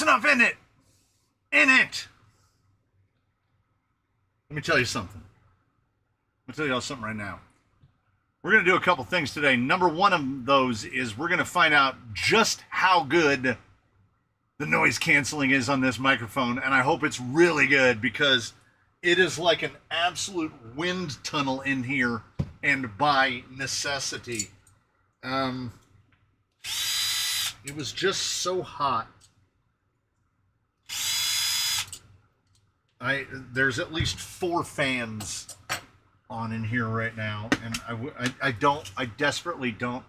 close enough, in it. In it. Let me tell you something. I'm going to tell you all something right now. We're going to do a couple things today. Number one of those is we're going to find out just how good the noise canceling is on this microphone. And I hope it's really good because it is like an absolute wind tunnel in here. And by necessity, it was just so hot. There's at least 4 fans on in here right now, and I desperately don't.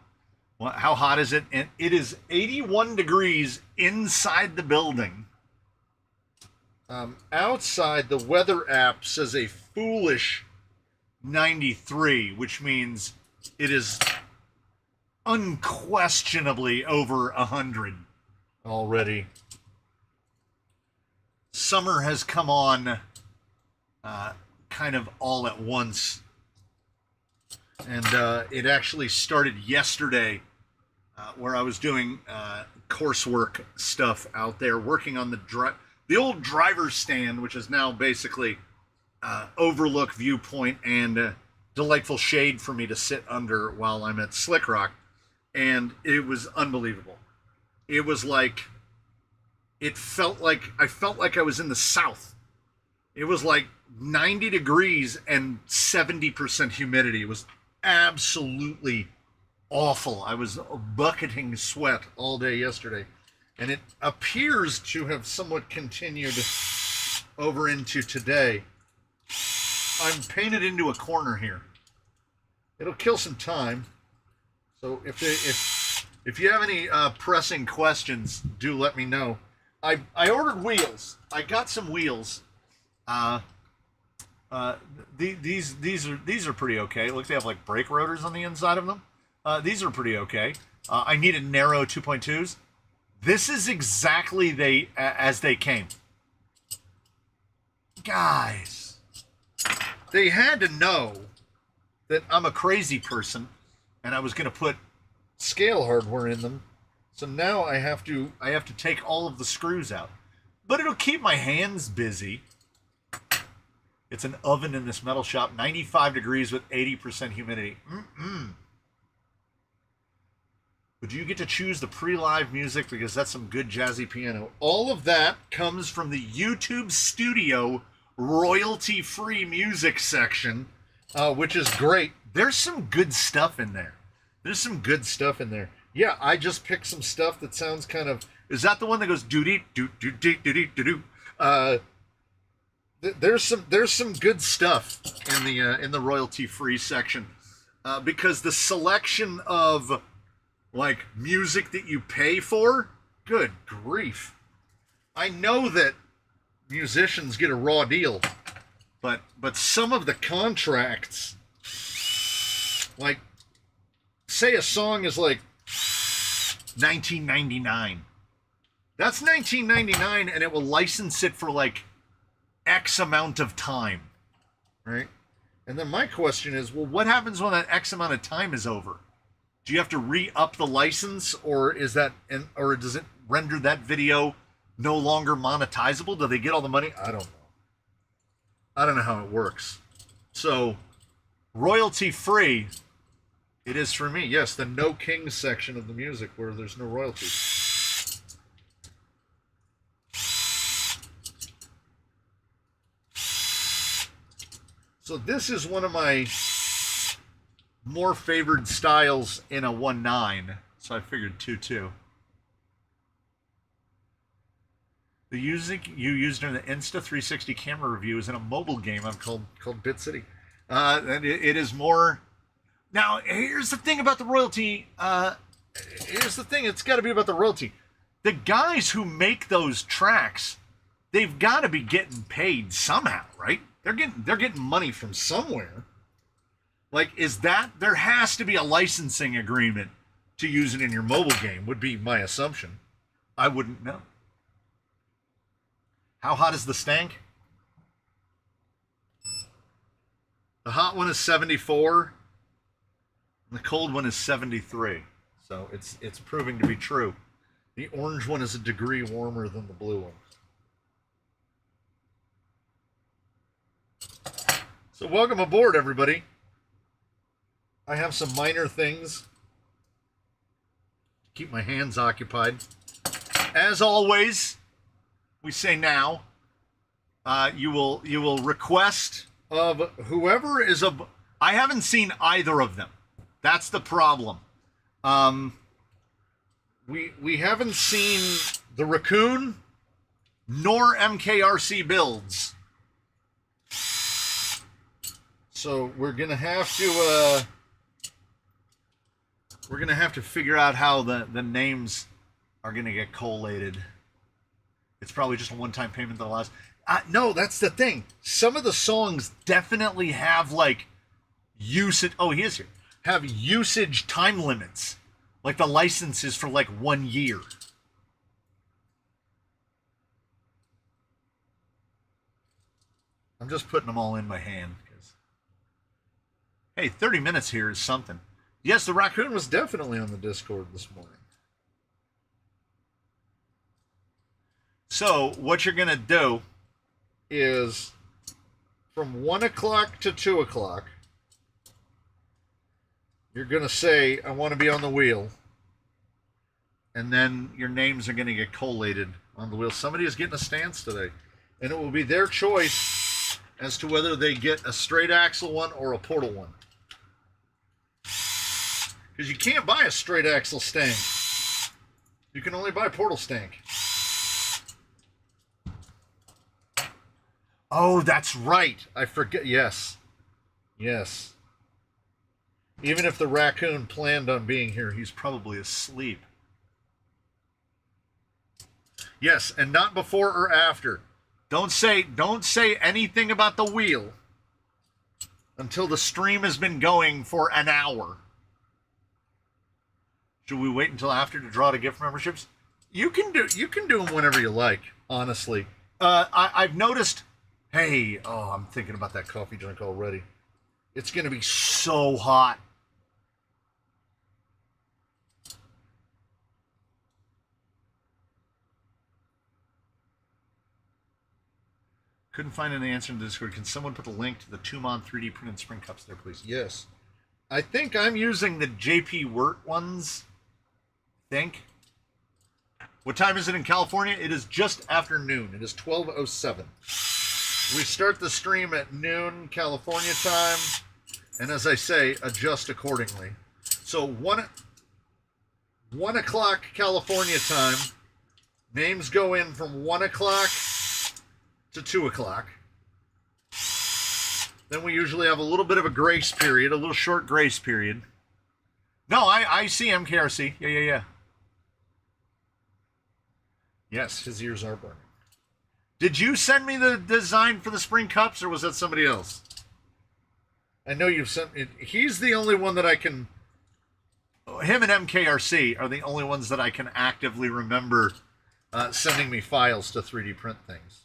How hot is it? And it is 81 degrees inside the building. Outside, the weather app says a foolish 93, which means it is unquestionably over 100 already. Summer has come on kind of all at once. And it actually started yesterday where I was doing coursework stuff out there, working on the old driver's stand, which is now basically overlook, viewpoint, and delightful shade for me to sit under while I'm at Slick Rock. And it was unbelievable. It was like, I felt like I was in the South. It was like 90 degrees and 70% humidity. It was absolutely awful. I was bucketing sweat all day yesterday. And it appears to have somewhat continued over into today. I'm painted into a corner here. It'll kill some time. So if you have any pressing questions, do let me know. I ordered wheels. I got some wheels. These are pretty okay. Look, they have like brake rotors on the inside of them. These are pretty okay. I needed narrow 2.2s. This is exactly as they came. Guys, they had to know that I'm a crazy person and I was going to put scale hardware in them. So now I have to take all of the screws out. But it'll keep my hands busy. It's an oven in this metal shop, 95 degrees with 80% humidity. But you get to choose the pre-live music because that's some good jazzy piano. All of that comes from the YouTube Studio royalty-free music section, which is great. There's some good stuff in there. Yeah, I just picked some stuff that sounds kind of... Is that the one that goes doo-dee, doo-doo-dee, doo-dee, doo-doo? There's some good stuff in the royalty-free section. Because the selection of, like, music that you pay for, good grief. I know that musicians get a raw deal, but some of the contracts, like, say a song is like $19.99. That's $19.99, and it will license it for like X amount of time, right? And then my question is, well, what happens when that X amount of time is over? Do you have to re-up the license, or does it render that video no longer monetizable? Do they get all the money? I don't know. I don't know how it works. So, royalty-free, it is for me. Yes, the No Kings section of the music where there's no royalties. So this is one of my more favored styles in a 1.9. So I figured 2.2. The music you used in the Insta360 camera review is in a mobile game I've called Bit City. And it is more... Now, here's the thing about the royalty. It's got to be about the royalty. The guys who make those tracks, they've got to be getting paid somehow, right? They're getting money from somewhere. Like, there has to be a licensing agreement to use it in your mobile game, would be my assumption. I wouldn't know. How hot is the stank? The hot one is 74. And the cold one is 73. So it's proving to be true. The orange one is a degree warmer than the blue one. So welcome aboard, everybody. I have some minor things to keep my hands occupied. As always, we say now, you will request of whoever is a. I haven't seen either of them. That's the problem. We haven't seen the Raccoon nor MKRC builds. So we're gonna have to figure out how the names are gonna get collated. It's probably just a one-time payment that allows. No, that's the thing. Some of the songs definitely have like usage. Oh, he is here. Have usage time limits. Like the license is for like 1 year. I'm just putting them all in my hand because, hey, 30 minutes here is something. Yes, the Raccoon was definitely on the Discord this morning. So what you're gonna do is from 1 o'clock to 2 o'clock, you're gonna say, I want to be on the wheel. And then your names are gonna get collated on the wheel. Somebody is getting a stance today. And it will be their choice as to whether they get a straight axle one or a portal one. Because you can't buy a straight axle stank. You can only buy portal stank. Oh, that's right. I forget. Yes. Yes. Even if the Raccoon planned on being here, he's probably asleep. Yes, and not before or after. Don't say anything about the wheel until the stream has been going for an hour. Should we wait until after to draw the gift memberships? You can do them whenever you like, honestly. I've noticed. Hey, I'm thinking about that coffee drink already. It's going to be so hot. Couldn't find an answer in the Discord. Can someone put the link to the Tumon 3D printed spring cups there, please? Yes. I think I'm using the JP Wirt ones. What time is it in California? It is just after noon. It is 12:07. We start the stream at noon California time, and as I say, adjust accordingly. So 1 o'clock California time, names go in from 1 o'clock to 2 o'clock. Then we usually have a little bit of a grace period, a little short grace period. No, I see MKRC. Yeah. Yes, his ears are burning. Did you send me the design for the spring cups, or was that somebody else? I know you've sent it. He's the only one that I can. Him and MKRC are the only ones that I can actively remember sending me files to 3D print things.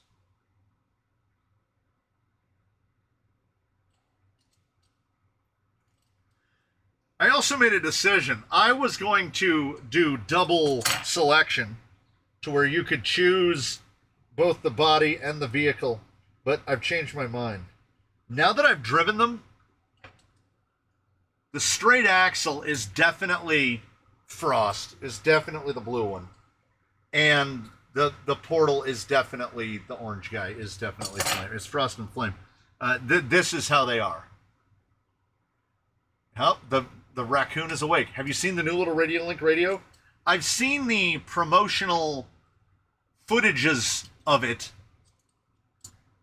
I also made a decision. I was going to do double selection to where you could choose both the body and the vehicle, but I've changed my mind. Now that I've driven them, the straight axle is definitely Frost, is definitely the blue one. And the portal is definitely, the orange guy is definitely Flame. It's Frost and Flame. This is how they are. Oh, the Raccoon is awake. Have you seen the new little Radiolink radio? I've seen the promotional footages of it,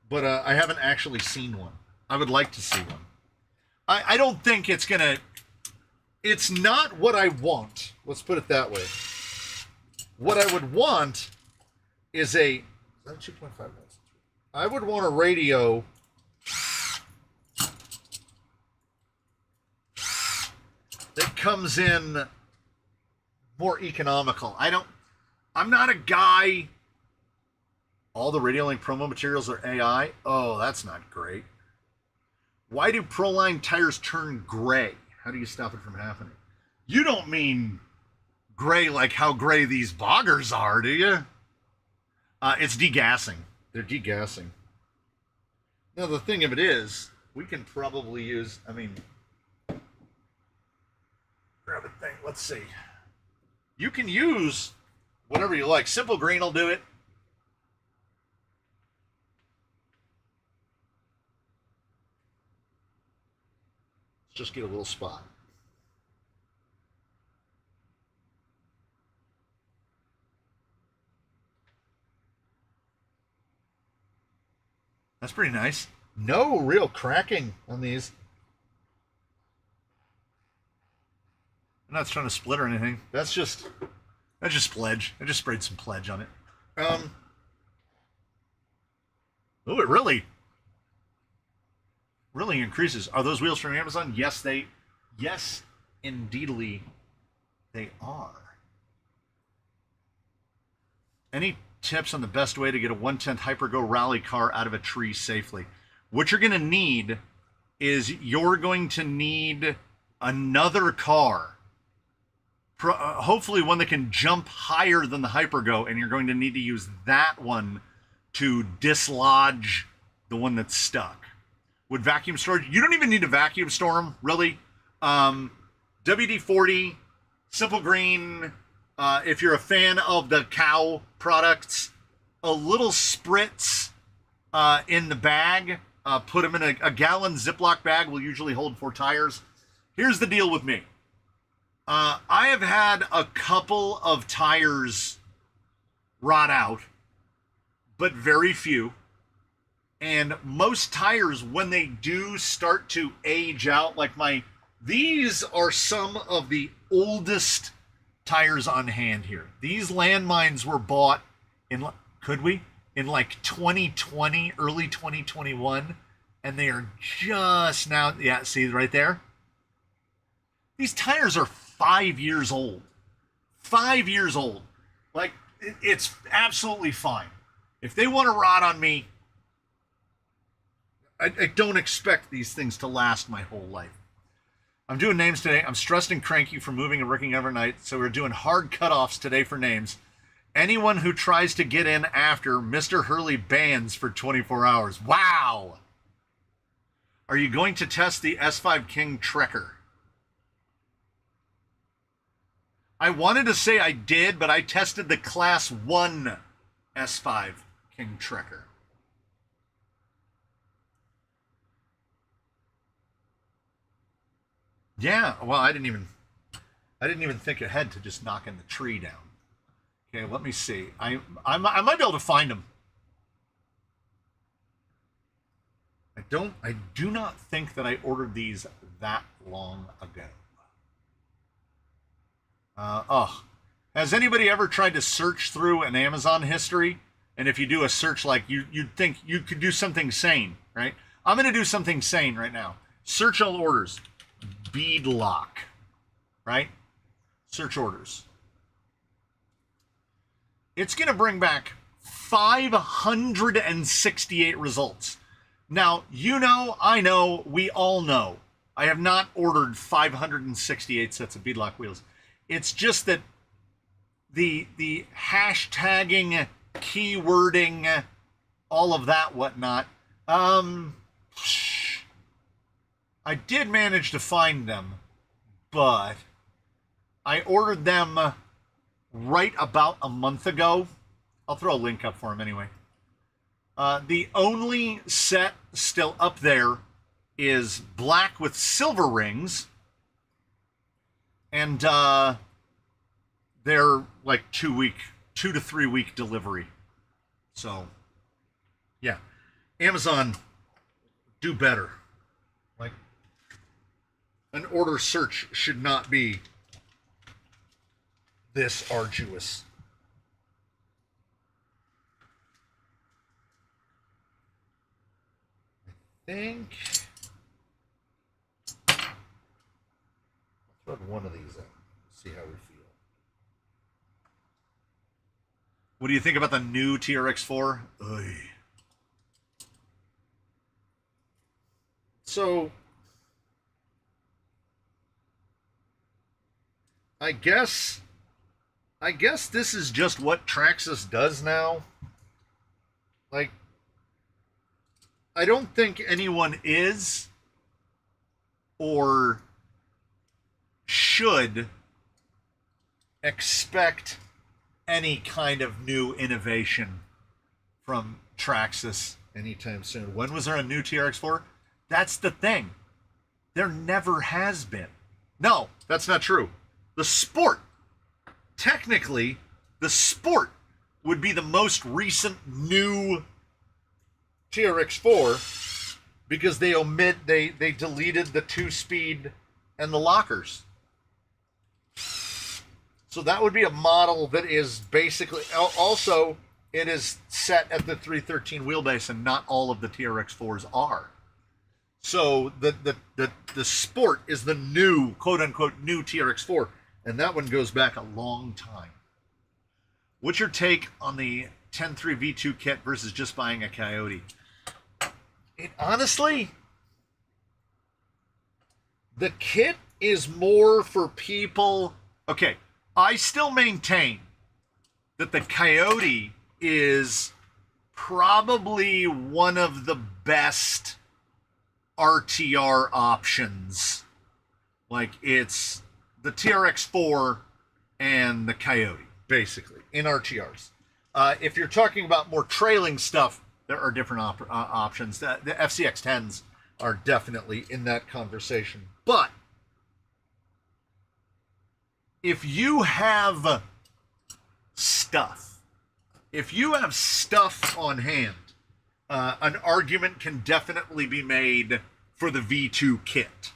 but I haven't actually seen one. I would like to see one. I don't think it's gonna. It's not what I want. Let's put it that way. What I would want is a. Is that 2.5 volts? I would want a radio that comes in more economical. I'm not a guy. All the Radiolink promo materials are AI. Oh, that's not great. Why do Proline tires turn gray? How do you stop it from happening? You don't mean gray like how gray these boggers are, do you? It's degassing. They're degassing. Now, the thing of it is, we can probably use, I mean, grab a thing. Let's see. You can use whatever you like. Simple Green will do it. Let's just get a little spot. That's pretty nice. No real cracking on these. I'm not trying to split or anything. That's just pledge. I just sprayed some pledge on it. Oh, it really increases. Are those wheels from Amazon? Yes, indeedly, they are. Any tips on the best way to get a 1/10 Hypergo rally car out of a tree safely? What you're going to need is you're going to need another car. Hopefully one that can jump higher than the Hypergo, and you're going to need to use that one to dislodge the one that's stuck. With vacuum storage, you don't even need to vacuum store them, really. WD-40, Simple Green, if you're a fan of the Cow products, a little spritz in the bag. Put them in a gallon Ziploc bag will usually hold 4 tires. Here's the deal with me. I have had a couple of tires rot out, but very few. And most tires, when they do start to age out, like these are some of the oldest tires on hand here. These landmines were bought in like 2020, early 2021, and they are just now, yeah, see right there? These tires are 5 years old. 5 years old. Like, it's absolutely fine. If they want to rot on me, I don't expect these things to last my whole life. I'm doing names today. I'm stressed and cranky from moving and working overnight, so we're doing hard cutoffs today for names. Anyone who tries to get in after Mr. Hurley bans for 24 hours. Wow! Are you going to test the S5 King Trekker? I wanted to say I did, but I tested the Class 1 S5 King Trekker. Yeah, well, I didn't even think ahead to just knocking the tree down. Okay, let me see. I might be able to find them. I do not think that I ordered these that long ago. Has anybody ever tried to search through an Amazon history? And if you do a search, like you'd think you could do something sane, right? I'm going to do something sane right now. Search all orders. Bead lock, right? Search orders. It's going to bring back 568 results. Now, you know, I know, we all know, I have not ordered 568 sets of beadlock wheels. It's just that the hashtagging, keywording, all of that whatnot, I did manage to find them, but I ordered them right about a month ago. I'll throw a link up for them anyway. The only set still up there is black with silver rings, and they're like 2 to 3 week delivery. So, yeah, Amazon, do better. Like, an order search should not be this arduous. I think I'll throw one of these in. See how we feel. What do you think about the new TRX4? Oy. So, I guess I guess this is just what Traxxas does now. Like, I don't think anyone is or should expect any kind of new innovation from Traxxas anytime soon. When was there a new TRX4? That's the thing. There never has been. No, that's not true. The Sport, technically, the Sport would be the most recent new TRX4 because they deleted the 2-speed and the lockers. So that would be a model that is basically, also, it is set at the 313 wheelbase, and not all of the TRX4s are. So the Sport is the new, quote-unquote, new TRX4, and that one goes back a long time. What's your take on the 10.3 V2 kit versus just buying a Coyote? Honestly, the kit is more for people... Okay, I still maintain that the Coyote is probably one of the best RTR options. Like, it's the TRX4 and the Coyote, basically, in RTRs. If you're talking about more trailing stuff, there are different options. The FCX10s are definitely in that conversation. But if you have stuff, on hand, an argument can definitely be made for the V2 kit.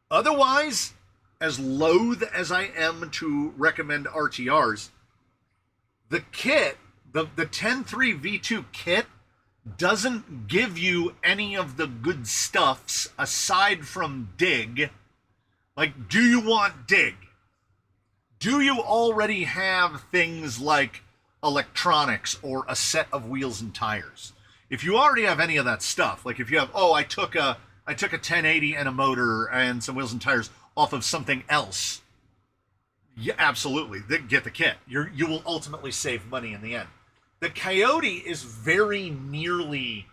Otherwise, as loath as I am to recommend RTRs, the kit, the 10.3 V2 kit, doesn't give you any of the good stuffs aside from dig. Like, do you want dig? Do you already have things like electronics or a set of wheels and tires? If you already have any of that stuff, like if you have, I took a 1080 and a motor and some wheels and tires off of something else, yeah, absolutely, get the kit. You will ultimately save money in the end. The Coyote is very nearly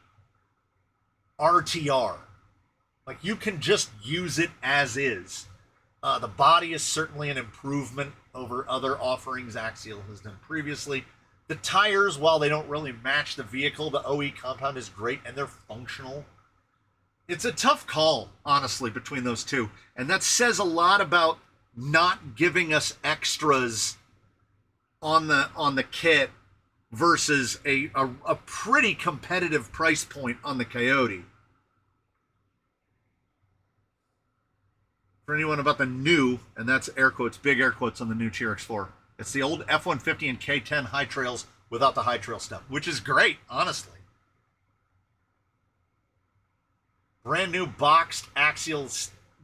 RTR. Like, you can just use it as is. The body is certainly an improvement over other offerings Axial has done previously. The tires, while they don't really match the vehicle, the OE compound is great and they're functional. It's a tough call, honestly, between those two. And that says a lot about not giving us extras on the kit versus a pretty competitive price point on the Coyote. For anyone about the new, and that's air quotes, big air quotes on the new TRX4. It's the old F-150 and K10 high trails without the high trail stuff, which is great, honestly. Brand new boxed Axial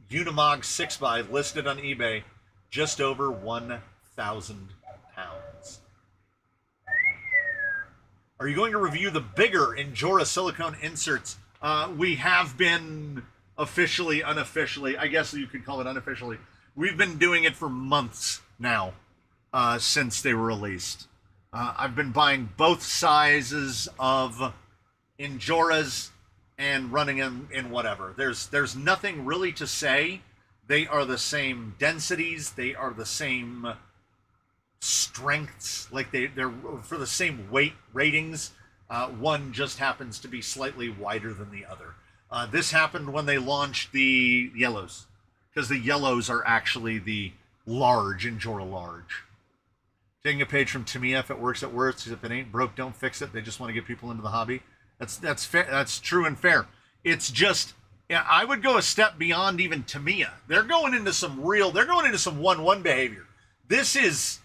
Unimog 6x listed on eBay, just over 1,000 pounds. Are you going to review the bigger Injora silicone inserts? We have been officially, unofficially, I guess you could call it unofficially. We've been doing it for months now, since they were released. I've been buying both sizes of Injoras and running them in whatever. There's nothing really to say. They are the same densities. They are the same strengths. Like they're for the same weight ratings. One just happens to be slightly wider than the other. This happened when they launched the yellows, because the yellows are actually the large Injora large. Taking a page from Tamiya, if it works, it works. If it ain't broke, don't fix it. They just want to get people into the hobby. That's fair. That's true and fair. It's just, yeah, I would go a step beyond even Tamiya. They're going into some 1-1 behavior. This is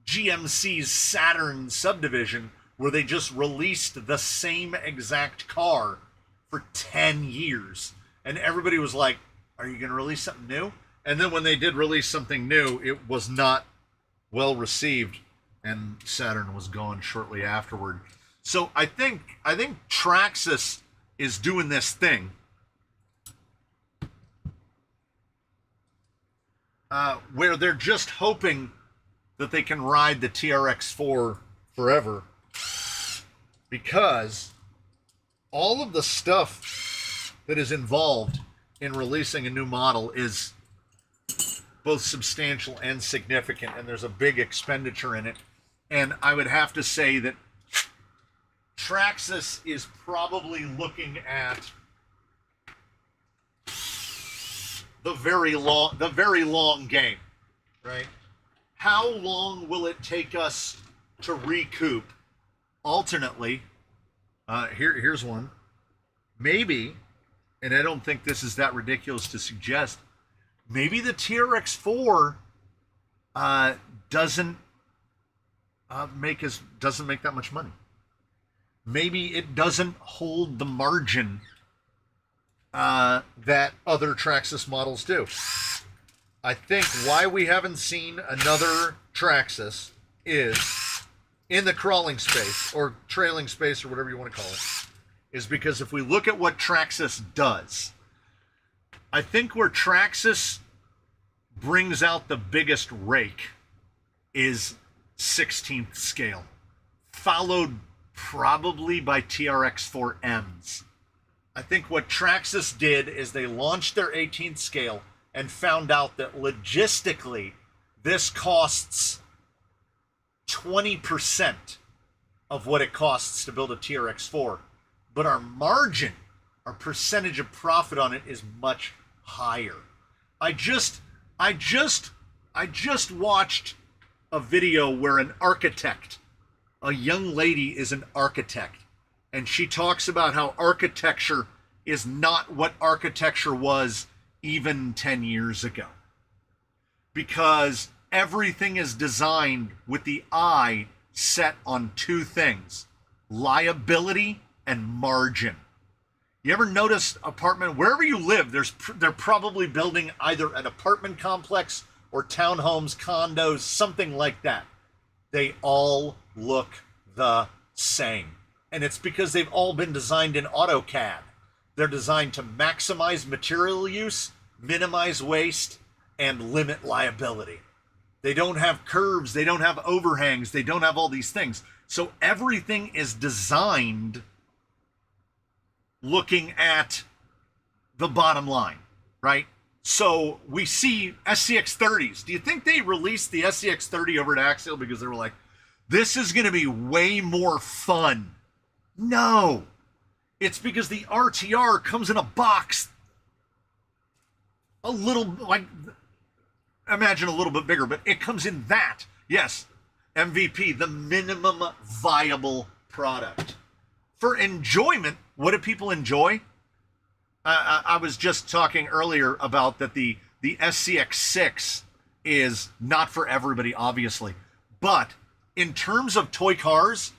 GMC's Saturn subdivision, where they just released the same exact car for 10 years. And everybody was like, are you going to release something new? And then when they did release something new, it was not well received, and Saturn was gone shortly afterward. So I think Traxxas is doing this thing where they're just hoping that they can ride the TRX4 forever, because all of the stuff that is involved in releasing a new model is both substantial and significant, and there's a big expenditure in it. And I would have to say that Traxxas is probably looking at the very long game, right? How long will it take us to recoup? Alternately, here's one. Maybe, and I don't think this is that ridiculous to suggest, maybe the TRX4 doesn't make that much money. Maybe it doesn't hold the margin that other Traxxas models do. I think why we haven't seen another Traxxas is, in the crawling space or trailing space or whatever you want to call it, is because if we look at what Traxxas does, I think where Traxxas brings out the biggest rake is 16th scale, followed probably by TRX4Ms. I think what Traxxas did is they launched their 18th scale and found out that logistically this costs 20% of what it costs to build a TRX4, but our margin, our percentage of profit on it is much higher. I just watched a video where an architect, a young lady is an architect, and she talks about how architecture is not what architecture was even 10 years ago. Because everything is designed with the eye set on two things: liability and margin. You ever notice apartment, wherever you live, they're probably building either an apartment complex or townhomes, condos, something like that. They all look the same. And it's because they've all been designed in AutoCAD. They're designed to maximize material use, minimize waste, and limit liability. They don't have curves, they don't have overhangs, they don't have all these things. So everything is designed looking at the bottom line, right? So we see SCX30s. Do you think they released the SCX30 over at Axial because they were like, this is going to be way more fun? No. It's because the RTR comes in a box a little, like, imagine a little bit bigger, but it comes in that. Yes, MVP, the minimum viable product. For enjoyment, what do people enjoy? I was just talking earlier about that the SCX6 is not for everybody, obviously. But in terms of toy cars,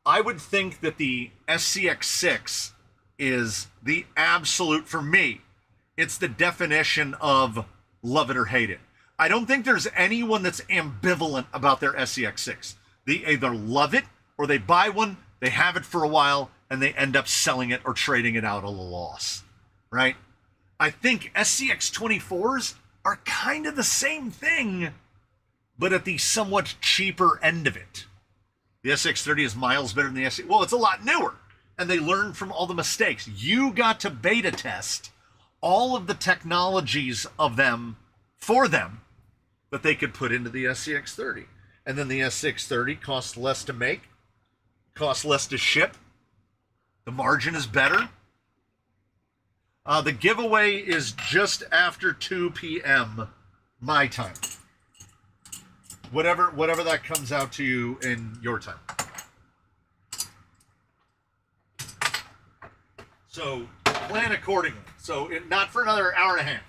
I would think that the SCX6 is the absolute, for me, it's the definition of love it or hate it. I don't think there's anyone that's ambivalent about their SCX6. They either love it or they buy one, they have it for a while, and they end up selling it or trading it out at a loss, right? I think SCX24s are kind of the same thing, but at the somewhat cheaper end of it. The SCX30 is miles better than the SCX. Well, it's a lot newer, and they learned from all the mistakes. You got to beta test all of the technologies of them for them that they could put into the SCX30. And then the SCX30 costs less to make, costs less to ship. The margin is better. The giveaway is just after 2 p.m. my time. Whatever that comes out to you in your time. So plan accordingly. So not for another hour and a half.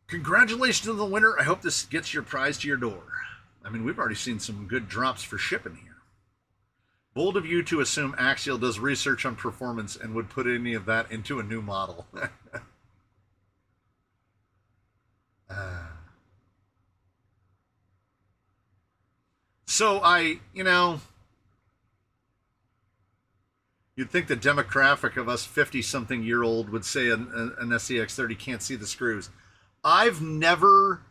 Congratulations on the winner. I hope this gets your prize to your door. I mean, we've already seen some good drops for shipping here. Bold of you to assume Axial does research on performance and would put any of that into a new model. So you'd think the demographic of us 50-something-year-old would say an SCX30 can't see the screws. I've never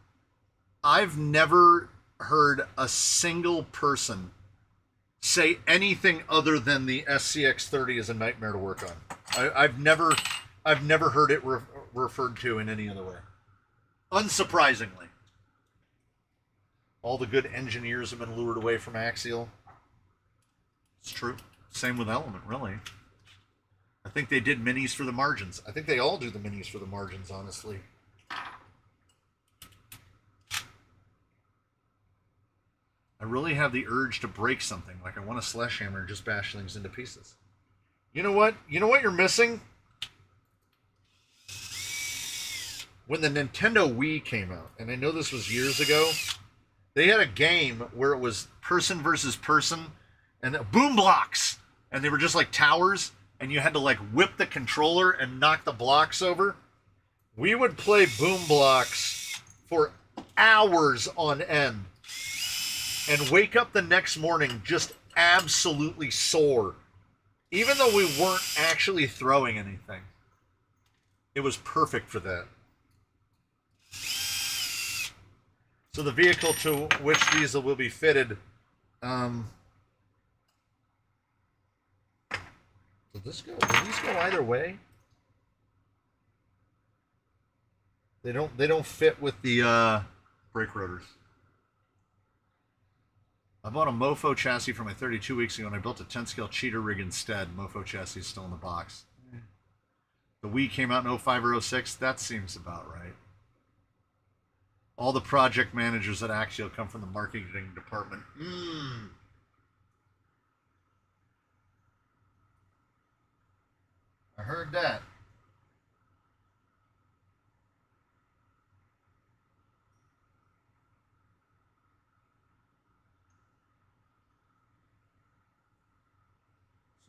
heard a single person say anything other than the SCX30 is a nightmare to work on. I've never heard it referred to in any other way. Unsurprisingly. All the good engineers have been lured away from Axial. It's true. Same with Element, really. I think they did minis for the margins. I think they all do the minis for the margins, honestly. I really have the urge to break something. Like I want a sledgehammer and just bash things into pieces. You know what? You know what you're missing? When the Nintendo Wii came out, and I know this was years ago, they had a game where it was person versus person, and boom blocks, and they were just like towers, and you had to like whip the controller and knock the blocks over. We would play boom blocks for hours on end, and wake up the next morning just absolutely sore, even though we weren't actually throwing anything. It was perfect for that. So the vehicle to which these will be fitted, will these go either way? They don't fit with the brake rotors. I bought a Mofo chassis for my 32 weeks ago, and I built a 10-scale cheater rig instead. Mofo chassis is still in the box. The Wii came out in 05 or 06. That seems about right. All the project managers at Axial come from the marketing department. I heard that.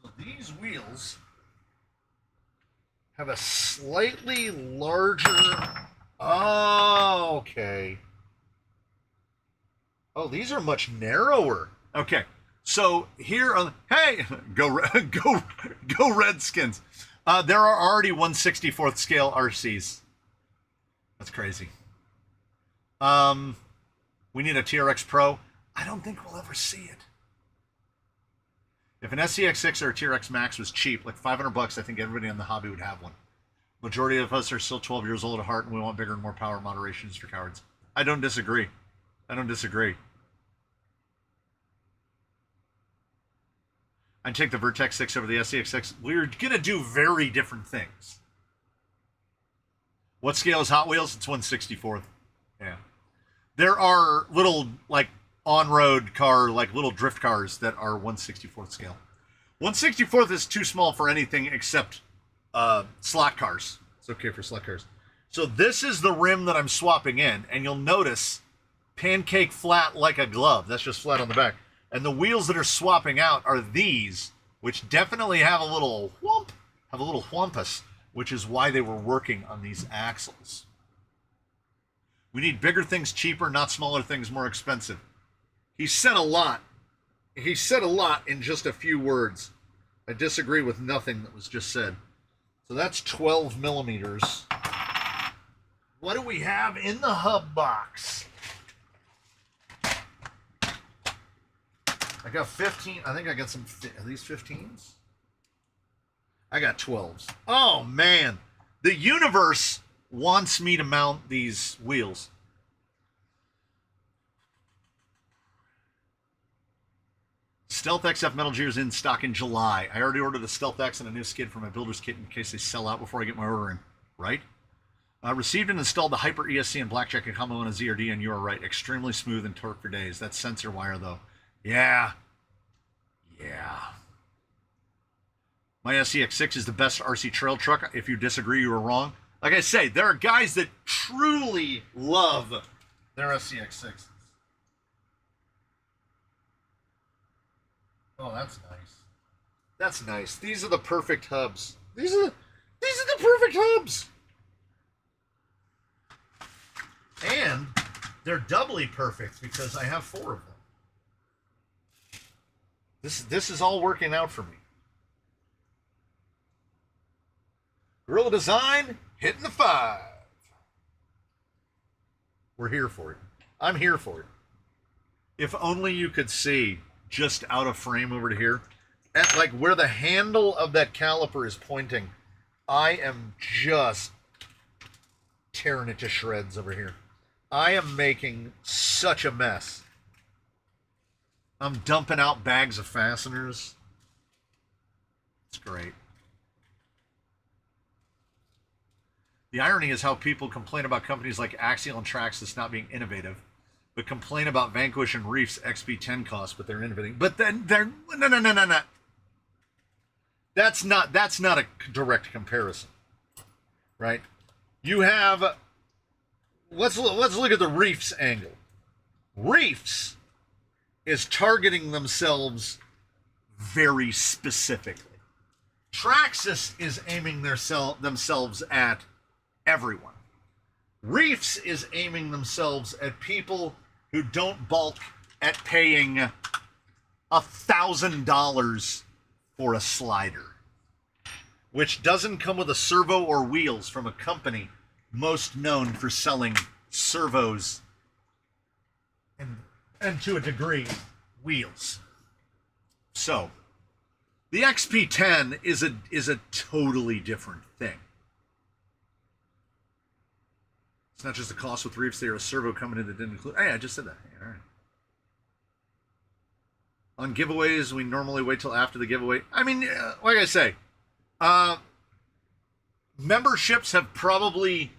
So these wheels have a slightly larger... Oh, okay. Oh, these are much narrower. Okay, so here on... Hey! Go Redskins. There are already 1/64th scale RCs. That's crazy. We need a TRX Pro. I don't think we'll ever see it. If an SCX6 or a TRX Max was cheap, like $500, I think everybody in the hobby would have one. Majority of us are still 12 years old at heart, and we want bigger and more power. Moderations for cowards. I don't disagree. I'd take the Vertex 6 over the SCX6. We're going to do very different things. What scale is Hot Wheels? It's 1/64th. Yeah. There are little, like, on-road car, like little drift cars that are 1/64th scale. 1/64th is too small for anything except slot cars. It's okay for slot cars. So this is the rim that I'm swapping in, and you'll notice pancake flat like a glove. That's just flat on the back. And the wheels that are swapping out are these, which definitely have a little whoomp, have a little whumpus, which is why they were working on these axles. We need bigger things cheaper, not smaller things more expensive. He said a lot. He said a lot in just a few words. I disagree with nothing that was just said. So that's 12 millimeters. What do we have in the hub box? I got 15. I think I got some. Are these 15s? I got 12s. Oh, man. The universe wants me to mount these wheels. Stealth XF Metal Gear's in stock in July. I already ordered a Stealth X and a new skid for my builder's kit in case they sell out before I get my order in. Right? Received and installed the Hyper ESC and Blackjack and combo on a ZRD, and you are right. Extremely smooth and torque for days. That's sensor wire, though. Yeah. My SCX6 is the best RC trail truck. If you disagree, you are wrong. Like I say, there are guys that truly love their SCX6s. Oh, that's nice. That's nice. These are the perfect hubs. These are the perfect hubs. And they're doubly perfect because I have 4 of them. This is all working out for me. Gorilla Design hitting the 5. We're here for it. I'm here for it. If only you could see just out of frame over to here, at like where the handle of that caliper is pointing, I am just tearing it to shreds over here. I am making such a mess. I'm dumping out bags of fasteners. It's great. The irony is how people complain about companies like Axial and Traxxas not being innovative, but complain about Vanquish and Reef's XP10 costs, but they're innovating. But then they're no. That's not a direct comparison, right? You have let's look at the Reef's angle. Reef's is targeting themselves very specifically. Traxxas is aiming themselves at everyone. Reef's is aiming themselves at people who don't balk at paying $1,000 for a slider, which doesn't come with a servo or wheels from a company most known for selling servos and to a degree, wheels. So, the XP10 is a totally different thing. It's not just the cost with Reefs. There a servo coming in that didn't include. Hey, I just said that. All right. On giveaways, we normally wait till after the giveaway. I mean, like I say, memberships have probably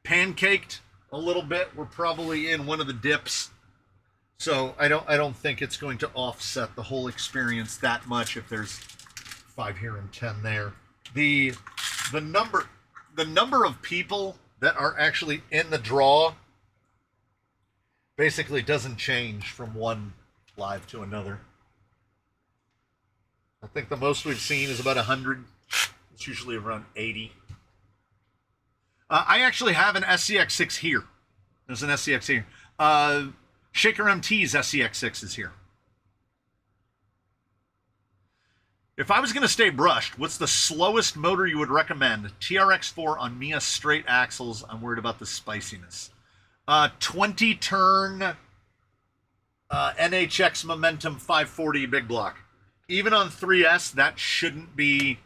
pancaked a little bit. We're probably in one of the dips. So I don't think it's going to offset the whole experience that much if there's 5 here and 10 there. The number of people that are actually in the draw basically doesn't change from one live to another. I think the most we've seen is about 100. It's usually around 80. I actually have an SCX6 here. There's an SCX here. Shaker MT's SCX6 is here. If I was going to stay brushed, what's the slowest motor you would recommend? TRX4 on Mia straight axles. I'm worried about the spiciness. 20 turn NHX Momentum 540 big block. Even on 3S, that shouldn't be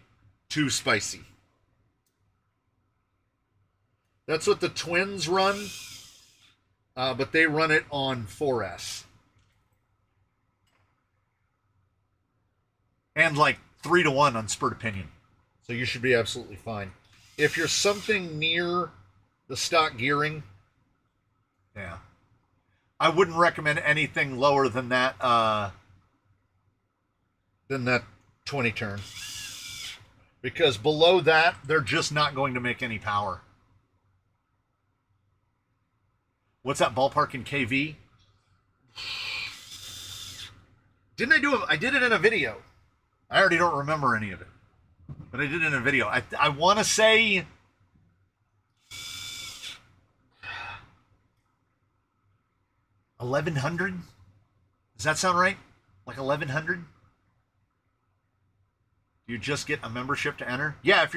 too spicy. That's what the twins run. But they run it on 4S. And like 3-to-1 on Spurt Opinion. So you should be absolutely fine. If you're something near the stock gearing, yeah. I wouldn't recommend anything lower than that 20 turn. Because below that, they're just not going to make any power. What's that ballpark in KV? Didn't I do it? I did it in a video. I already don't remember any of it. But I did it in a video. I want to say 1,100? Does that sound right? Like 1,100? You just get a membership to enter? Yeah, if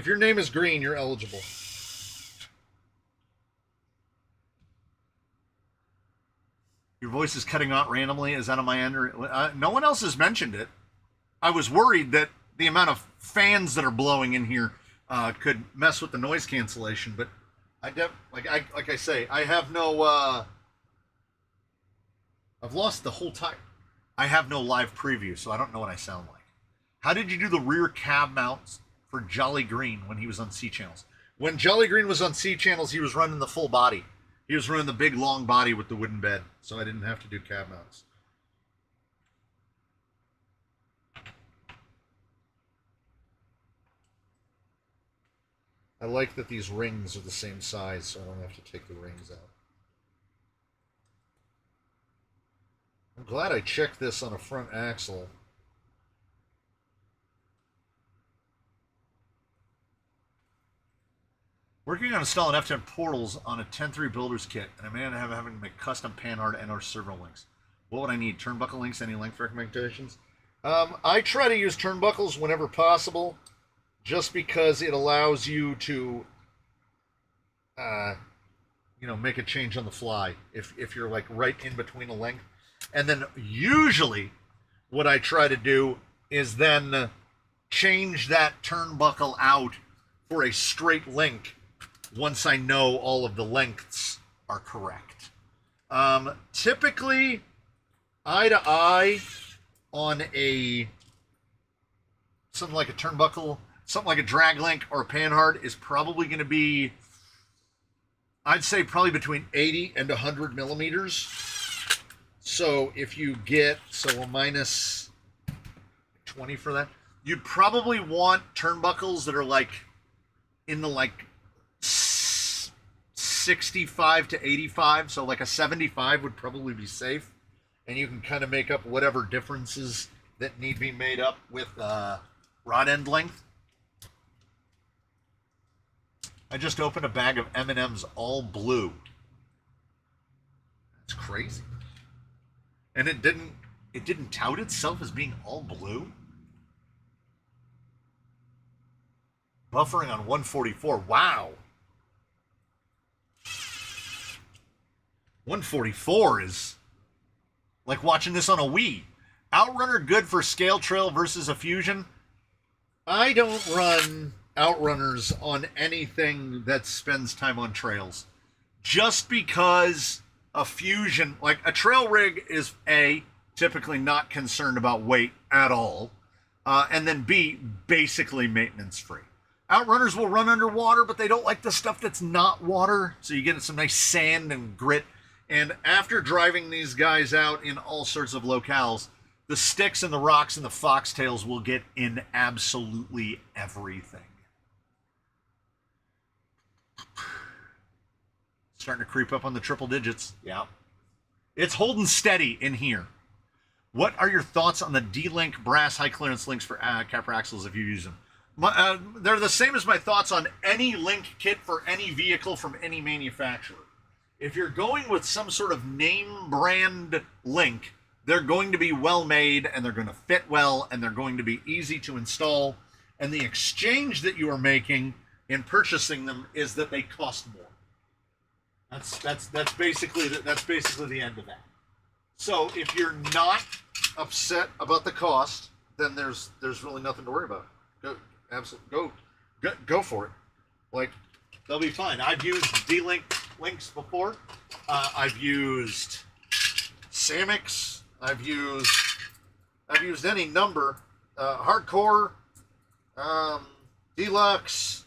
your name is green, you're eligible. Your voice is cutting out randomly. Is that on my end? Or, no one else has mentioned it. I was worried that the amount of fans that are blowing in here could mess with the noise cancellation, but like I say, I have no. I've lost the whole time. I have no live preview, so I don't know what I sound like. How did you do the rear cab mounts for Jolly Green when he was on C channels? When Jolly Green was on C channels, he was running the full body. He was running the big long body with the wooden bed, so I didn't have to do cab mounts. I like that these rings are the same size, so I don't have to take the rings out. I'm glad I checked this on a front axle. Working on installing F10 portals on a 10.3 builder's kit, and I may end up having to make custom pan art and or servo links. What would I need? Turnbuckle links, any length recommendations? I try to use turnbuckles whenever possible, just because it allows you to, make a change on the fly if you're like right in between a length. And then usually, what I try to do is then change that turnbuckle out for a straight link once I know all of the lengths are correct. Typically, eye to eye on something like a turnbuckle, something like a drag link or a panhard is probably going to be, I'd say, probably between 80 and 100 millimeters. So if you get, a minus 20 for that, you'd probably want turnbuckles that are like in the 65 to 85. So like a 75 would probably be safe. And you can kind of make up whatever differences that need to be made up with rod end length. I just opened a bag of M&M's all blue. That's crazy. And it didn't tout itself as being all blue. Buffering on 144. Wow. 144 is like watching this on a Wii. Outrunner good for scale trail versus a fusion. I don't run outrunners on anything that spends time on trails. Just because a fusion, like a trail rig, is A, typically not concerned about weight at all, and then B, basically maintenance free. Outrunners will run underwater, but they don't like the stuff that's not water, so you get some nice sand and grit. And after driving these guys out in all sorts of locales, the sticks and the rocks and the foxtails will get in absolutely everything. Starting to creep up on the triple digits. Yeah. It's holding steady in here. What are your thoughts on the D-Link brass high clearance links for capper axles if you use them? They're the same as my thoughts on any link kit for any vehicle from any manufacturer. If you're going with some sort of name brand link, they're going to be well made and they're going to fit well and they're going to be easy to install. And the exchange that you are making in purchasing them is that they cost more. That's basically the end of that. So if you're not upset about the cost, then there's really nothing to worry about. Go for it. Like, they'll be fine. I've used D-Link links before. I've used Samix. I've used any number. Hardcore, Deluxe,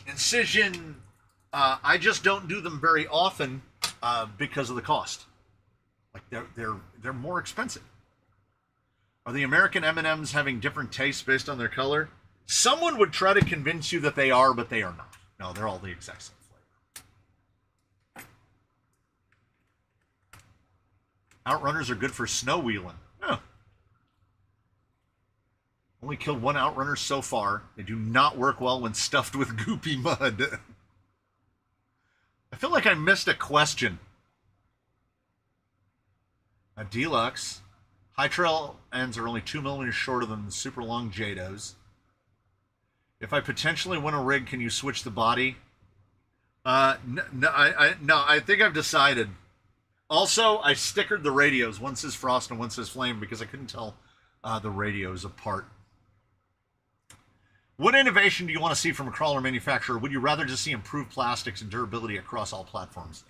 Incision. I just don't do them very often because of the cost. Like they're more expensive. Are the American M&Ms having different tastes based on their color? Someone would try to convince you that they are, but they are not. No, they're all the exact same flavor. Outrunners are good for snow wheeling. Oh. Only killed one outrunner so far. They do not work well when stuffed with goopy mud. I feel like I missed a question. A Deluxe. High trail ends are only 2 millimeters shorter than the super long JADOs. If I potentially win a rig, can you switch the body? No, I think I've decided. Also, I stickered the radios. One says Frost and one says Flame because I couldn't tell the radios apart. What innovation do you want to see from a crawler manufacturer? Would you rather just see improved plastics and durability across all platforms?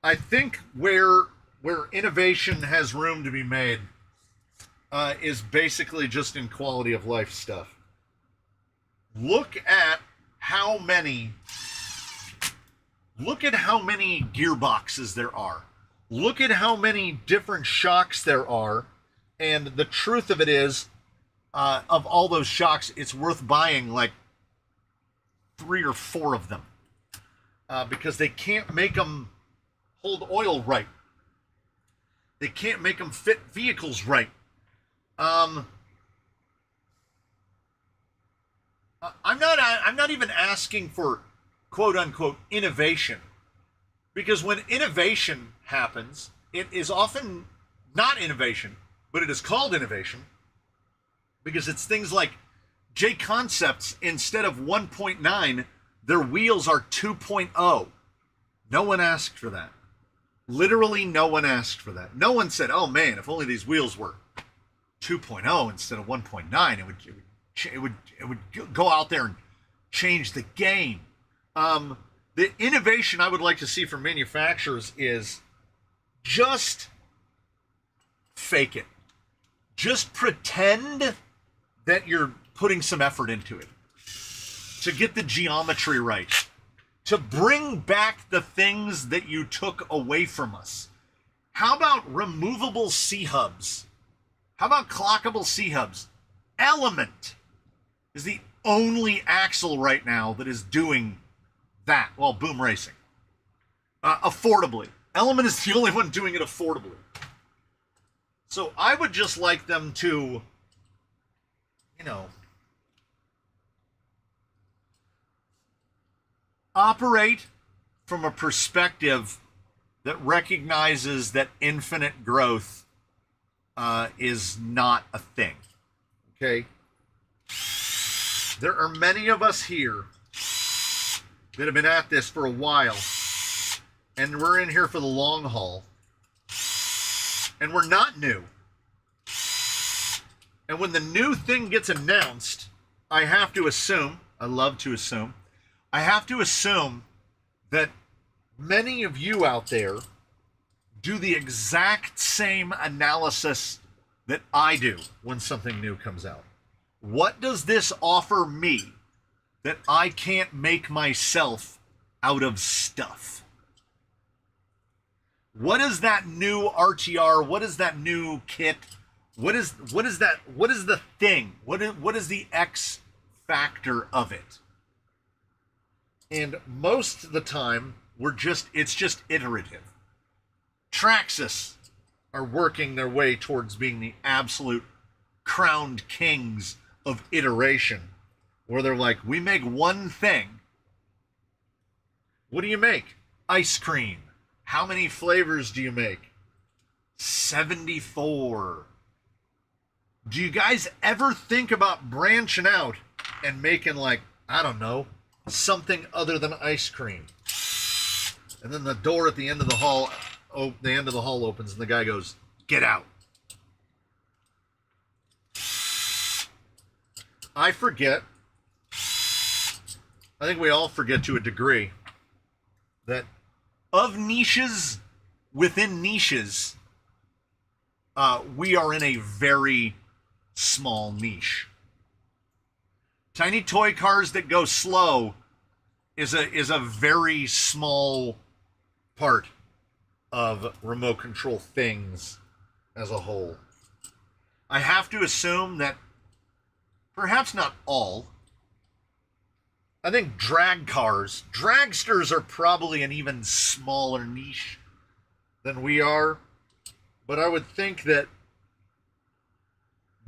I think where innovation has room to be made is basically just in quality of life stuff. Look at how many gearboxes there are. Look at how many different shocks there are. And the truth of it is, of all those shocks, it's worth buying like 3 or 4 of them. Because they can't make them hold oil right. They can't make them fit vehicles right. I'm not even asking for quote unquote innovation, because when innovation happens, it is often not innovation, but it is called innovation because it's things like J Concepts, instead of 1.9, their wheels are 2.0. No one asked for that. Literally no one asked for that. No one said, oh man, if only these wheels were 2.0 instead of 1.9, it would go out there and change the game. The innovation I would like to see from manufacturers is just fake it. Just pretend that you're putting some effort into it to get the geometry right, to bring back the things that you took away from us. How about removable C-hubs? How about clockable C-hubs? Element is the only axle right now that is doing that. Well, Boom Racing. Affordably. Element is the only one doing it affordably. So I would just like them to, operate from a perspective that recognizes that infinite growth is not a thing. Okay? There are many of us here that have been at this for a while, and we're in here for the long haul, and we're not new. And when the new thing gets announced, I have to assume, I love to assume, I have to assume that many of you out there do the exact same analysis that I do when something new comes out. What does this offer me that I can't make myself out of stuff? What is that new RTR? What is that new kit? What is that? What is the thing? What is the X factor of it? And most of the time, it's just iterative. Traxxas are working their way towards being the absolute crowned kings of iteration, where they're like, we make one thing. What do you make? Ice cream. How many flavors do you make? 74. Do you guys ever think about branching out and making, like, I don't know, something other than ice cream? And then the door at the end of the hall, opens and the guy goes, get out. I forget, I think we all forget to a degree, that of niches within niches, we are in a very small niche. Tiny toy cars that go slow is a very small part of remote control things as a whole. I have to assume that perhaps not all. I think dragsters are probably an even smaller niche than we are. But I would think that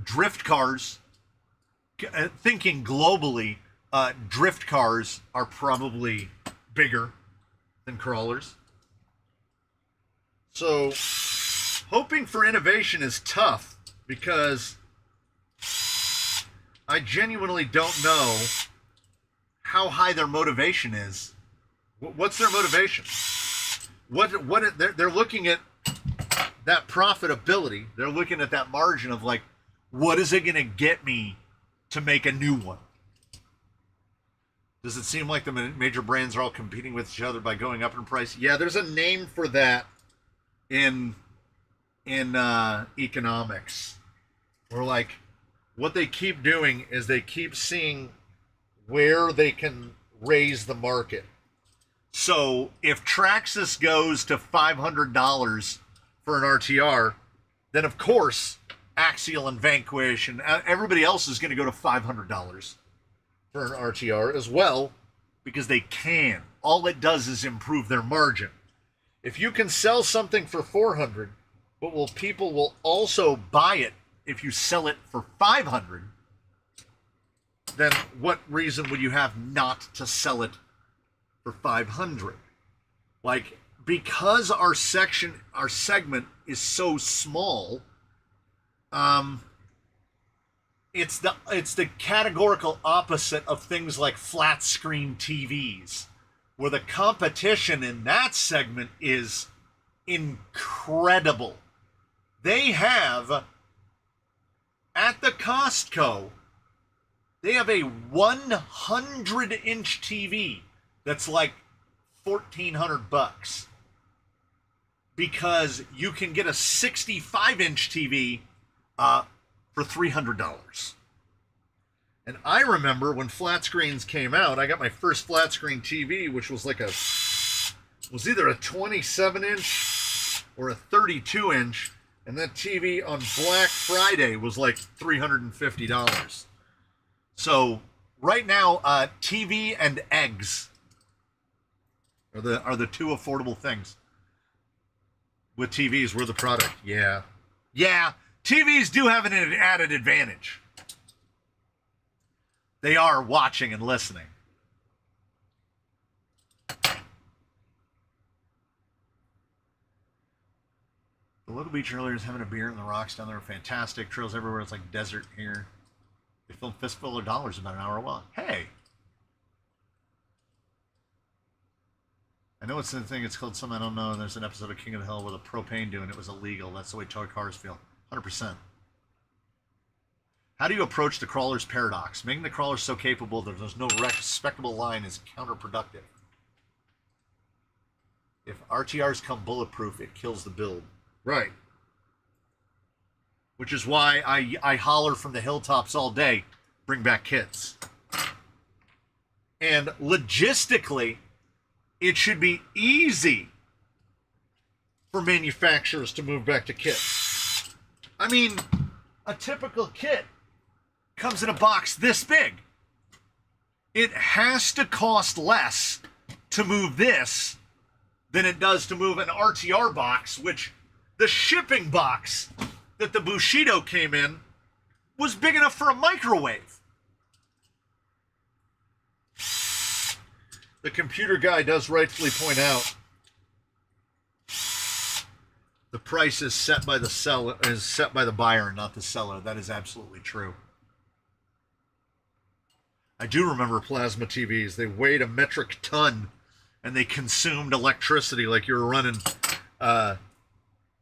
drift cars, thinking globally, drift cars are probably bigger than crawlers. So hoping for innovation is tough because I genuinely don't know how high their motivation is. What's their motivation? They're looking at that profitability. They're looking at that margin of, like, what is it going to get me to make a new one? Does it seem like the major brands are all competing with each other by going up in price? Yeah, there's a name for that in economics. Where, like, what they keep doing is they keep seeing where they can raise the market. So if Traxxas goes to $500 for an RTR, then of course Axial and Vanquish and everybody else is going to go to $500 for an RTR as well, because they can. All it does is improve their margin. If you can sell something for $400, but people will also buy it if you sell it for $500, then what reason would you have not to sell it for $500? Like, because our segment is so small, it's the categorical opposite of things like flat screen TVs, where the competition in that segment is incredible. They have, at the Costco, they have a 100-inch TV that's like $1,400 because you can get a 65-inch TV for $300. And I remember when flat screens came out, I got my first flat screen TV, which was was either a 27-inch or a 32-inch, and that TV on Black Friday was like $350. So right now, TV and eggs are the two affordable things. With TVs, we're the product. Yeah. TVs do have an added advantage. They are watching and listening. The local beach earlier is having a beer, and the rocks down there are fantastic. Trails everywhere. It's like desert here. They filmed Fistful of Dollars about an hour long. Hey. I know it's the thing. It's called something I don't know. And there's an episode of King of the Hill with a propane doing it was illegal. That's the way toy cars feel. 100%. How do you approach the crawler's paradox? Making the crawler so capable that there's no respectable line is counterproductive. If RTRs come bulletproof, it kills the build. Right. Which is why I holler from the hilltops all day, bring back kits. And logistically, it should be easy for manufacturers to move back to kits. I mean, a typical kit comes in a box this big. It has to cost less to move this than it does to move an RTR box, which the shipping box that the Bushido came in was big enough for a microwave. The computer guy does rightfully point out the price is set by the seller, is set by the buyer, not the seller. That is absolutely true. I do remember plasma TVs. They weighed a metric ton, and they consumed electricity like you were running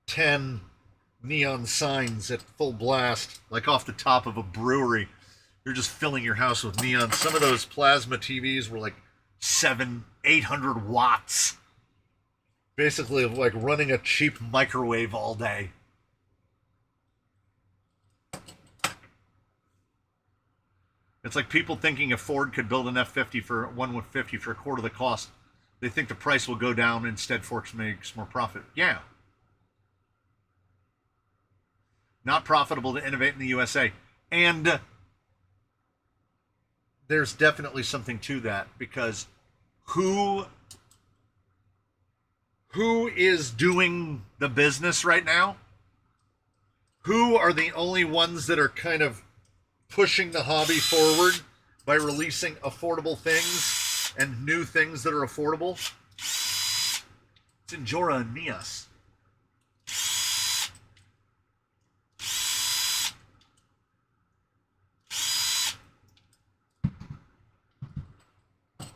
10 neon signs at full blast, like off the top of a brewery. You're just filling your house with neon. Some of those plasma TVs were like 700-800 watts. Basically like running a cheap microwave all day. It's like people thinking if Ford could build an F-50 for F-50 for a quarter of the cost, they think the price will go down. Instead, Ford makes more profit. Yeah. Not profitable to innovate in the USA. And there's definitely something to that, because who is doing the business right now? Who are the only ones that are kind of pushing the hobby forward by releasing affordable things and new things that are affordable? It's Injora and Mias.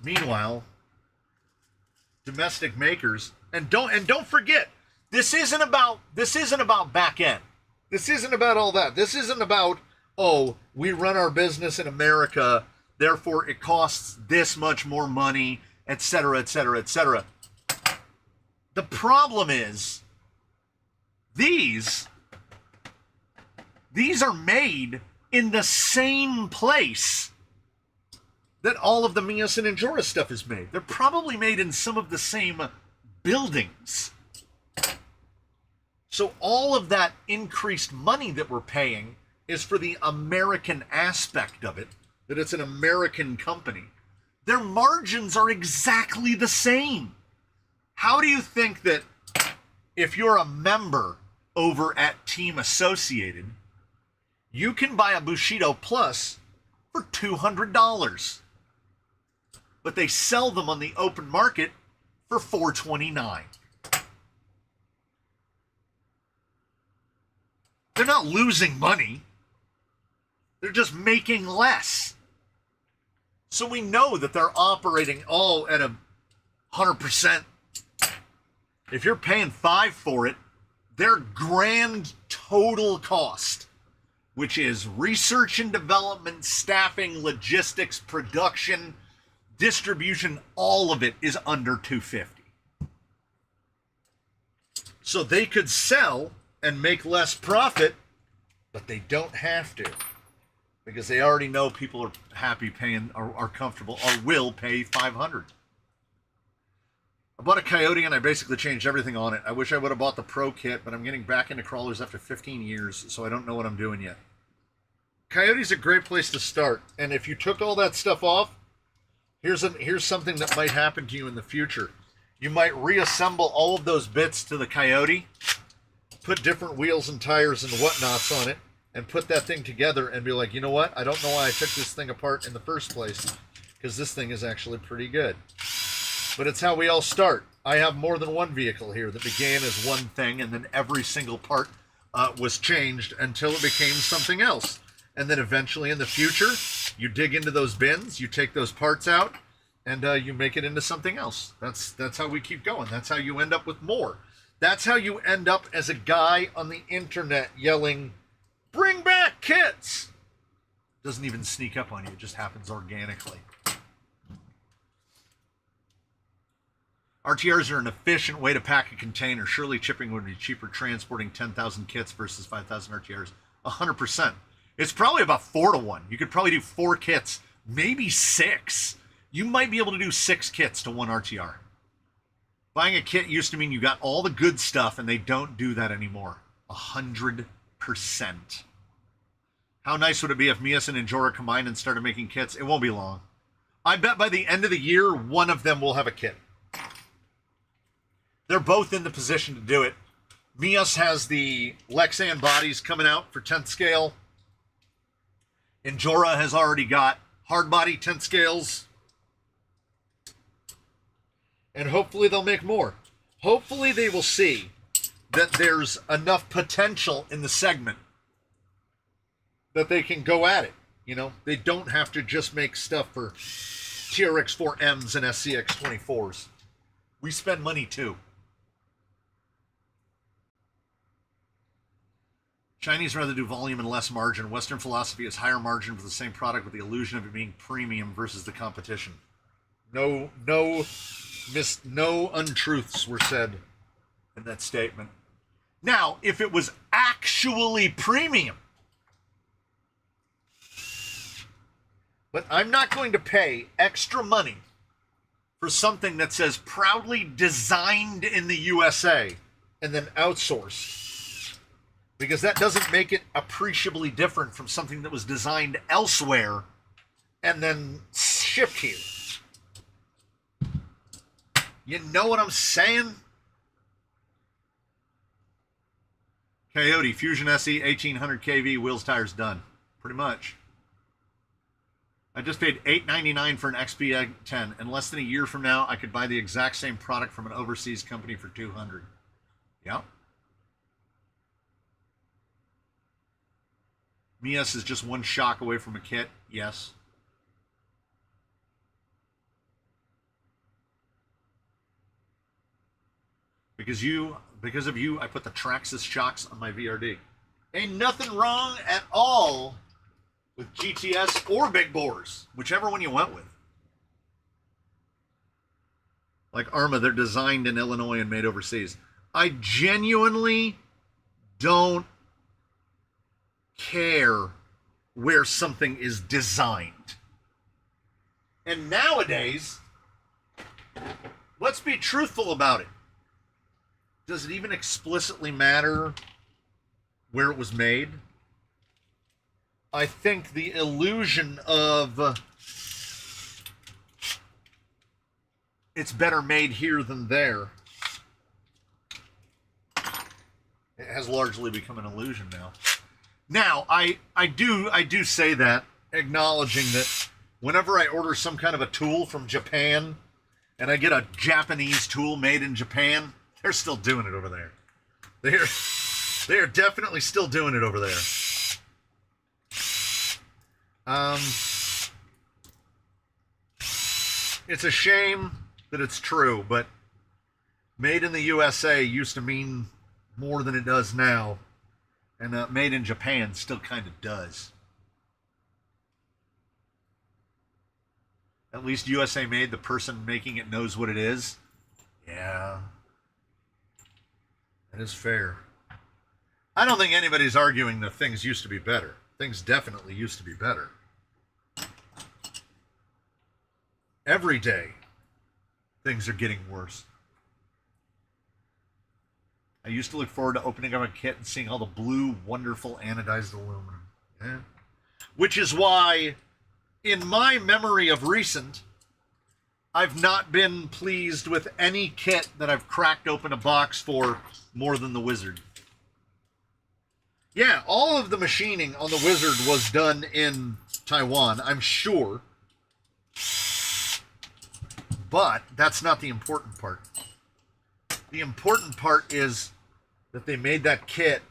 Meanwhile, domestic makers, and don't forget, this isn't about back end. This isn't about all that. This isn't about, oh, we run our business in America, therefore it costs this much more money, etc., etc., etc. The problem is these are made in the same place that all of the Mias and Injora stuff is made. They're probably made in some of the same buildings. So all of that increased money that we're paying is for the American aspect of it, that it's an American company. Their margins are exactly the same. How do you think that if you're a member over at Team Associated, you can buy a Bushido Plus for $200, but they sell them on the open market for $429? They're not losing money. They're just making less. So we know that they're operating all at 100%. If you're paying $5 for it, their grand total cost, which is research and development, staffing, logistics, production, distribution, all of it is under $250. So they could sell and make less profit, but they don't have to, because they already know people are happy paying, are comfortable, or will pay $500. I bought a Coyote and I basically changed everything on it. I wish I would have bought the Pro kit, but I'm getting back into crawlers after 15 years, so I don't know what I'm doing yet. Coyote's a great place to start, and if you took all that stuff off, here's something that might happen to you in the future. You might reassemble all of those bits to the Coyote, put different wheels and tires and whatnots on it, and put that thing together and be like, you know what? I don't know why I took this thing apart in the first place, because this thing is actually pretty good. But it's how we all start. I have more than one vehicle here that began as one thing, and then every single part was changed until it became something else. And then eventually in the future, you dig into those bins, you take those parts out, and you make it into something else. That's how we keep going. That's how you end up with more. That's how you end up as a guy on the internet yelling, "Bring back kits!" Doesn't even sneak up on you. It just happens organically. RTRs are an efficient way to pack a container. Surely shipping would be cheaper transporting 10,000 kits versus 5,000 RTRs. 100%. It's probably about 4 to 1. You could probably do 4 kits, maybe 6. You might be able to do 6 kits to 1 RTR. Buying a kit used to mean you got all the good stuff, and they don't do that anymore. 100%. How nice would it be if Mias and Injora combined and started making kits? It won't be long. I bet by the end of the year, one of them will have a kit. They're both in the position to do it. Mias has the Lexan bodies coming out for 10th scale. Injora has already got hard body 10th scales. And hopefully they'll make more. Hopefully they will see that there's enough potential in the segment that they can go at it. You know, they don't have to just make stuff for TRX4Ms and SCX24s. We spend money too. Chinese rather do volume and less margin. Western philosophy is higher margin for the same product with the illusion of it being premium versus the competition. No untruths were said in that statement. Now, if it was actually premium, but I'm not going to pay extra money for something that says proudly designed in the USA and then outsourced. Because that doesn't make it appreciably different from something that was designed elsewhere and then shipped here. You know what I'm saying? Coyote, Fusion SE, 1800 kV, wheels, tires, done. Pretty much. I just paid $899 for an XP10. In less than a year from now, I could buy the exact same product from an overseas company for $200. Yep. Mias is just one shock away from a kit. Yes. Because of you, I put the Traxxas shocks on my VRD. Ain't nothing wrong at all with GTS or big bores, whichever one you went with. Like Arma, they're designed in Illinois and made overseas. I genuinely don't care where something is designed. And nowadays, let's be truthful about it. Does it even explicitly matter where it was made? I think the illusion of it's better made here than there, it has largely become an illusion now. Now, I do say that, acknowledging that whenever I order some kind of a tool from Japan and I get a Japanese tool made in Japan, they're still doing it over there. They are definitely still doing it over there. It's a shame that it's true, but made in the USA used to mean more than it does now. And made in Japan still kind of does. At least USA made, the person making it knows what it is. Yeah. That is fair. I don't think anybody's arguing that things used to be better. Things definitely used to be better. Every day, things are getting worse. I used to look forward to opening up a kit and seeing all the blue, wonderful anodized aluminum. Yeah. Which is why, in my memory of recent, I've not been pleased with any kit that I've cracked open a box for more than the Wizard. Yeah, all of the machining on the Wizard was done in Taiwan, I'm sure. But that's not the important part. The important part is that they made that kit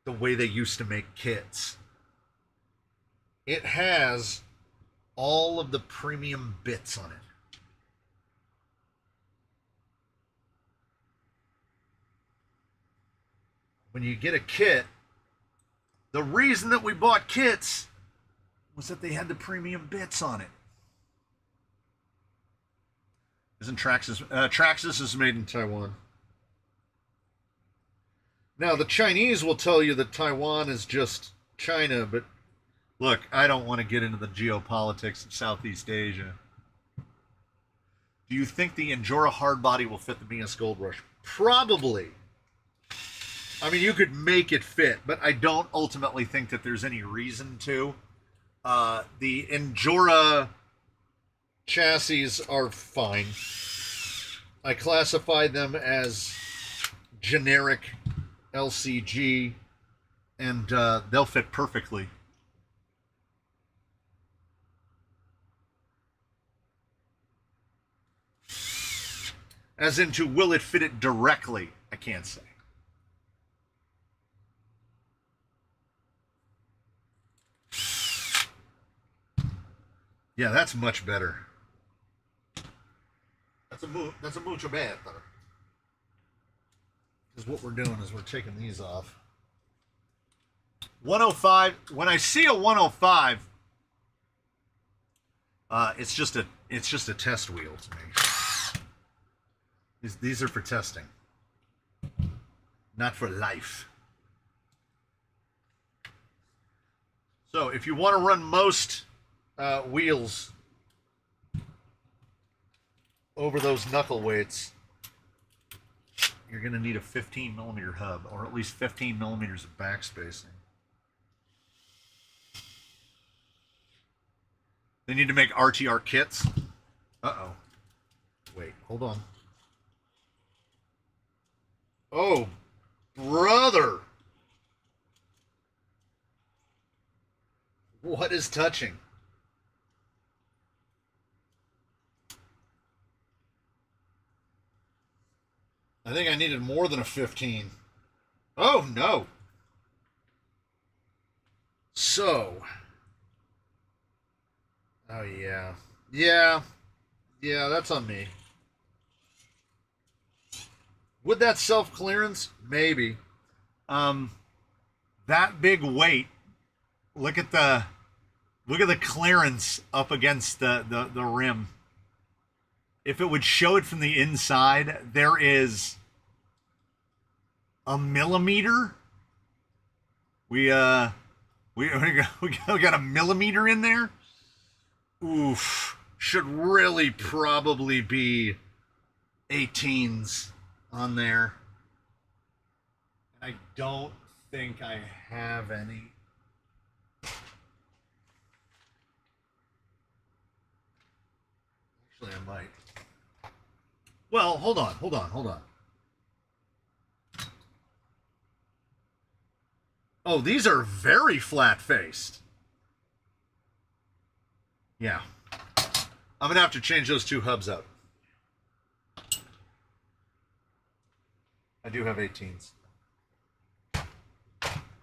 the way they used to make kits. It has all of the premium bits on it. When you get a kit, the reason that we bought kits was that they had the premium bits on it. Isn't Traxxas? Traxxas is made in Taiwan. Now, the Chinese will tell you that Taiwan is just China, but look, I don't want to get into the geopolitics of Southeast Asia. Do you think the Injora hardbody will fit the Mias Gold Rush? Probably. I mean, you could make it fit, but I don't ultimately think that there's any reason to. The Injora chassis are fine. I classify them as generic LCG, and they'll fit perfectly. As into, will it fit it directly? I can't say. Yeah, that's much better. That's a mucho better. Because what we're doing is we're taking these off. 105. When I see a 105, it's just a test wheel to me. These are for testing, not for life. So if you want to run most wheels over those knuckle weights, you're going to need a 15 millimeter hub, or at least 15 millimeters of backspacing. They need to make RTR kits. Uh-oh. Wait, hold on. Oh, brother. What is touching? I think I needed more than a 15. Oh, no. So. Oh, yeah. Yeah, that's on me. Would that self-clearance? Maybe. That big weight. Look at the clearance up against the rim. If it would show it from the inside, there is a millimeter. We got a millimeter in there. Oof. Should really probably be 18s on there. I don't think I have any. Actually, I might. Well, hold on. Oh, these are very flat-faced. Yeah. I'm going to have to change those two hubs out. I do have 18s.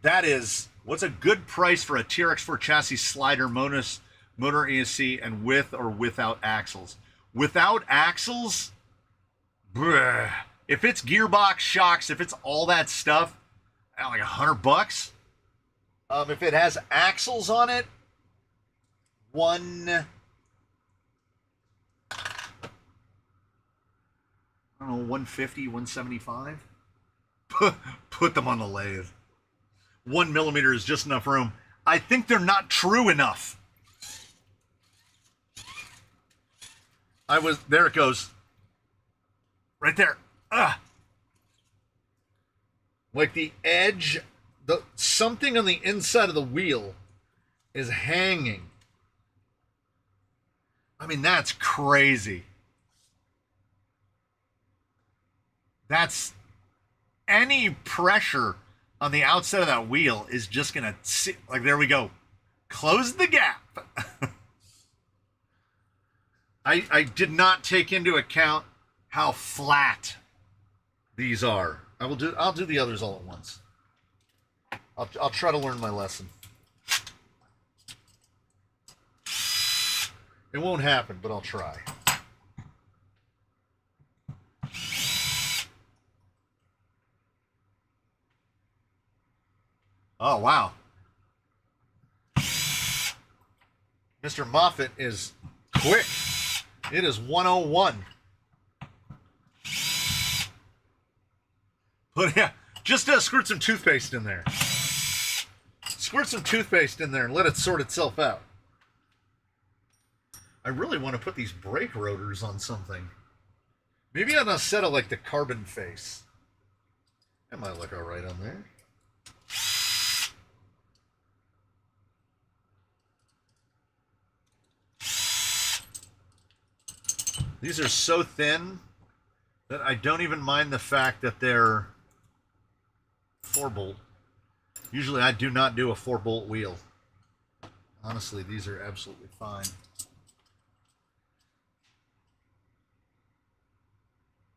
That is, what's a good price for a TRX4 chassis slider, motor ESC, and with or without axles? Without axles, bruh. If it's gearbox, shocks, if it's all that stuff, like $100. If it has axles on it, I don't know, 150, 175. Put them on the lathe. 1 millimeter is just enough room. I think they're not true enough. There it goes. Right there. Like the edge, something on the inside of the wheel is hanging. I mean, that's crazy. That's any pressure on the outside of that wheel is just gonna sit like, there we go. Close the gap. I did not take into account how flat these are. I'll do the others all at once. I'll try to learn my lesson. It won't happen, but I'll try. Oh, wow. Mr. Moffat is quick. It is 101. But yeah, just squirt some toothpaste in there. Squirt some toothpaste in there and let it sort itself out. I really want to put these brake rotors on something. Maybe on a set of like the carbon face. That might look all right on there. These are so thin that I don't even mind the fact that they're 4-bolt. Usually I do not do a 4-bolt wheel. Honestly, these are absolutely fine.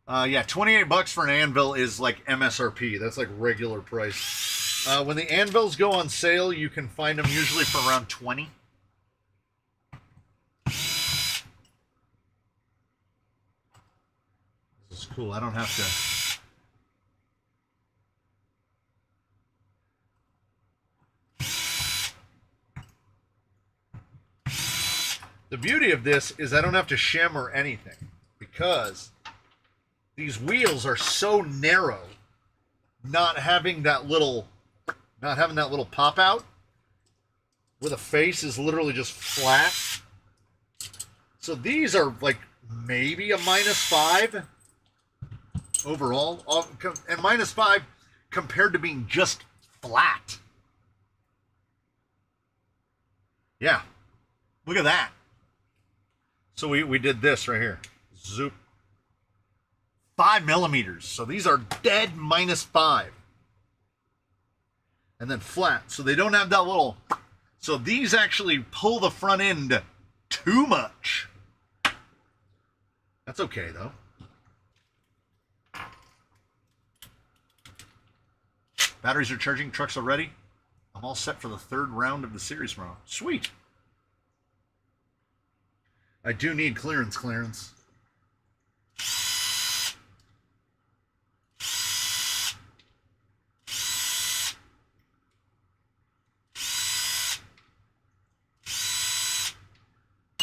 Yeah, $28 for an anvil is like MSRP. That's like regular price. When the anvils go on sale, you can find them usually for around $20. This is cool. I don't have to. The beauty of this is I don't have to shimmer anything because these wheels are so narrow, not having that little pop out, where the face is literally just flat. So these are like maybe a -5 overall, and -5 compared to being just flat. Yeah, look at that. So we did this right here. Zoop. 5 millimeters. So these are dead -5. And then flat. So they don't have that little. So these actually pull the front end too much. That's okay though. Batteries are charging. Trucks are ready. I'm all set for the 3rd round of the series tomorrow. Sweet. I do need clearance.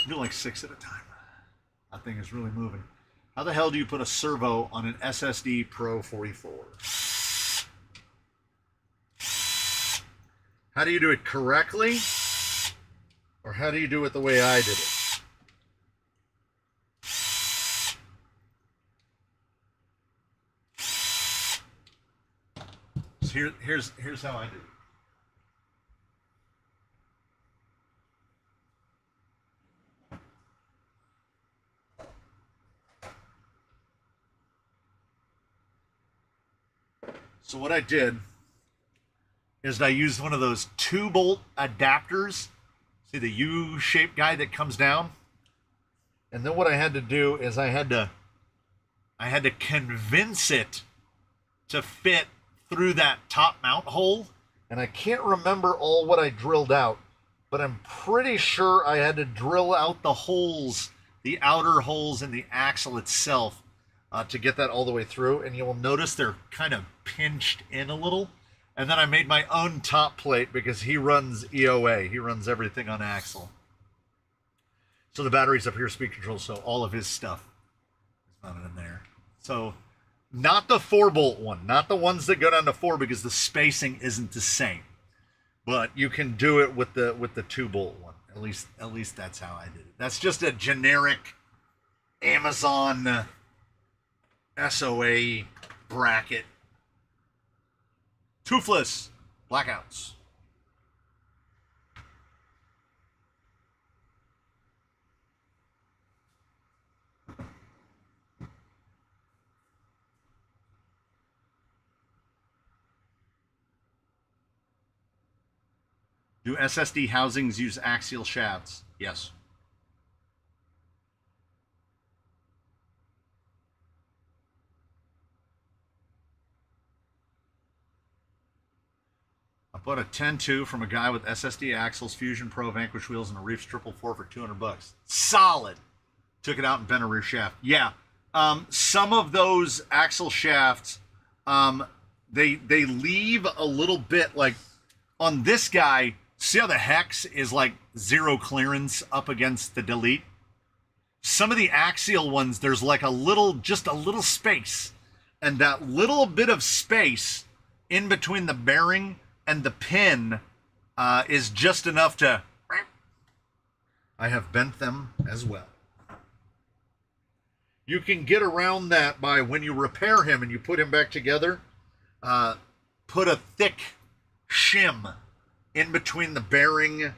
Do like 6 at a time. That thing is really moving. How the hell do you put a servo on an SSD Pro 44? How do you do it correctly? Or how do you do it the way I did it? So here's how I do it. So what I did is I used one of those 2-bolt adapters. See the U-shaped guy that comes down? And then what I had to do is I had to convince it to fit through that top mount hole. And I can't remember all what I drilled out, but I'm pretty sure I had to drill out the holes, the outer holes in the axle itself, to get that all the way through. And you will notice they're kind of pinched in a little. And then I made my own top plate because he runs EOA. He runs everything on axle. So the battery's up here, speed control, so all of his stuff is mounted in there. So not the 4-bolt one, not the ones that go down to 4 because the spacing isn't the same. But you can do it with the 2-bolt one. At least that's how I did it. That's just a generic Amazon SOA bracket. Toothless blackouts. Do SSD housings use axial shafts? Yes. I bought a 10.2 from a guy with SSD axles, Fusion Pro, Vanquish wheels, and a Reefs 444 for $200. Solid. Took it out and bent a rear shaft. Yeah. Some of those axle shafts, they leave a little bit, like on this guy. See how the hex is like 0 clearance up against the delete? Some of the axial ones, there's like just a little space. And that little bit of space in between the bearing and the pin is just enough to... I have bent them as well. You can get around that by when you repair him and you put him back together, put a thick shim in between the bearing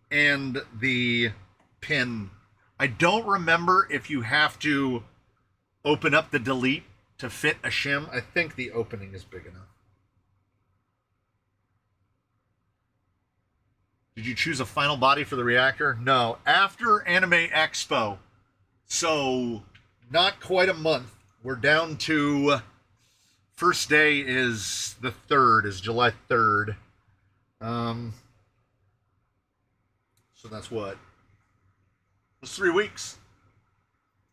and the pin. I don't remember if you have to open up the delete to fit a shim. I think the opening is big enough. Did you choose a final body for the reactor? No. After Anime Expo, so not quite a month, we're down to, first day is the 3rd, is July 3rd. So that's what? It's 3 weeks.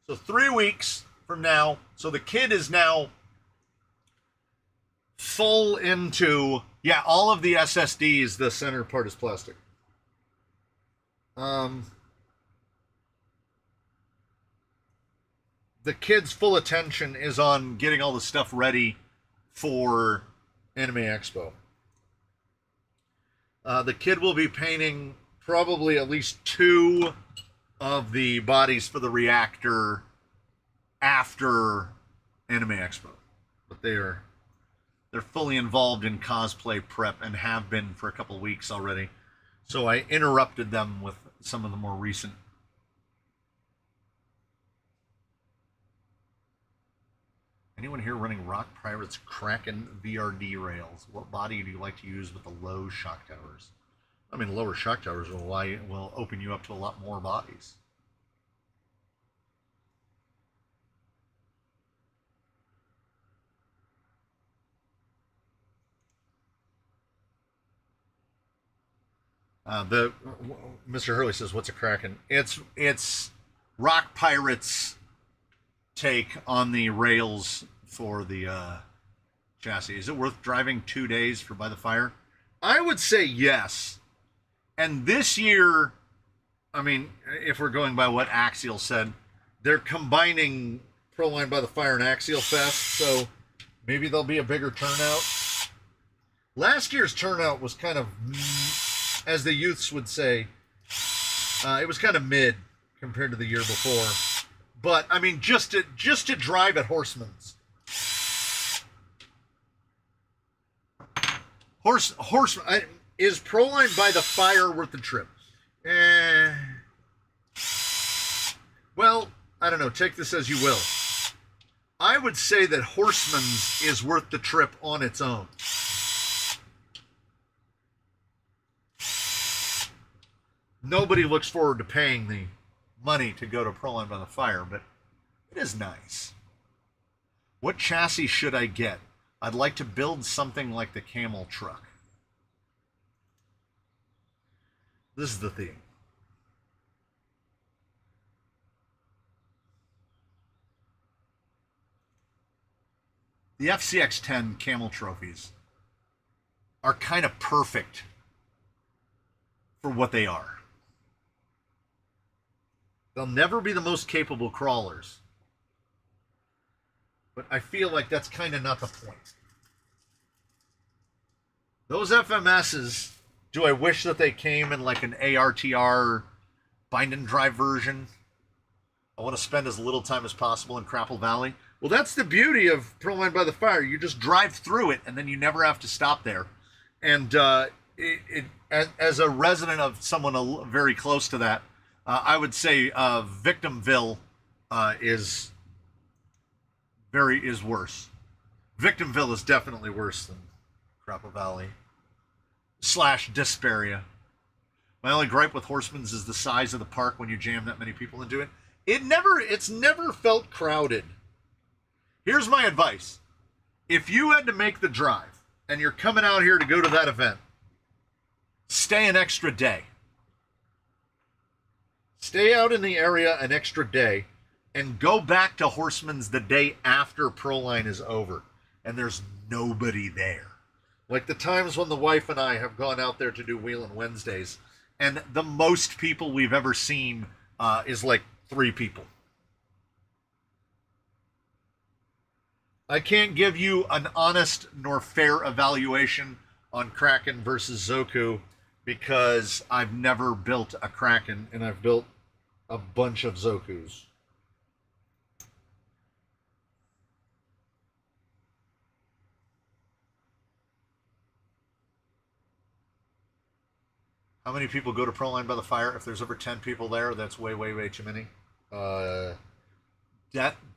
So 3 weeks from now. So the kid is now full into, yeah, all of the SSDs, the center part is plastic. The kid's full attention is on getting all the stuff ready for Anime Expo. The kid will be painting probably at least 2 of the bodies for the reactor after Anime Expo. But they're fully involved in cosplay prep and have been for a couple weeks already. So I interrupted them with some of the more recent. Anyone here running Rock Pirate's Kraken VRD rails? What body do you like to use with the low shock towers? I mean, lower shock towers will open you up to a lot more bodies. Mr. Hurley says, "What's a Kraken?" It's Rock Pirate's take on the rails for the chassis. Is it worth driving 2 days for By the Fire? I would say yes. And this year, I mean, if we're going by what Axial said, they're combining Proline By the Fire and Axial Fest, so maybe there'll be a bigger turnout. Last year's turnout was kind of, as the youths would say, it was kind of mid compared to the year before. But I mean, just to drive at Horseman's. Is Proline By the Fire worth the trip? Well, I don't know. Take this as you will. I would say that Horseman's is worth the trip on its own. Nobody looks forward to paying the money to go to Proline By the Fire, but it is nice. What chassis should I get? I'd like to build something like the Camel truck. This is the theme. The FCX10 Camel trophies are kind of perfect for what they are. They'll never be the most capable crawlers, but I feel like that's kind of not the point. Those FMSs, do I wish that they came in like an ARTR bind and drive version? I want to spend as little time as possible in Crapple Valley. Well, that's the beauty of Proline by the Fire. You just drive through it, and then you never have to stop there. And as a resident of someone very close to that, I would say Victimville is worse. Victimville is definitely worse than Crapple Valley / Desperia. My only gripe with Horseman's is the size of the park when you jam that many people into it. It's never felt crowded. Here's my advice. If you had to make the drive and you're coming out here to go to that event, stay an extra day. Stay out in the area an extra day and go back to Horseman's the day after Proline is over and there's nobody there. Like the times when the wife and I have gone out there to do Wheelin' Wednesdays, and the most people we've ever seen is like 3 people. I can't give you an honest nor fair evaluation on Kraken versus Zoku because I've never built a Kraken and I've built a bunch of Zokus. How many people go to Proline by the Fire? If there's over 10 people there, that's way, way, way too many.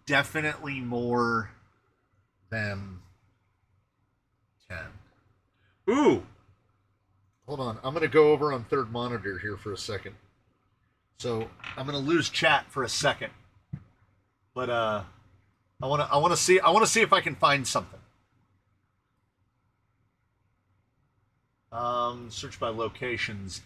Definitely more than 10. Ooh! Hold on. I'm going to go over on third monitor here for a second. So I'm going to lose chat for a second. But I want to see if I can find something. Search by locations.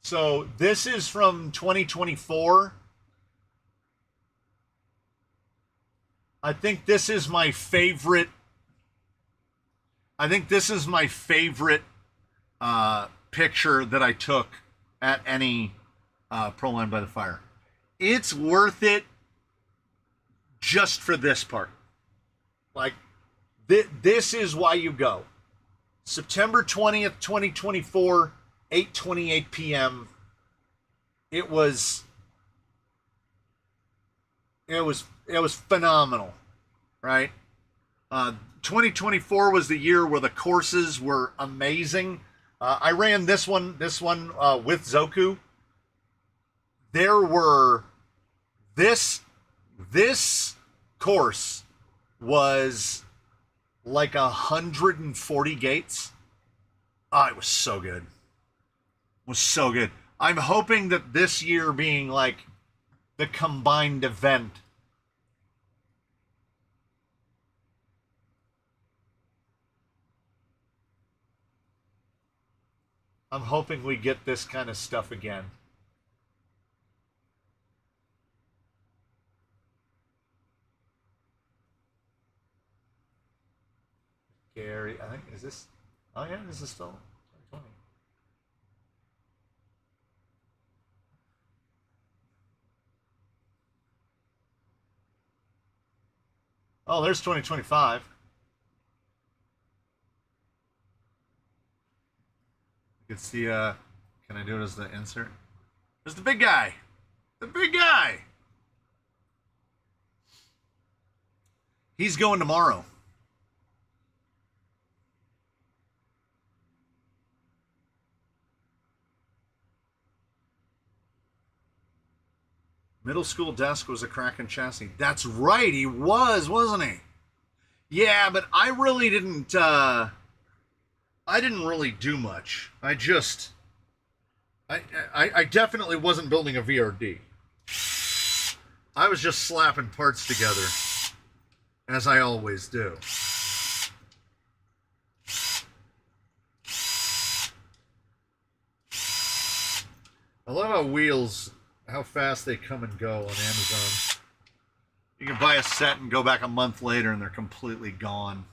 So this is from 2024. I think this is my favorite. Picture that I took at any Proline by the Fire. It's worth it just for this part. Like, this is why you go. September 20th, 2024, 8:28 p.m. It was phenomenal, right? 2024 was the year where the courses were amazing. I ran this one with Zoku. There were this course was like 140 gates. Oh, it was so good. It was so good. I'm hoping that this year being like the combined event, I'm hoping we get this kind of stuff again. Gary, I think, is this? Oh yeah, this is still 2020. Oh, there's 2025. You can see, can I do it as the insert? There's the big guy. The big guy. He's going tomorrow. Middle school desk was a Kraken chassis. That's right, he was, wasn't he? Yeah, but I really didn't, I didn't really do much. I definitely wasn't building a VRD. I was just slapping parts together, as I always do. I love how wheels, how fast they come and go on Amazon. You can buy a set and go back a month later and they're completely gone.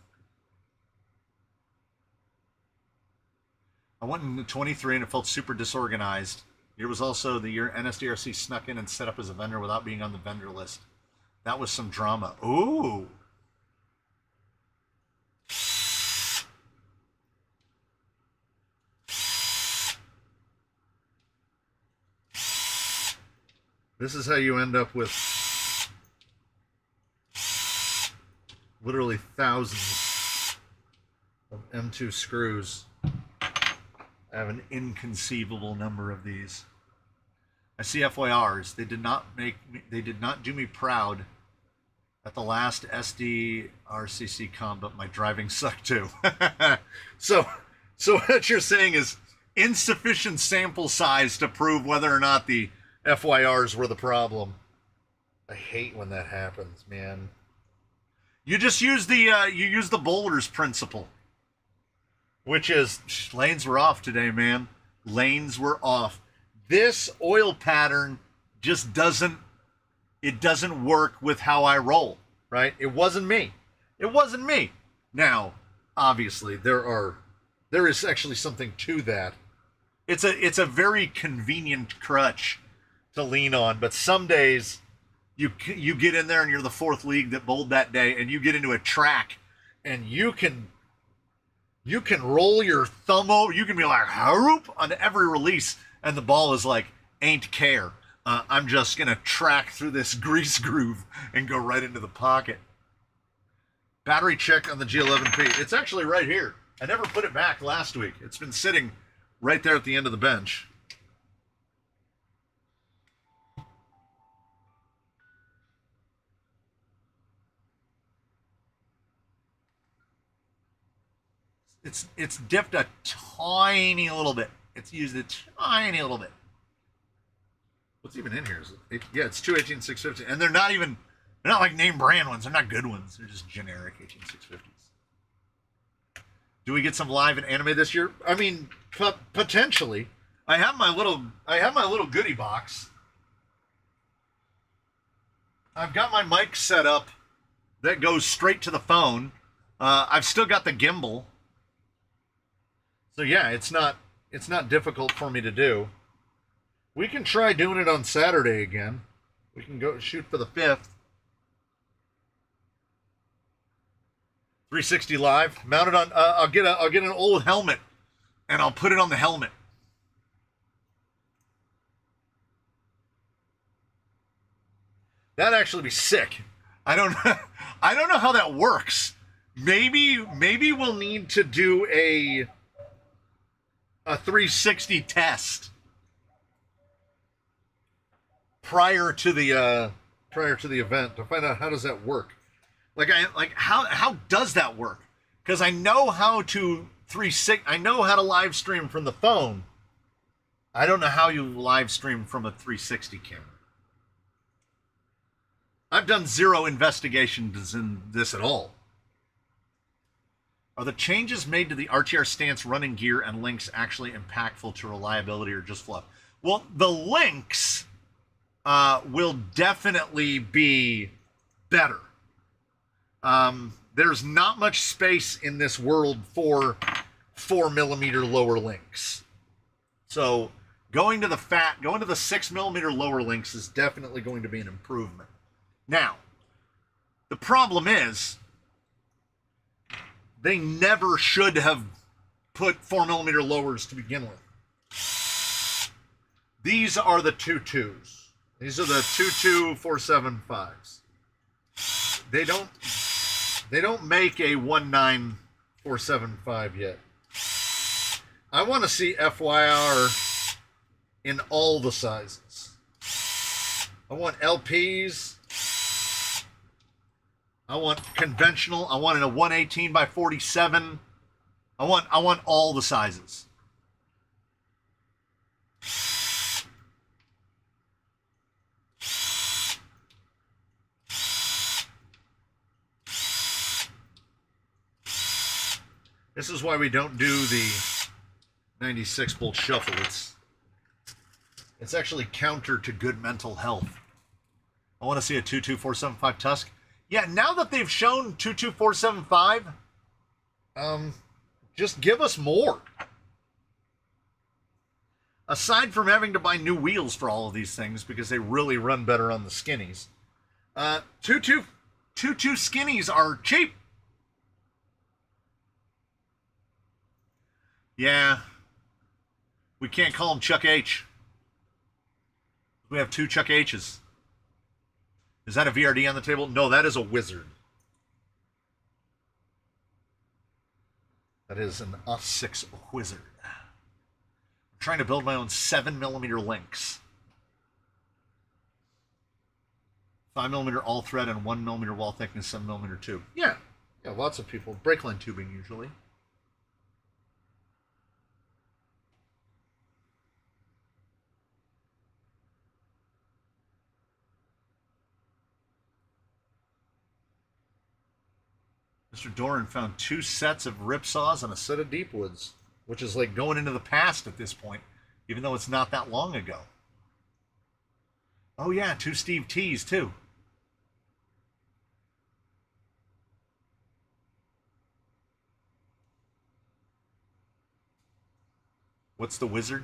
I went in 23 and it felt super disorganized. It was also the year NSDRC snuck in and set up as a vendor without being on the vendor list. That was some drama. Ooh. This is how you end up with literally thousands of M2 screws. I have an inconceivable number of these. I see FYRs. They did not do me proud at the last SDRCC con, but my driving sucked too. So what you're saying is insufficient sample size to prove whether or not the FYRs were the problem. I hate when that happens, man. You just use the Bowler's principle, which is lanes were off today, man. Lanes were off. This oil pattern just doesn't work with how I roll, right? It wasn't me. It wasn't me. Now, obviously, there is actually something to that. It's a very convenient crutch to lean on, but some days you get in there and you're the fourth league that bowled that day, and you get into a track and you can roll your thumb over. You can be like, whoop, on every release, and the ball is like, ain't care. I'm just going to track through this grease groove and go right into the pocket. Battery check on the G11P. It's actually right here. I never put it back last week. It's been sitting right there at the end of the bench. It's dipped a tiny little bit. It's used a tiny little bit. What's even in here? Yeah, it's 218-650, and they're not like name brand ones. They're not good ones. They're just generic 18650s. Do we get some live and anime this year? I mean, potentially. I have my little goodie box. I've got my mic set up that goes straight to the phone. I've still got the gimbal. So yeah, it's not difficult for me to do. We can try doing it on Saturday again. We can go shoot for the 5th. 360 live, mounted on. I'll get an old helmet, and I'll put it on the helmet. That'd actually be sick. I don't know how that works. Maybe we'll need to do a 360 test prior to the event to find out how does that work. How does that work? Because I know how to I know how to live stream from the phone. I don't know how you live stream from a 360 camera. I've done zero investigations in this at all. Are the changes made to the RTR stance, running gear, and links actually impactful to reliability or just fluff? Well, the links will definitely be better. There's not much space in this world for 4mm lower links. So going to the 6mm lower links is definitely going to be an improvement. Now, the problem is they never should have put 4mm lowers to begin with. These are the 2.2s. These are the 2.2 475s. They don't make a 1.9 475 yet. I want to see FYR in all the sizes. I want LPs. I want conventional. I want a 118 by 47. I want all the sizes. This is why we don't do the 96 bolt shuffle. It's actually counter to good mental health. I want to see a 22475 Tusk. Yeah, now that they've shown 22475, just give us more. Aside from having to buy new wheels for all of these things because they really run better on the skinnies, 22 skinnies are cheap. Yeah, we can't call them Chuck H. We have 2 Chuck H's. Is that a VRD on the table? No, that is a Wizard. That is an US6 Wizard. I'm trying to build my own 7mm links. 5mm all thread and 1mm wall thickness, 7mm tube. Yeah, lots of people. Brake line tubing usually. Mr. Doran found 2 sets of ripsaws and a set of Deepwoods, which is like going into the past at this point, even though it's not that long ago. Oh yeah, 2 Steve T's too. What's the Wizard?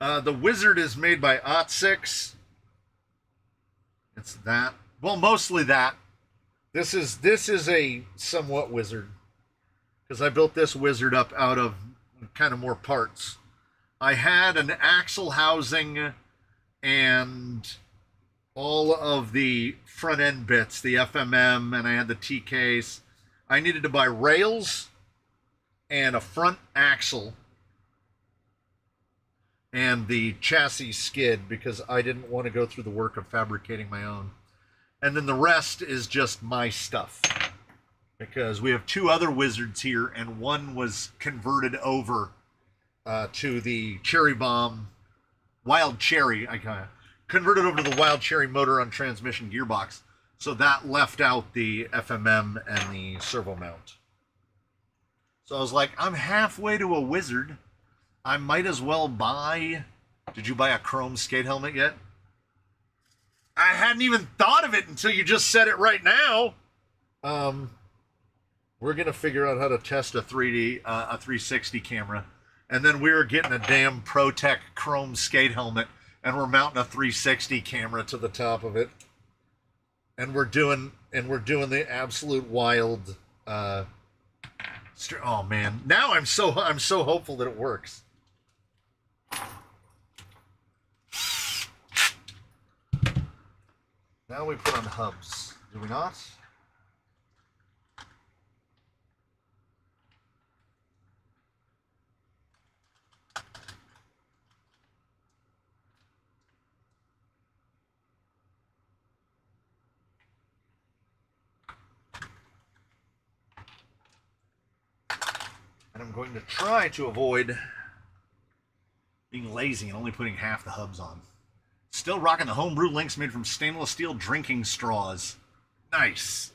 The Wizard is made by OT6. It's that. Well, mostly that. This is a somewhat Wizard, because I built this Wizard up out of kind of more parts. I had an axle housing and all of the front end bits, the FMM, and I had the T case. I needed to buy rails and a front axle and the chassis skid because I didn't want to go through the work of fabricating my own. And then the rest is just my stuff, because we have 2 other Wizards here, and one was converted over to the Cherry Bomb Wild Cherry. I kind of converted over to the Wild Cherry motor on transmission gearbox, so that left out the FMM and the servo mount. So I was like, I'm halfway to a Wizard. I might as well buy... Did you buy a chrome skate helmet yet? I hadn't even thought of it until you just said it right now. We're going to figure out how to test a 360 camera. And then we were getting a damn ProTech chrome skate helmet, and we're mounting a 360 camera to the top of it. And we're doing the absolute wild oh man. Now I'm so hopeful that it works. Now we put on hubs, do we not? And I'm going to try to avoid being lazy and only putting half the hubs on. Still rocking the homebrew links made from stainless steel drinking straws. Nice.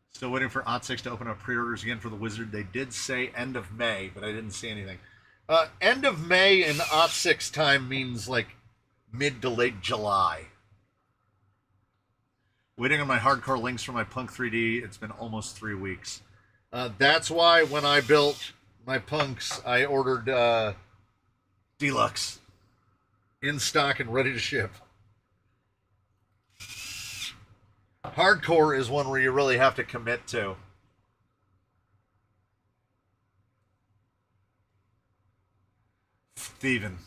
Still waiting for OT6 to open up pre-orders again for the Wizard. They did say end of May, but I didn't see anything. End of May in OT6 time means like mid to late July. Waiting on my hardcore links for my Punk 3D. It's been almost 3 weeks. That's why when I built my Punks, I ordered Deluxe in stock and ready to ship. Hardcore is one where you really have to commit to. Steven.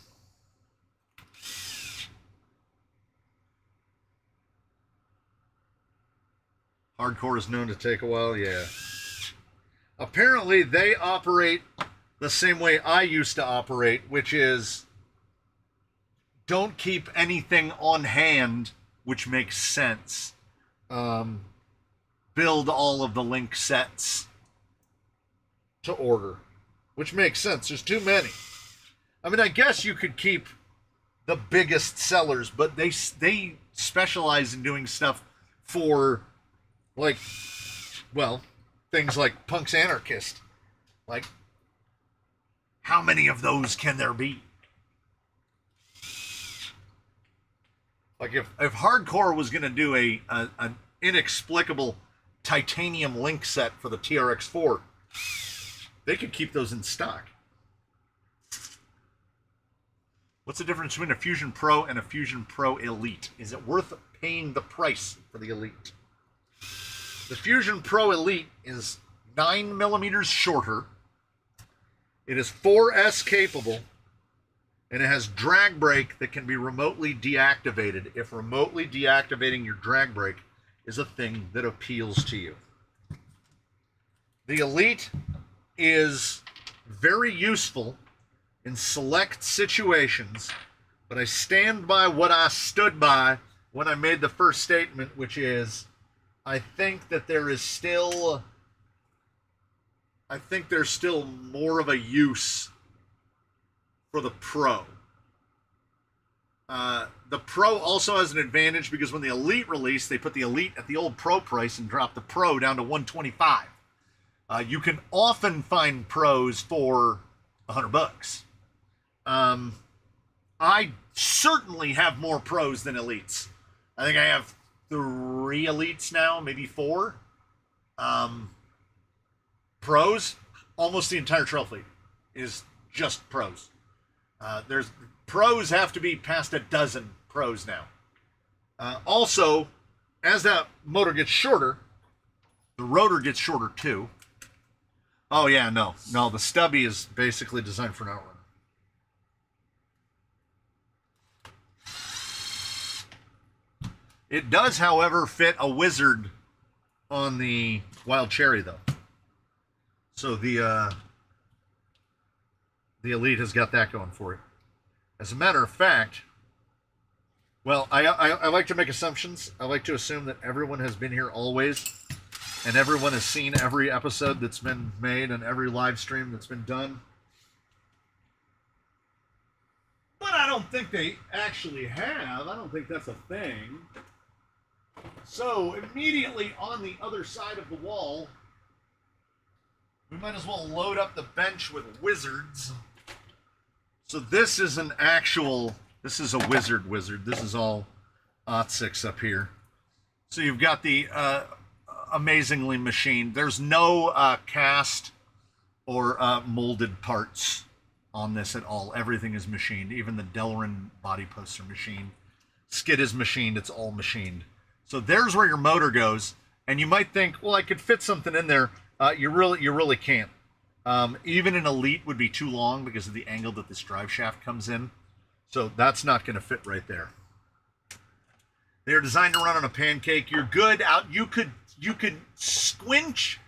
Hardcore is known to take a while, yeah. Apparently, they operate the same way I used to operate, which is don't keep anything on hand, which makes sense. Build all of the link sets to order, which makes sense. There's too many. I mean, I guess you could keep the biggest sellers, but they specialize in doing stuff for, like, well, things like Punk's Anarchist. Like, how many of those can there be? Like, if Hardcore was going to do an inexplicable titanium link set for the TRX4, they could keep those in stock. What's the difference between a Fusion Pro and a Fusion Pro Elite? Is it worth paying the price for the Elite? The Fusion Pro Elite is 9 millimeters shorter. It is 4S capable, and it has drag brake that can be remotely deactivated if remotely deactivating your drag brake is a thing that appeals to you. The Elite is very useful in select situations, but I stand by what I stood by when I made the first statement, which is I think that there's still more of a use for the Pro. The Pro also has an advantage because when the Elite released, they put the Elite at the old Pro price and dropped the Pro down to $125. You can often find Pros for $100. I certainly have more Pros than Elites. I think I have 3 Elites now, maybe 4. Pros, almost the entire trail fleet is just Pros. There's Pros have to be past a dozen Pros now. Also, as that motor gets shorter, the rotor gets shorter too. Oh yeah, no, the stubby is basically designed for an outrun. It does, however, fit a Wizard on the Wild Cherry, though. So the Elite has got that going for it. As a matter of fact, well, I like to make assumptions. I like to assume that everyone has been here always, and everyone has seen every episode that's been made and every live stream that's been done. But I don't think they actually have. I don't think that's a thing. So immediately on the other side of the wall, we might as well load up the bench with Wizards. So this is an actual, this is a Wizard. This is all OT6 up here. So you've got the amazingly machined. There's no cast or molded parts on this at all. Everything is machined. Even the Delrin body posts are machined. Skid is machined. It's all machined. So there's where your motor goes. And you might think, well, I could fit something in there. You really can't. Even an Elite would be too long because of the angle that this drive shaft comes in. So that's not going to fit right there. They're designed to run on a pancake. You're good out. You could squinch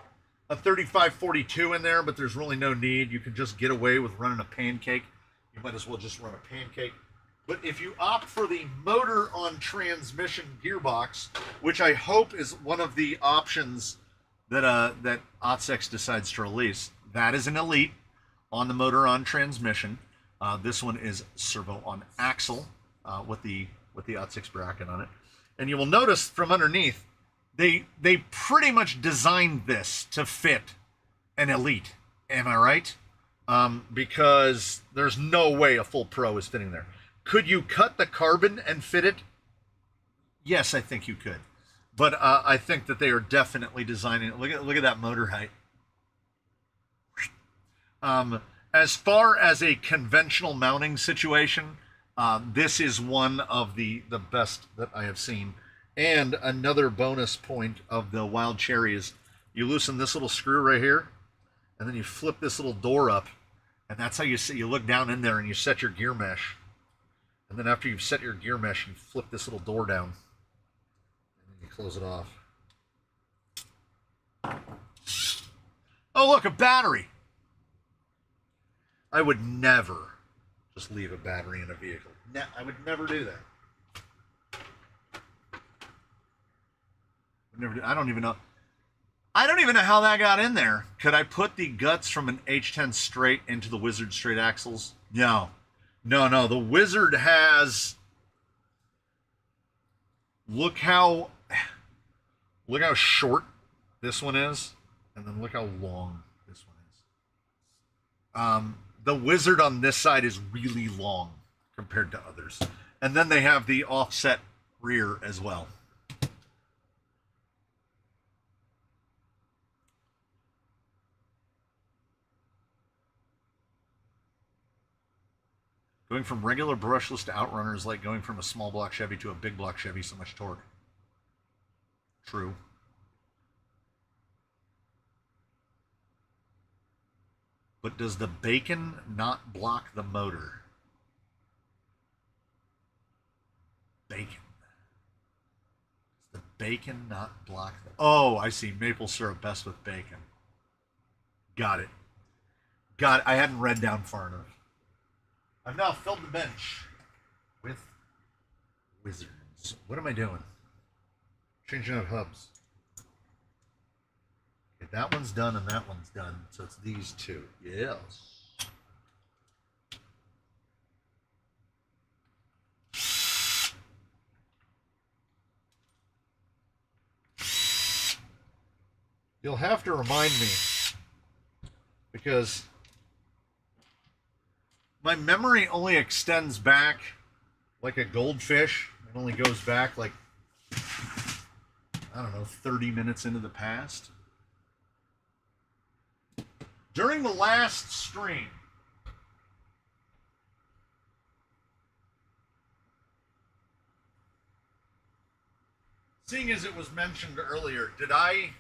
a 3542 in there, but there's really no need. You can just get away with running a pancake. You might as well just run a pancake. But if you opt for the motor on transmission gearbox, which I hope is one of the options that OT6 decides to release, that is an Elite on the motor on transmission. This one is servo on axle with the OT6 bracket on it. And you will notice from underneath, they pretty much designed this to fit an Elite. Am I right? Because there's no way a full Pro is fitting there. Could you cut the carbon and fit it? Yes, I think you could. But I think that they are definitely designing it. Look at that motor height. As far as a conventional mounting situation, this is one of the best that I have seen. And another bonus point of the Wild Cherry is you loosen this little screw right here, and then you flip this little door up, and that's how you look down in there and you set your gear mesh. And then after you've set your gear mesh, you flip this little door down, and then you close it off. Oh, look, a battery. I would never just leave a battery in a vehicle. I would never do that. I don't even know. I don't even know how that got in there. Could I put the guts from an H10 straight into the Wizard straight axles? No. No. The Wizard has... Look how short this one is, and then look how long this one is. The Wizard on this side is really long compared to others. And then they have the offset rear as well. Going from regular brushless to Outrunner is like going from a small block Chevy to a big block Chevy, so much torque. True. But does the bacon not block the motor? Bacon. Does the bacon not block the... Oh, I see. Maple syrup best with bacon. Got it. I hadn't read down far enough. I've now filled the bench with Wizards. What am I doing? Changing out hubs. Okay, that one's done and that one's done. So it's these two. Yes. You'll have to remind me because my memory only extends back like a goldfish. It only goes back like, I don't know, 30 minutes into the past. During the last stream, seeing as it was mentioned earlier, did I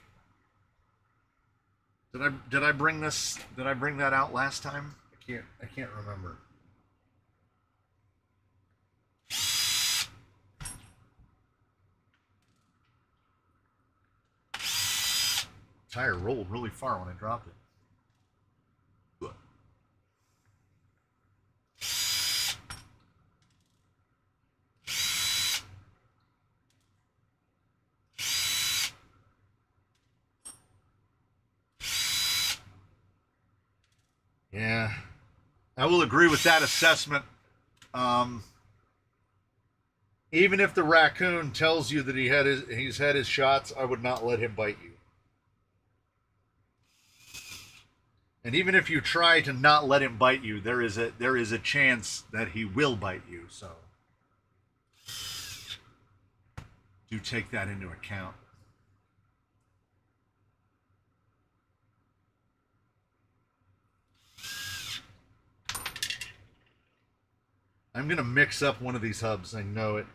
bring this? Did I bring that out last time? I can't remember. Tire rolled really far when I dropped it. Yeah, I will agree with that assessment. Even if the raccoon tells you that he's had his shots, I would not let him bite you. And even if you try to not let him bite you, there is a chance that he will bite you. So do take that into account. I'm going to mix up one of these hubs. I know it.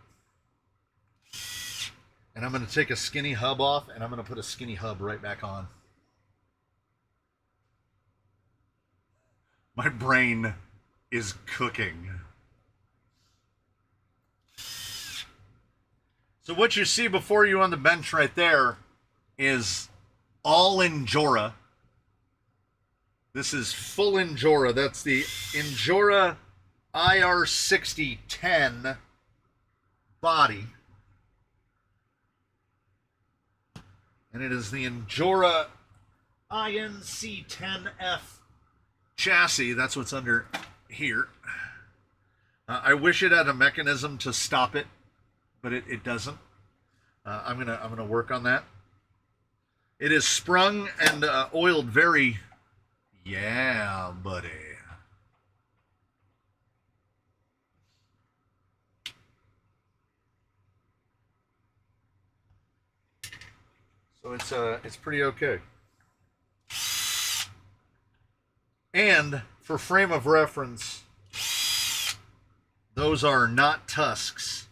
And I'm going to take a skinny hub off, and I'm going to put a skinny hub right back on. My brain is cooking. So what you see before you on the bench right there is all Injora. This is full Injora. That's the Injora IR6010 body. And it is the Injora INC10F chassis. That's what's under here. I wish it had a mechanism to stop it, but it doesn't. I'm gonna work on that. It is sprung and oiled very, yeah, buddy. So it's pretty okay. And for frame of reference, those are not Tusks.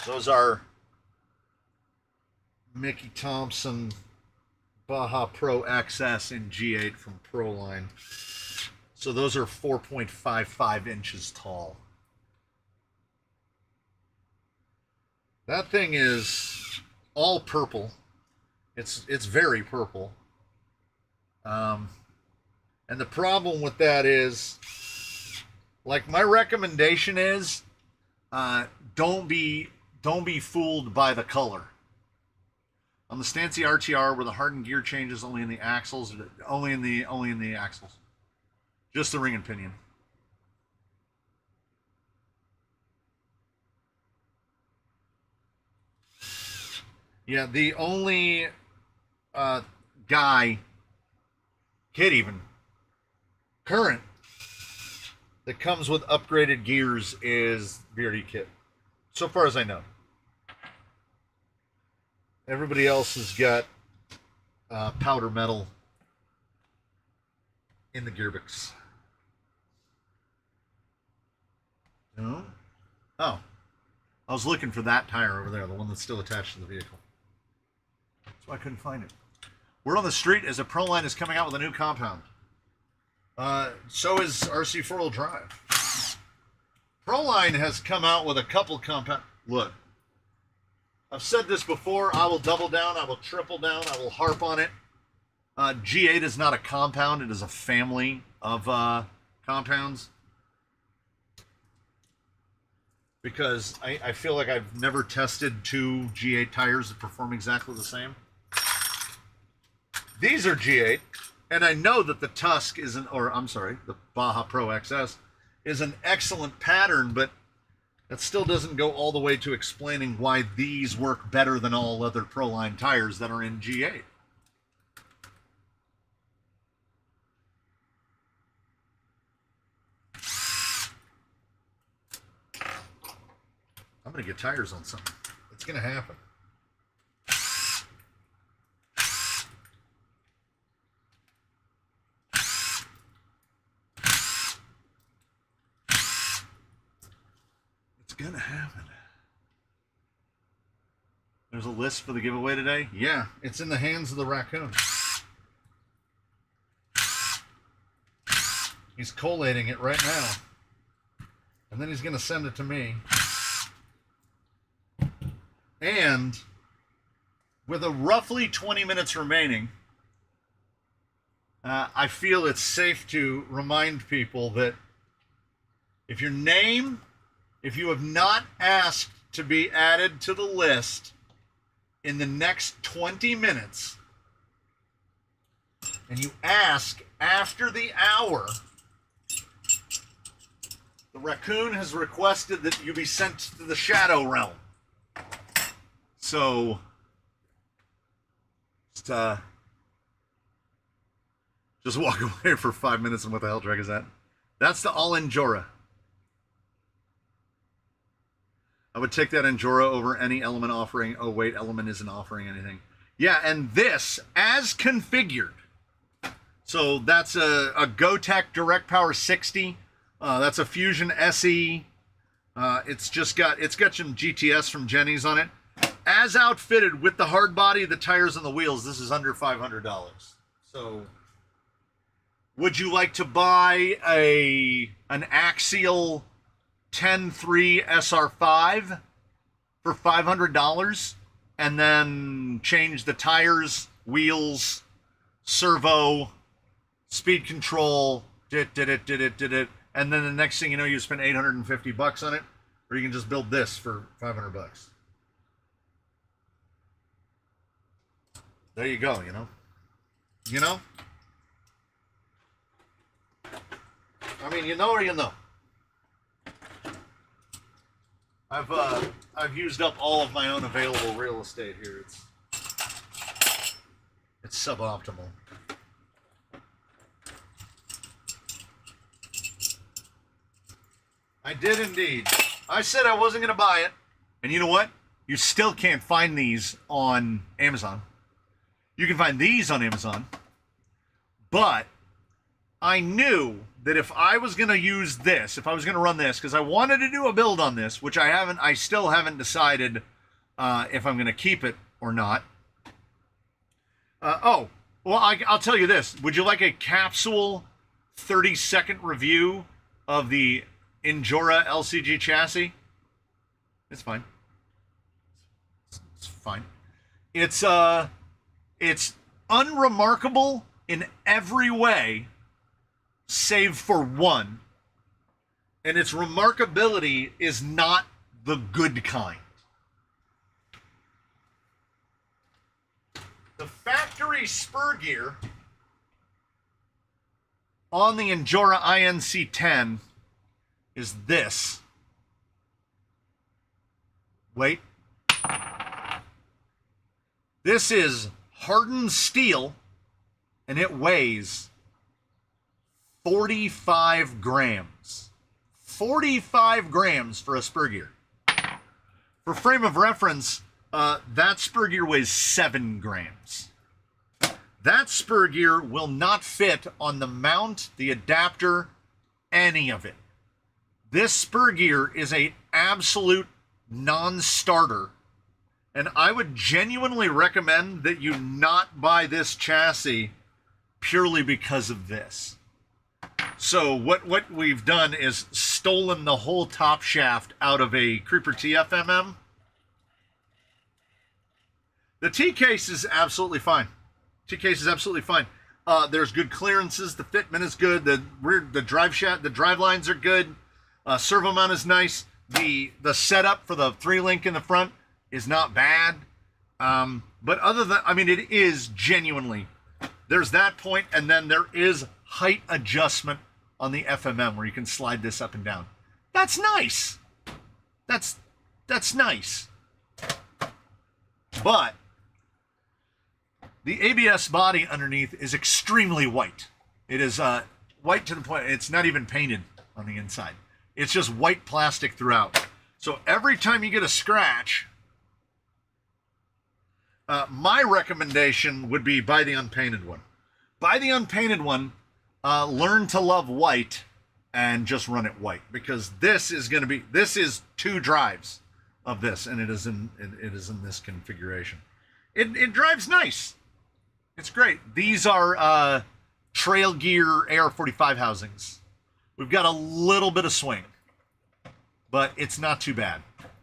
Those are Mickey Thompson Baja Pro XS in G8 from Proline. So those are 4.55 inches tall. That thing is all purple. It's very purple. And the problem with that is, like, my recommendation is, don't be fooled by the color. On the Stancy RTR, where the hardened gear changes only in the axles, only in the axles, just the ring and pinion. Yeah, the only guy, kid even, current, that comes with upgraded gears is BRD Kit, so far as I know. Everybody else has got powder metal in the gearbox. No? Oh. I was looking for that tire over there, the one that's still attached to the vehicle. So I couldn't find it. Word on the street is that Proline is coming out with a new compound. So is RC 4-wheel drive. Proline has come out with a couple compound. Look, I've said this before. I will double down. I will triple down. I will harp on it. G8 is not a compound. It is a family of compounds. Because I feel like I've never tested two G8 tires that perform exactly the same. These are G8, and I know that the Tusk is the Baja Pro XS is an excellent pattern, but that still doesn't go all the way to explaining why these work better than all other Proline tires that are in G8. I'm going to get tires on something. It's going to happen. It's going to happen. There's a list for the giveaway today? Yeah, it's in the hands of the raccoon. He's collating it right now. And then he's going to send it to me. And with a roughly 20 minutes remaining, I feel it's safe to remind people that if you have not asked to be added to the list in the next 20 minutes, and you ask after the hour, the raccoon has requested that you be sent to the Shadow Realm. So, just walk away for 5 minutes and what the hell track is that? That's the All Endura. I would take that Endura over any Element offering. Oh wait, Element isn't offering anything. Yeah, and this, as configured. So that's a Gotek Direct Power 60. That's a Fusion SE. It's got some GTS from Jenny's on it. As outfitted with the hard body, the tires, and the wheels, this is under $500. So, would you like to buy an Axial 10.3 SR5 for $500 and then change the tires, wheels, servo, speed control, and then the next thing you know, you spend $850 on it, or you can just build this for $500. There you go, you know? I mean, you know or you know? I've used up all of my own available real estate here. It's suboptimal. I did indeed. I said I wasn't going to buy it. And you know what? You still can't find these on Amazon. You can find these on Amazon, but I knew that if I was going to use this, if I was going to run this, because I wanted to do a build on this, which I still haven't decided if I'm going to keep it or not. Well, I'll tell you this. Would you like a capsule 30-second review of the Endura LCG chassis? It's fine. It's fine. It's unremarkable in every way, save for one, and its remarkability is not the good kind. The factory spur gear on the Injora INC10 is this. Wait. This is hardened steel, and it weighs 45 grams. 45 grams for a spur gear. For frame of reference, that spur gear weighs 7 grams. That spur gear will not fit on the mount, the adapter, any of it. This spur gear is an absolute non-starter, and I would genuinely recommend that you not buy this chassis purely because of this. So what we've done is stolen the whole top shaft out of a Creeper TFMM. The T-case is absolutely fine. T-case is absolutely fine. There's good clearances. The fitment is good. The drive shaft, the drive lines are good. Servo mount is nice. The setup for the 3-link in the front is not bad. But other than, I mean, it is genuinely, there's that point, and then there is height adjustment on the FMM where you can slide this up and down. That's nice. That's nice. But the ABS body underneath is extremely white. It is white to the point it's not even painted on the inside. It's just white plastic throughout. So every time you get a scratch, my recommendation would be buy the unpainted one. Buy the unpainted one, learn to love white, and just run it white, because this is 2 drives of this, and it is in this configuration. It drives nice. It's great. These are Trail Gear AR45 housings. We've got a little bit of swing, but it's not too bad.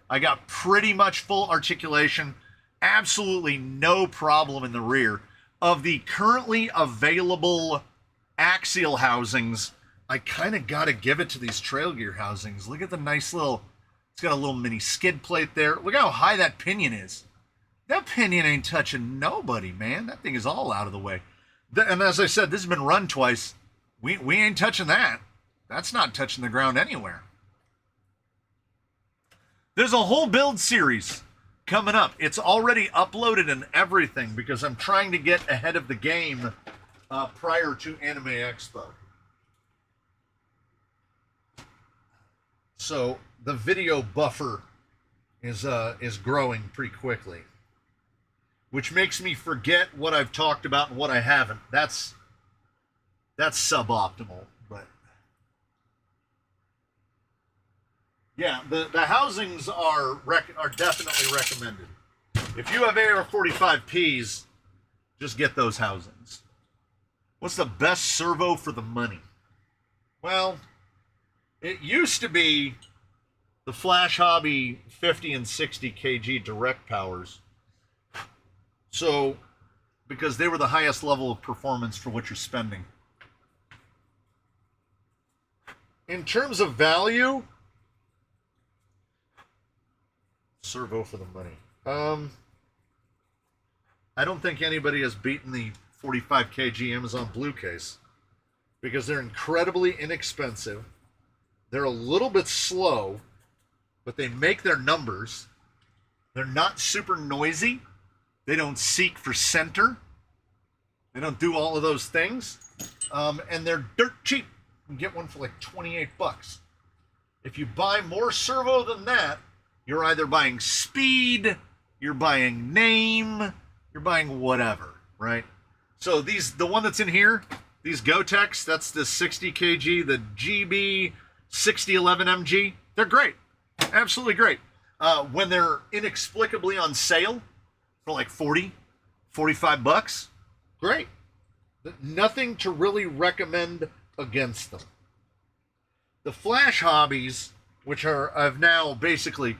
I got pretty much full articulation, absolutely no problem in the rear. Of the currently available axial housings, I kind of got to give it to these Trail Gear housings. Look at the nice little, it's got a little mini skid plate there. Look how high that pinion is. That pinion ain't touching nobody, man. That thing is all out of the way. And as I said, this has been run twice. We ain't touching that. That's not touching the ground anywhere. There's a whole build series coming up. It's already uploaded and everything because I'm trying to get ahead of the game prior to Anime Expo. So the video buffer is growing pretty quickly, which makes me forget what I've talked about and what I haven't. That's suboptimal, but yeah, the housings are definitely recommended. If you have AR45Ps, just get those housings. What's the best servo for the money? Well, it used to be the Flash Hobby 50 and 60 kg direct powers. So, because they were the highest level of performance for what you're spending. In terms of value, servo for the money. I don't think anybody has beaten the 45 kg Amazon Blue case because they're incredibly inexpensive. They're a little bit slow, but they make their numbers. They're not super noisy. They don't seek for center. They don't do all of those things. And they're dirt cheap. You can get one for like 28 bucks. If you buy more servo than that, you're either buying speed, you're buying name, you're buying whatever, right? So the one that's in here, these Gotex, that's the 60 kg, the GB 6011MG, they're great. Absolutely great. When they're inexplicably on sale for like 40, 45 bucks, great. Nothing to really recommend against them. The Flash Hobbies, which have now basically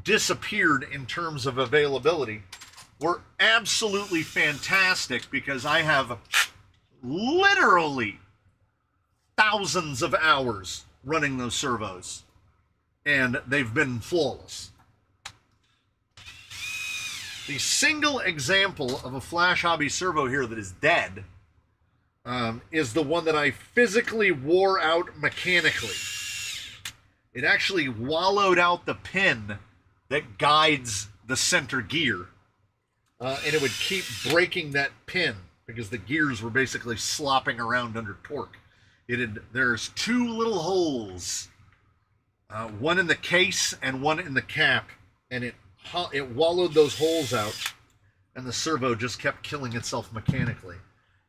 disappeared in terms of availability, were absolutely fantastic because I have literally thousands of hours running those servos, and they've been flawless. The single example of a Flash Hobby servo here that is dead is the one that I physically wore out mechanically. It actually wallowed out the pin that guides the center gear, and it would keep breaking that pin because the gears were basically slopping around under torque. There's two little holes, one in the case and one in the cap, and it wallowed those holes out, and the servo just kept killing itself mechanically.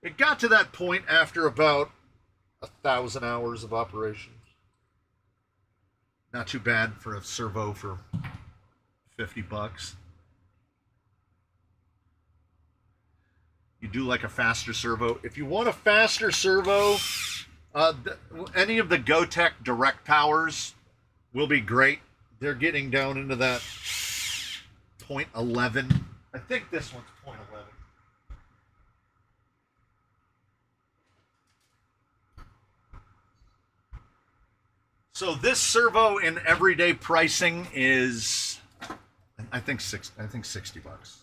It got to that point after about 1,000 hours of operation. Not too bad for a servo for $50. You do like a faster servo. If you want a faster servo, any of the Gotek direct powers will be great. They're getting down into that 0.11. I think this one's 0.11. So this servo in everyday pricing is, I think $60.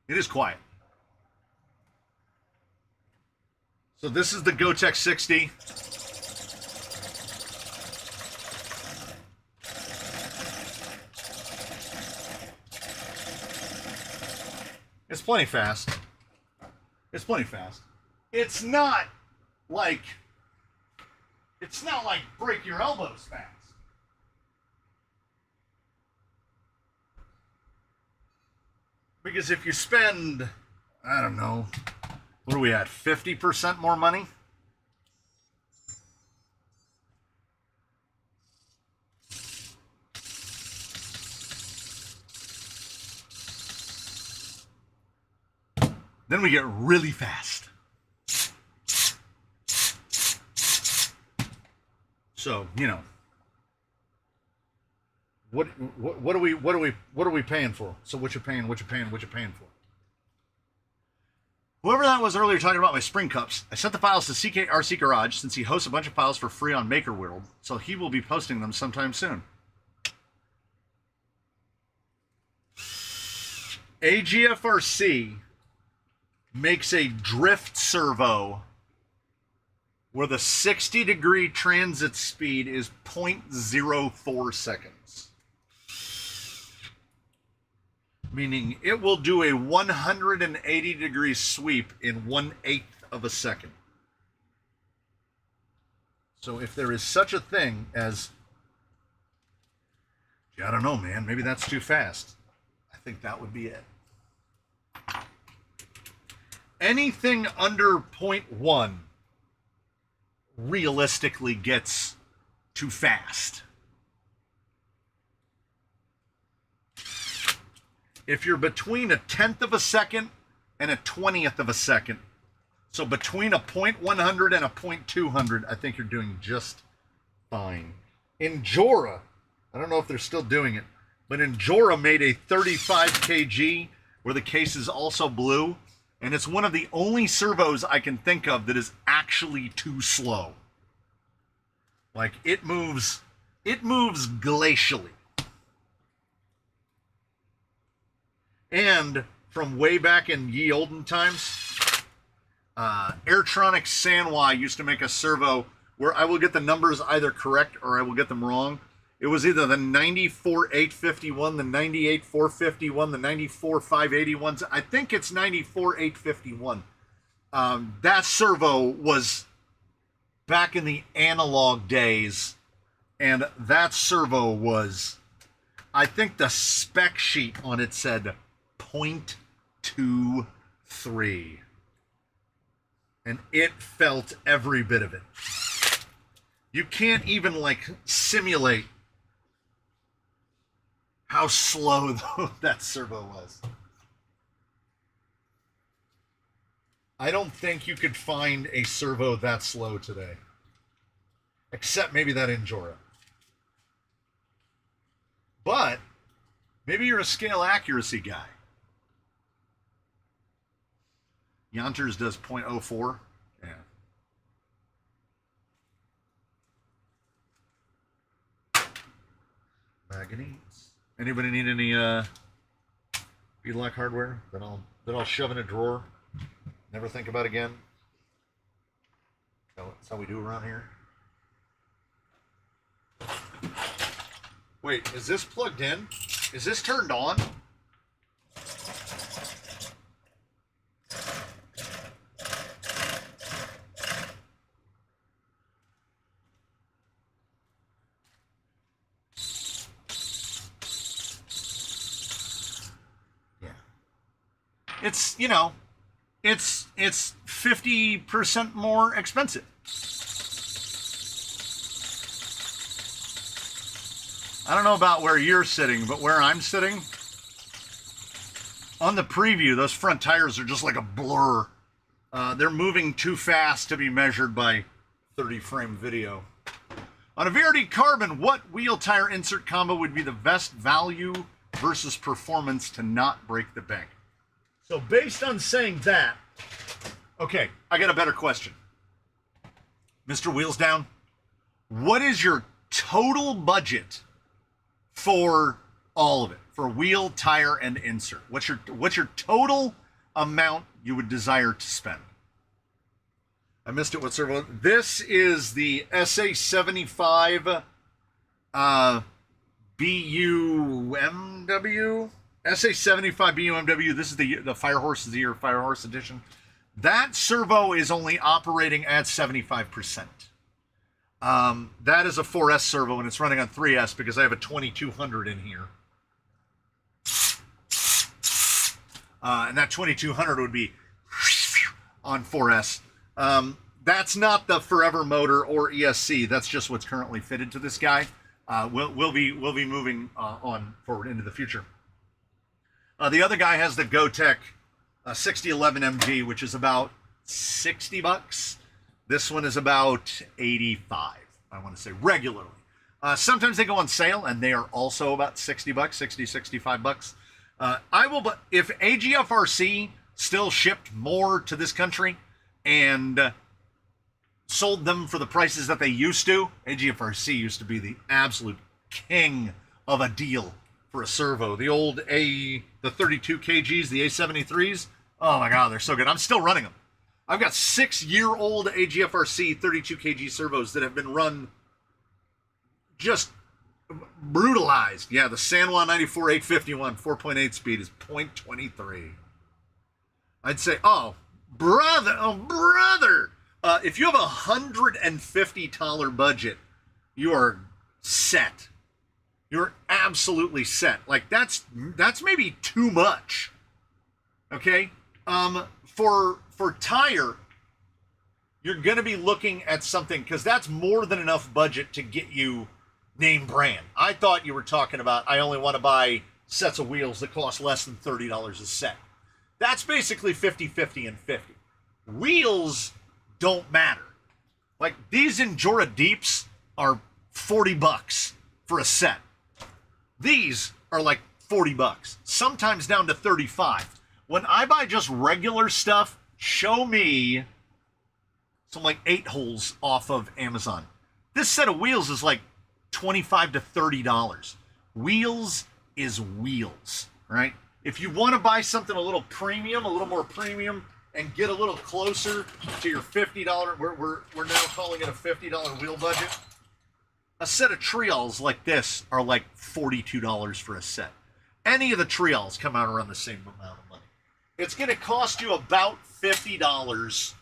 It is quiet. So this is the Gotek 60. It's plenty fast. It's plenty fast. It's not like break your elbows fast. Because if you spend, I don't know, what are we at, 50% more money? Then we get really fast. So, you know, what are we paying for? So what you paying for? Whoever that was earlier talking about my spring cups, I sent the files to CKRC Garage since he hosts a bunch of files for free on Maker World, so he will be posting them sometime soon. AGFRC makes a drift servo where the 60-degree transit speed is 0.04 seconds. Meaning it will do a 180-degree sweep in 1/8 of a second. So if there is such a thing as, I don't know, man, maybe that's too fast, I think that would be it. Anything under 0.1 realistically gets too fast. If you're between 1/10 of a second and 1/20th of a second, so between a 0.100 and a 0.200, I think you're doing just fine. Injora, I don't know if they're still doing it, but Injora made a 35 kg where the case is also blue, and it's one of the only servos I can think of that is actually too slow. Like, it moves glacially. And from way back in ye olden times, Airtronic Sanwa used to make a servo where I will get the numbers either correct or I will get them wrong. It was either the 94-851, the 98-451, the 94-581. I think it's 94-851. That servo was back in the analog days, and that servo was, I think the spec sheet on it said 0.23. And it felt every bit of it. You can't even, like, simulate how slow that servo was. I don't think you could find a servo that slow today. Except maybe that Injora. Maybe you're a scale accuracy guy. Yonters does 0.04. Yeah. Manganese. Anybody need any beadlock hardware that I'll shove in a drawer? Never think about again. That's how we do around here. Wait, is this plugged in? Is this turned on? Yeah. It's, you know, it's 50% more expensive. I don't know about where you're sitting, but where I'm sitting, on the preview, those front tires are just like a blur. They're moving too fast to be measured by 30-frame video. On a VRD Carbon, what wheel tire insert combo would be the best value versus performance to not break the bank? So based on saying that, okay, I got a better question. Mr. Wheels Down, what is your total budget for all of it, for wheel, tire, and insert? What's your total amount you would desire to spend? I missed it. What servo? This is the SA75 BUMW. SA75 BUMW. This is the Firehorse of the Year, Firehorse Edition. That servo is only operating at 75%. That is a 4S servo, and it's running on 3S because I have a 2200 in here. And that 2200 would be on 4S. That's not the Forever Motor or ESC. That's just what's currently fitted to this guy. We'll be moving on forward into the future. The other guy has the Gotek 6011 MG, which is about $60. This one is about 85, I want to say, regularly. Sometimes they go on sale, and they are also about $60, 60, 65 bucks. If AGFRC still shipped more to this country and sold them for the prices that they used to, AGFRC used to be the absolute king of a deal for a servo. The 32 kgs, the A73s, oh my God, they're so good. I'm still running them. I've got 6-year-old AGFRC 32 kg servos that have been run just brutalized. Yeah, the San Juan 94 851 4.8 speed is 0.23. I'd say, oh brother, if you have $150 budget, you are set. You're absolutely set. Like that's maybe too much. Okay, for tire, you're going to be looking at something, because that's more than enough budget to get you name brand. I thought you were talking about, I only want to buy sets of wheels that cost less than $30 a set. That's basically 50-50 and 50. Wheels don't matter. Like these Endura Deeps are $40 for a set. These are like $40, sometimes down to 35. When I buy just regular stuff, show me some like 8 holes off of Amazon. This set of wheels is like $25 to $30. Wheels is wheels, right? If you want to buy something a little premium, a little more premium, and get a little closer to your $50, we're now calling it a $50 wheel budget. A set of trials like this are like $42 for a set. Any of the trials come out around the same amount of money. It's going to cost you about $50,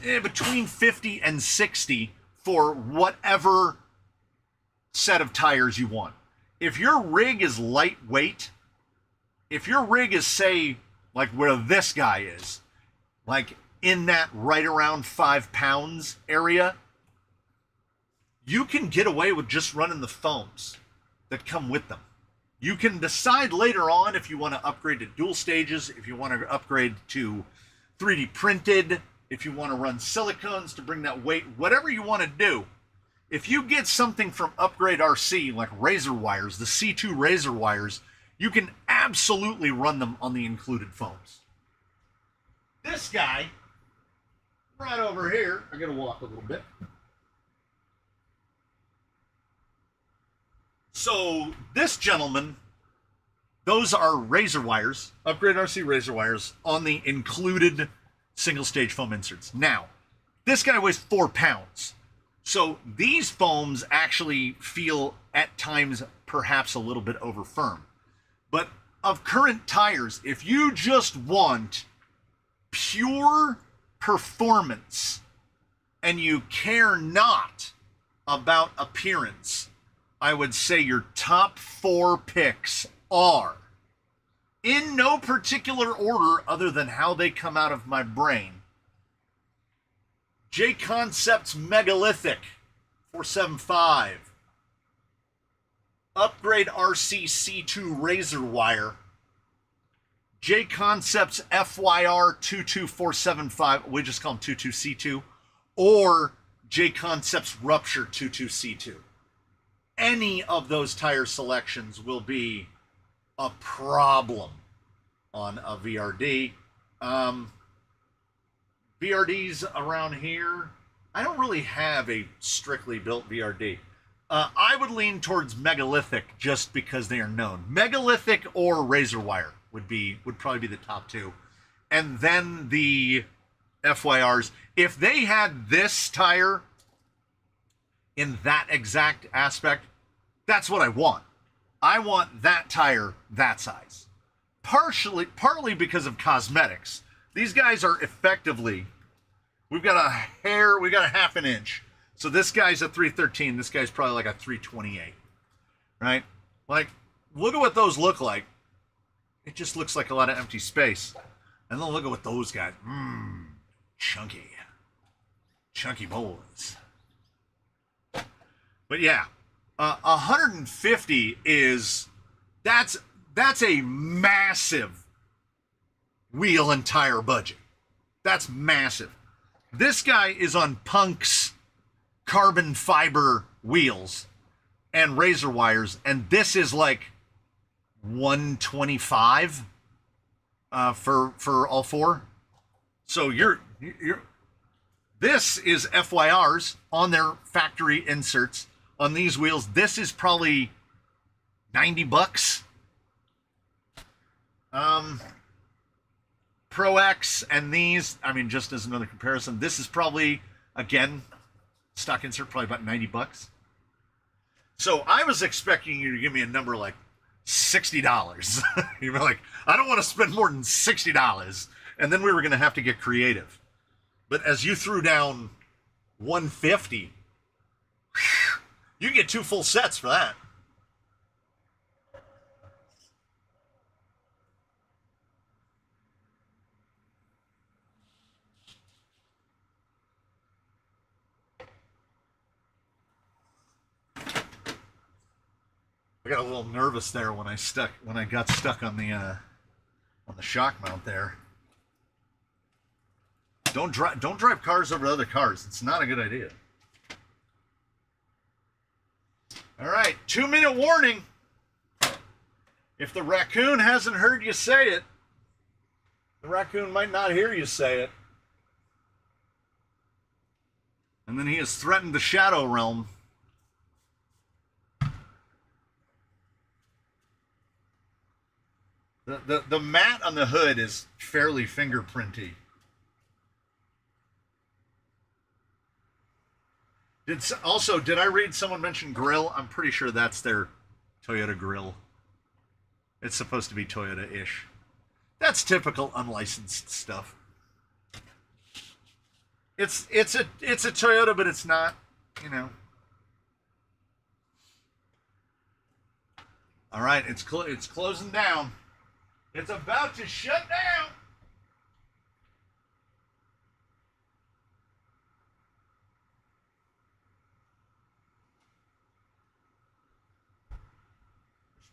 between $50 and $60 for whatever set of tires you want. If your rig is lightweight, if your rig is, say, like where this guy is, like in that right around 5 pounds area, you can get away with just running the foams that come with them. You can decide later on if you want to upgrade to dual stages, if you want to upgrade to 3D printed, if you want to run silicones to bring that weight, whatever you want to do. If you get something from Upgrade RC, like razor wires, the C2 razor wires, you can absolutely run them on the included foams. This guy, right over here, I gotta walk a little bit. So this gentleman, those are razor wires, Upgrade RC razor wires on the included single stage foam inserts. Now, this guy weighs 4 pounds. So these foams actually feel at times perhaps a little bit over firm. But of current tires, if you just want pure performance and you care not about appearance, I would say your top 4 picks are, in no particular order other than how they come out of my brain, J-Concepts Megalithic 475, Upgrade RC C2 Razor Wire, J-Concepts FYR 22475, we just call them 22C2, or J-Concepts Rupture 22C2. Any of those tire selections will be a problem on a VRD. VRDs around here, I don't really have a strictly built VRD. I would lean towards Megalithic just because they are known. Megalithic or Razor Wire would probably be the top 2. And then the FYRs. If they had this tire in that exact aspect, that's what I want. I want that tire that size. Partly because of cosmetics. These guys are effectively, we've got a half an inch. So this guy's a 313, this guy's probably like a 328, right? Like, look at what those look like. It just looks like a lot of empty space. And then look at what those guys, chunky boys. But yeah, 150 that's a massive wheel and tire budget. That's massive. This guy is on Punk's carbon fiber wheels and razor wires, and this is like 125 for all 4. So this is FYRs on their factory inserts on these wheels. This is probably $90. Pro X and these, I mean, just as another comparison, this is probably, again, stock insert, probably about $90. So I was expecting you to give me a number like $60. You were like, I don't want to spend more than $60. And then we were going to have to get creative. But as you threw down 150, you can get 2 full sets for that. I got a little nervous there when I got stuck on the shock mount there. Don't drive cars over other cars. It's not a good idea. All right, 2-minute warning. If the raccoon hasn't heard you say it, the raccoon might not hear you say it. And then he has threatened the Shadow Realm. The mat on the hood is fairly fingerprinty. Did I read someone mention grill? I'm pretty sure that's their Toyota grill. It's supposed to be Toyota-ish. That's typical unlicensed stuff. It's a Toyota, but it's not, you know. All right, it's closing down. It's about to shut down.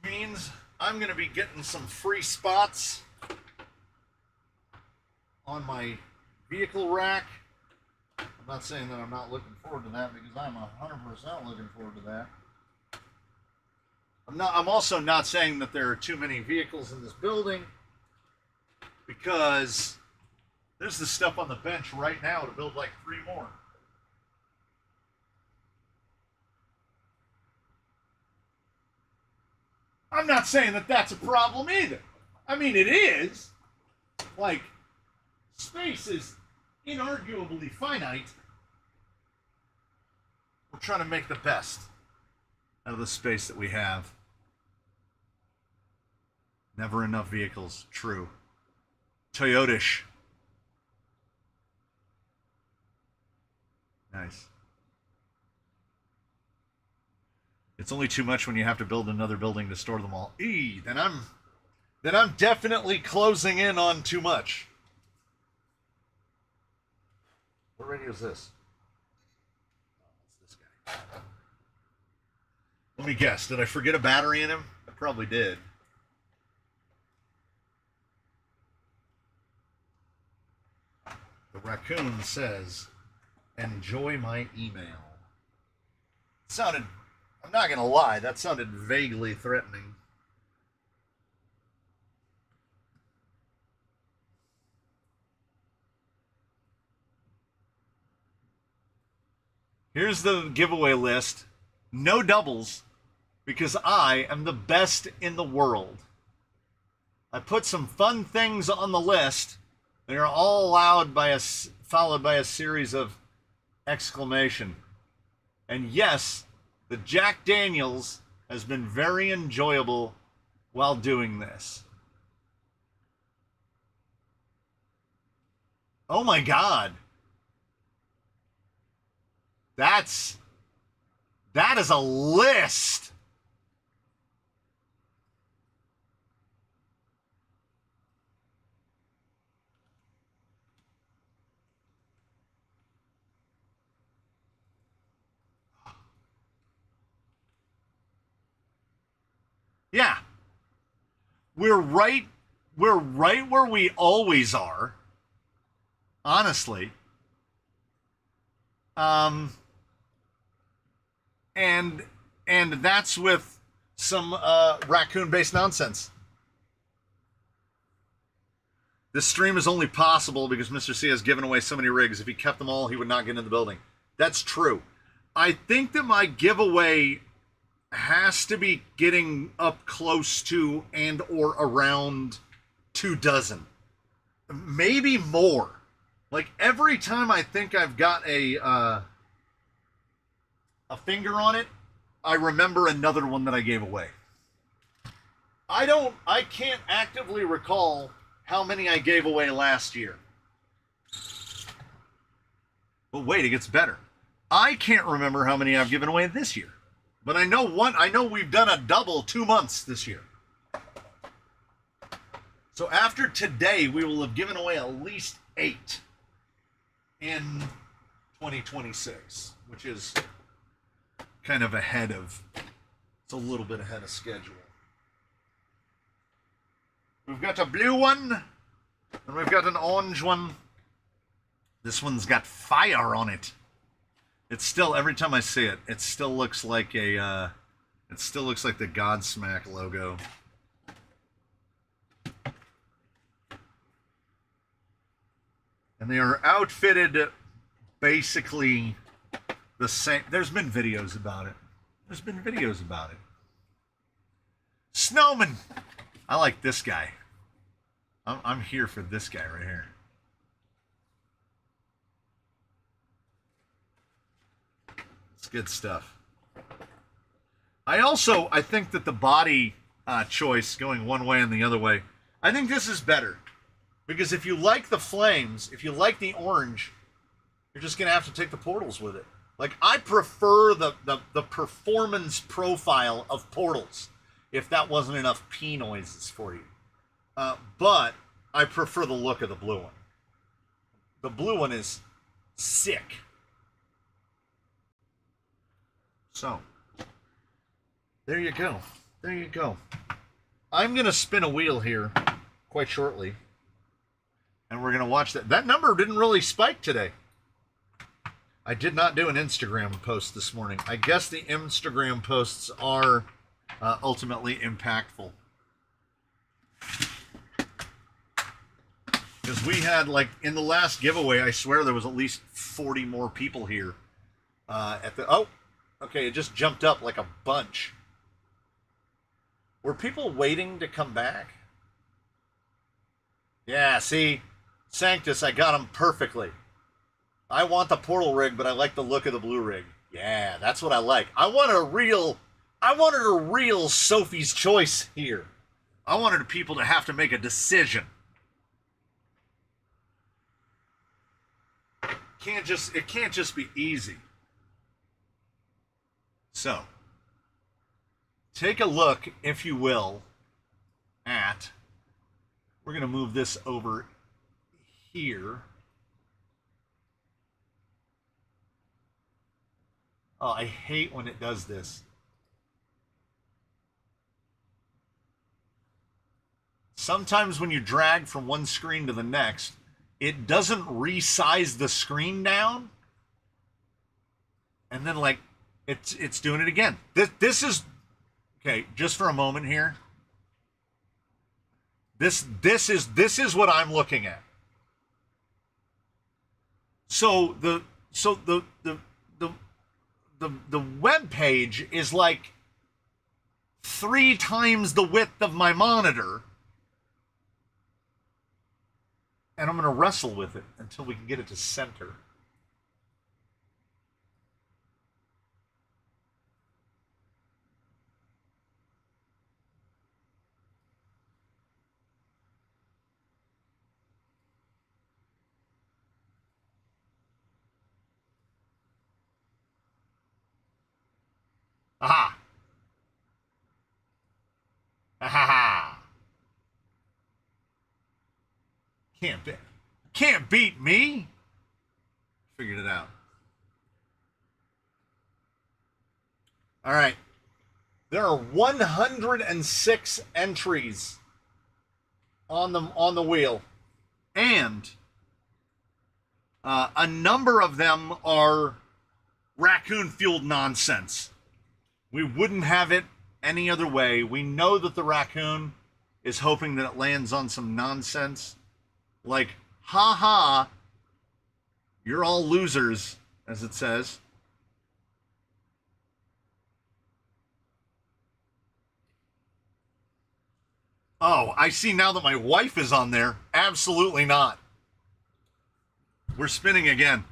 Which means I'm going to be getting some free spots on my vehicle rack. I'm not saying that I'm not looking forward to that, because I'm 100% looking forward to that. I'm also not saying that there are too many vehicles in this building, because there's the stuff on the bench right now to build like 3 more. I'm not saying that that's a problem either. I mean, it is. Like, space is inarguably finite. We're trying to make the best out of the space that we have. Never enough vehicles. True. Toyotish. Nice. It's only too much when you have to build another building to store them all. Then I'm definitely closing in on too much. What radio is this? Oh, it's this guy. Let me guess. Did I forget a battery in him? I probably did. The raccoon says, "Enjoy my email." It sounded, I'm not going to lie, that sounded vaguely threatening. Here's the giveaway list. No doubles, because I am the best in the world. I put some fun things on the list. They are all followed by a series of exclamation. And yes, the Jack Daniels has been very enjoyable while doing this. Oh my God. That is a list. Yeah. We're right where we always are. Honestly. And that's with some raccoon-based nonsense. This stream is only possible because Mr. C has given away so many rigs. If he kept them all, he would not get into the building. That's true. I think that my giveaway has to be getting up close to and or around 24, maybe more. Like every time I think I've got a finger on it, I remember another one that I gave away. I can't actively recall how many I gave away last year. But wait, it gets better. I can't remember how many I've given away this year. But I know we've done a double 2 months this year. So after today, we will have given away at least 8 in 2026, which is kind of it's a little bit ahead of schedule. We've got a blue one, and we've got an orange one. This one's got fire on it. It's still, every time I see it, it still looks like the Godsmack logo. And they are outfitted basically the same. There's been videos about it. Snowman. I like this guy. I'm here for this guy right here. It's good stuff. I think that the body choice going one way and the other way, I think this is better. Because if you like the flames, if you like the orange, you're just going to have to take the portals with it. Like, I prefer the performance profile of portals, if that wasn't enough P noises for you. But I prefer the look of the blue one. The blue one is sick. So, there you go. There you go. I'm going to spin a wheel here quite shortly. And we're going to watch that. That number didn't really spike today. I did not do an Instagram post this morning. I guess the Instagram posts are ultimately impactful. Because we had, like, in the last giveaway, I swear there was at least 40 more people here. Oh, okay, it just jumped up like a bunch. Were people waiting to come back? Yeah, see, Sanctus, I got him perfectly. I want the portal rig, but I like the look of the blue rig. Yeah, that's what I like. I wanted a real Sophie's Choice here. I wanted people to have to make a decision. It can't just be easy. So, take a look, if you will, at, we're going to move this over here. Oh, I hate when it does this. Sometimes when you drag from one screen to the next, it doesn't resize the screen down. And then, like, it's doing it again. This is, okay, just for a moment here. This is what I'm looking at. So the web page is like 3 times the width of my monitor. And I'm going to wrestle with it until we can get it to center. Aha! Aha! Can't beat me! Figured it out. All right. There are 106 entries on the wheel, and a number of them are raccoon-fueled nonsense. We wouldn't have it any other way. We know that the raccoon is hoping that it lands on some nonsense, like, ha ha, you're all losers, as it says. Oh, I see now that my wife is on there. Absolutely not. We're spinning again.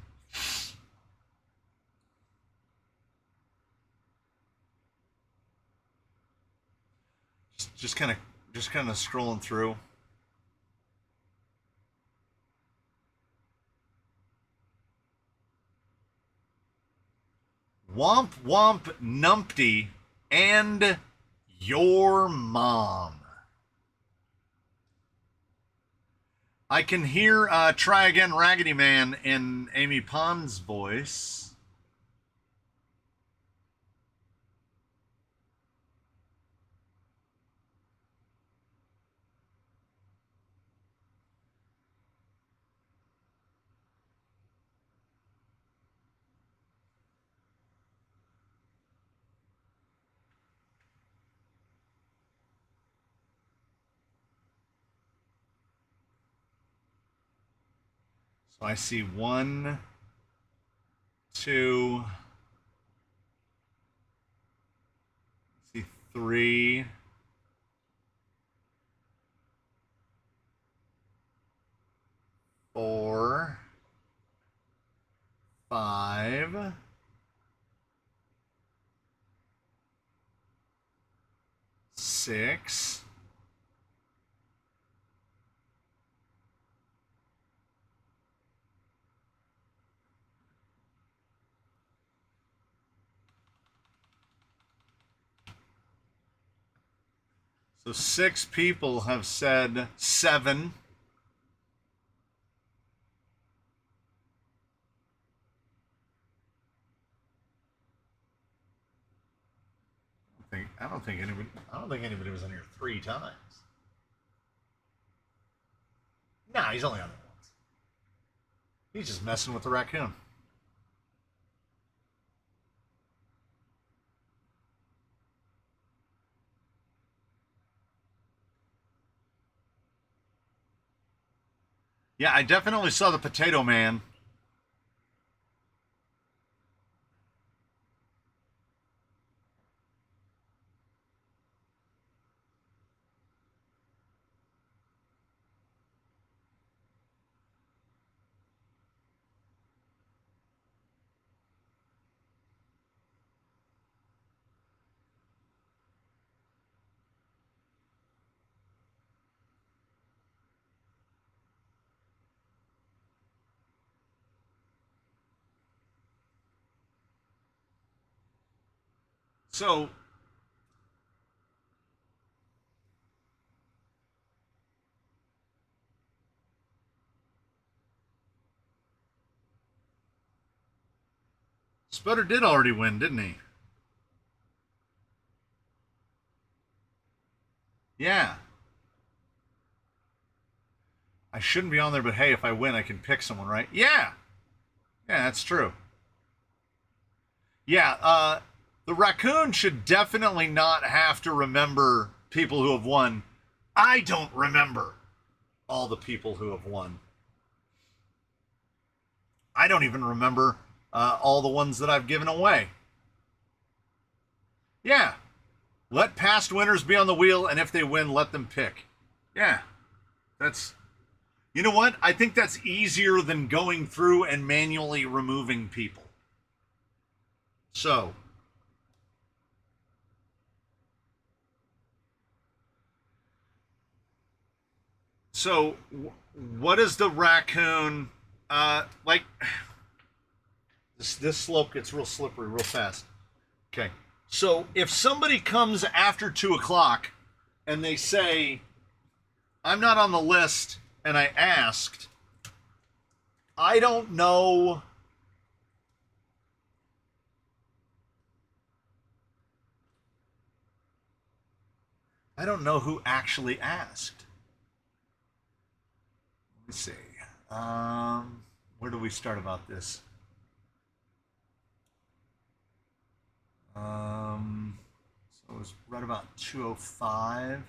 Just kind of scrolling through. Womp Womp Numpty and your mom. I can hear Try Again Raggedy Man in Amy Pond's voice. So I see 1, 2, I see 3, 4, 5, 6, 6 people have said 7. I don't think anybody was in here 3 times. Nah, he's only on it once. He's just messing with the raccoon. Yeah, I definitely saw the Potato Man. So, Sputter did already win, didn't he? Yeah. I shouldn't be on there, but hey, if I win, I can pick someone, right? Yeah. Yeah, that's true. Yeah, the raccoon should definitely not have to remember people who have won. I don't remember all the people who have won. I don't even remember all the ones that I've given away. Yeah. Let past winners be on the wheel, and if they win, let them pick. Yeah. That's. You know what? I think that's easier than going through and manually removing people. So, so what is the raccoon like? This slope gets real slippery real fast. Okay. So if somebody comes after 2 o'clock and they say, I'm not on the list and I asked, I don't know. I don't know who actually asked. Let me see. Where do we start about this? So it was right about 2:05.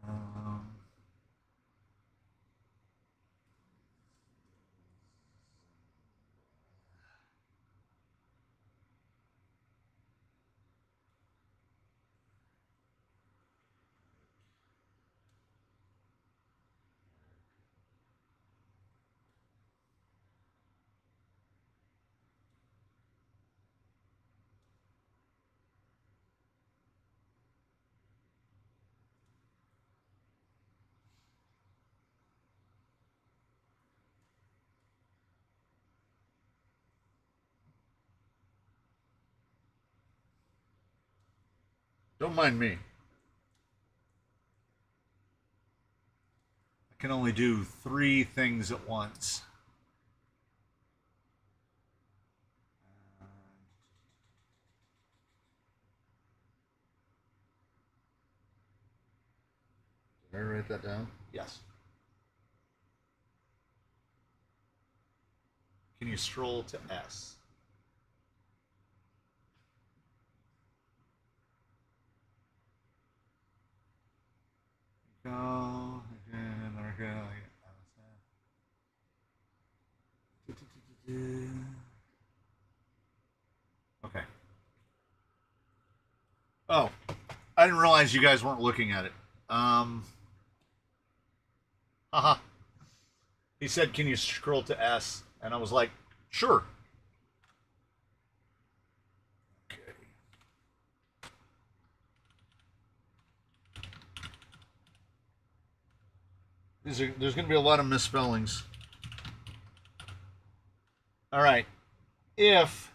Um, don't mind me. I can only do 3 things at once. Did I write that down? Yes. Can you scroll to S? Go. Okay. Oh, I didn't realize you guys weren't looking at it. Haha. He said, "Can you scroll to S?" And I was like, "Sure." Okay. There's going to be a lot of misspellings. All right. If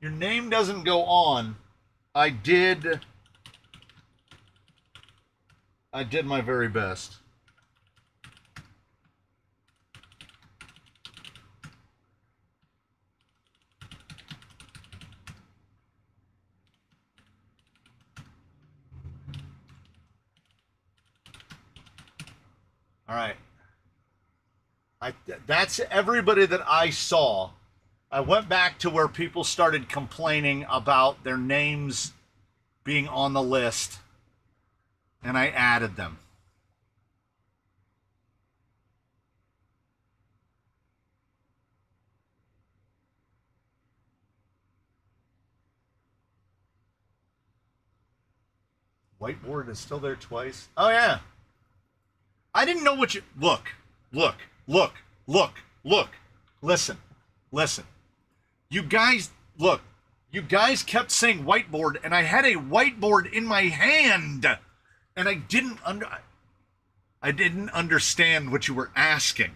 your name doesn't go on I did my very best. All right. That's everybody that I saw. I went back to where people started complaining about their names being on the list, and I added them. Whiteboard is still there twice. Oh, yeah. I didn't know what you... Look. Listen. You guys, look. You guys kept saying whiteboard, and I had a whiteboard in my hand, and I didn't understand what you were asking,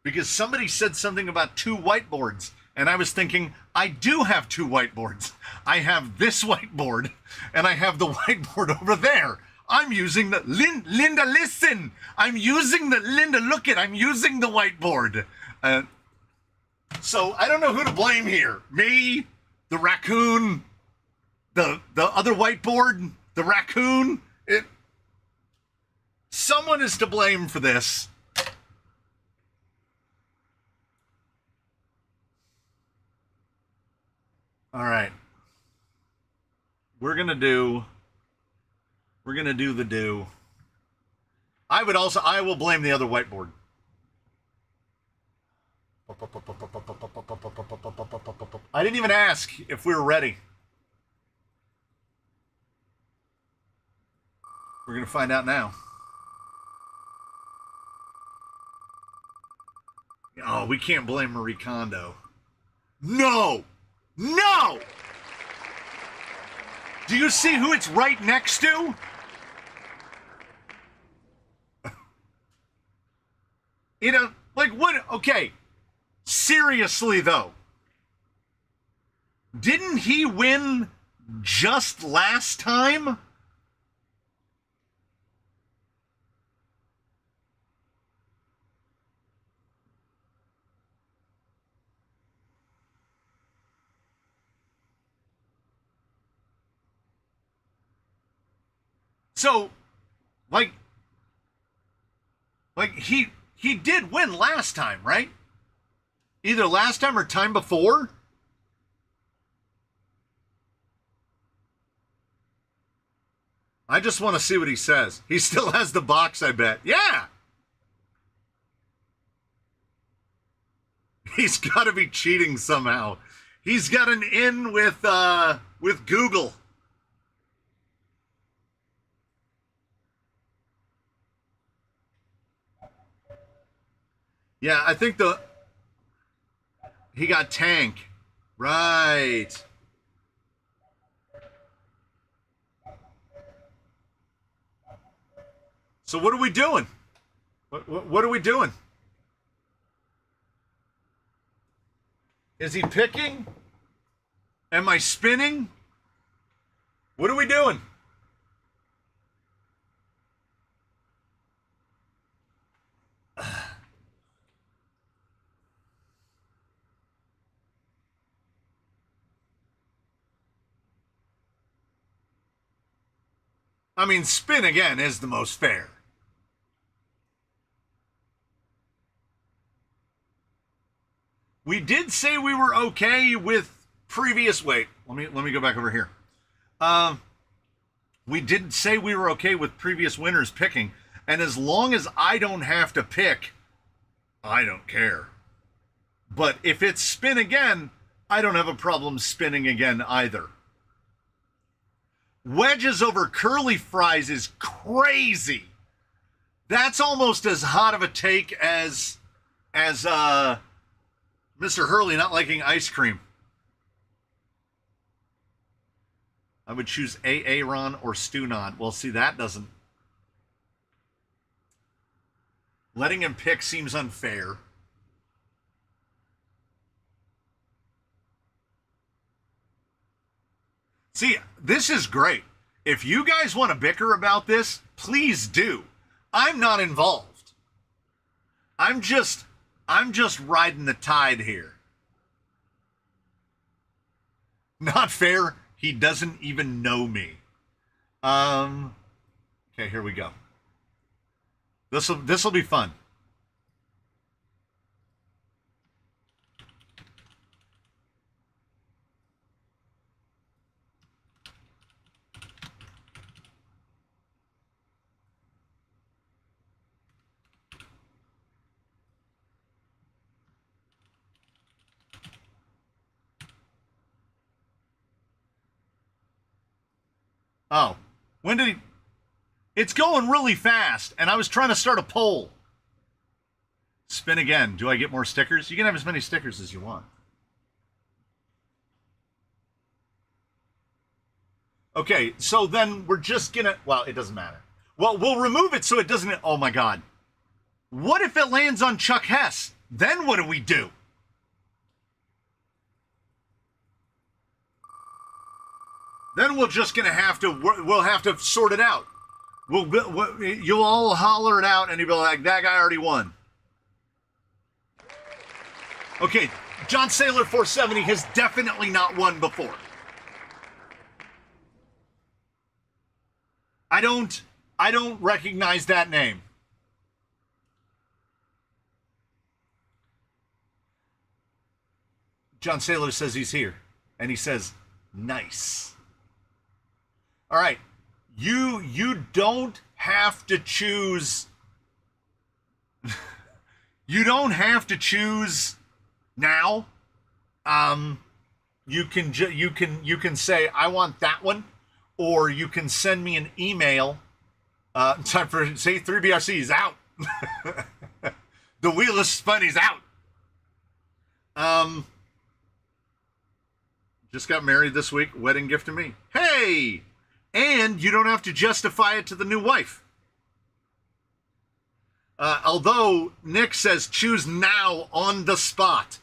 because somebody said something about 2 whiteboards, and I was thinking, I do have 2 whiteboards. I have this whiteboard, and I have the whiteboard over there. I'm using the Linda, listen. I'm using the Linda, look it. I'm using the whiteboard. So I don't know who to blame here. Me, the raccoon, the other whiteboard, the raccoon. Someone is to blame for this. All right. We're gonna do the do. I will blame the other whiteboard. I didn't even ask if we were ready. We're gonna find out now. Oh, we can't blame Marie Kondo. No! Do you see who it's right next to? Like what? Okay. Seriously, though. Didn't he win just last time? So, like he did win last time, right? Either last time or time before. I just want to see what he says. He still has the box, I bet. Yeah. He's got to be cheating somehow. He's got an in with Google. Yeah, I think he got tank. Right. So what are we doing? What are we doing? Is he picking? Am I spinning? What are we doing? I mean, spin again is the most fair. We did say we were okay with previous. Wait, let me go back over here. We did say we were okay with previous winners picking, and as long as I don't have to pick, I don't care. But if it's spin again, I don't have a problem spinning again either. Wedges over curly fries is crazy. That's almost as hot of a take as Mr. Hurley not liking ice cream. I would choose Aaron or Stunod. Well, see, that doesn't. Letting him pick seems unfair. See, this is great. If you guys want to bicker about this, please do. I'm not involved. I'm just riding the tide here. Not fair. He doesn't even know me. Okay, here we go. This'll be fun. Oh, when did he? It's going really fast, and I was trying to start a poll. Spin again. Do I get more stickers? You can have as many stickers as you want. Okay, so then we're just gonna, well, it doesn't matter. Well, we'll remove it so it doesn't, oh my God. What if it lands on Chuck Hess? Then what do we do? Then we're just gonna have to, we'll have to sort it out. You'll all holler it out and you'll be like, that guy already won. Okay, John Saylor 470 has definitely not won before. I don't recognize that name. John Saylor says he's here, and he says, nice. All right, you don't have to choose. You don't have to choose now. You can say I want that one, or you can send me an email. Time for say 3BRC is out. The wheel is spun. He's out. Just got married this week. Wedding gift to me. Hey. And you don't have to justify it to the new wife. Although Nick says choose now on the spot.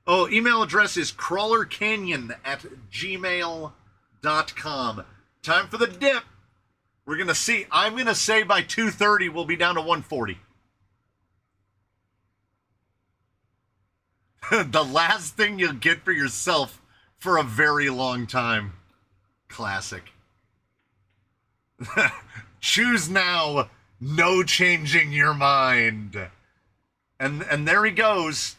Oh, email address is crawlercanyon@gmail.com. Time for the dip. We're going to see. I'm going to say by 2:30 we'll be down to 140. The last thing you'll get for yourself for a very long time. Classic. Choose now, no changing your mind. And there he goes.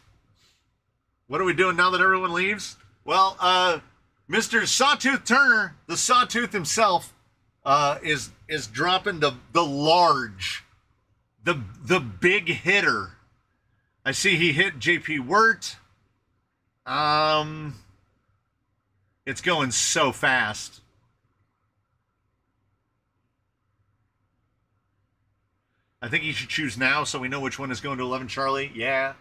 What are we doing now that everyone leaves? Well, Mr. Sawtooth Turner, the Sawtooth himself, is dropping the large, the big hitter. I see he hit JP Wirt. It's going so fast. I think you should choose now so we know which one is going to 11 Charlie. Yeah.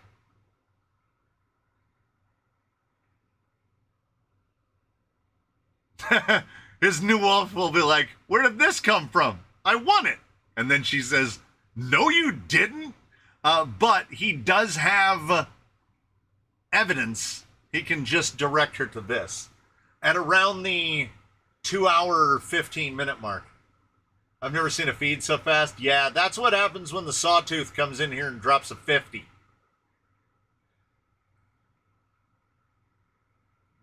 His new wife will be like, where did this come from? I won it. And then she says, no, you didn't. But he does have evidence. He can just direct her to this. At around the 2-hour, 15-minute mark. I've never seen a feed so fast. Yeah, that's what happens when the Sawtooth comes in here and drops a 50.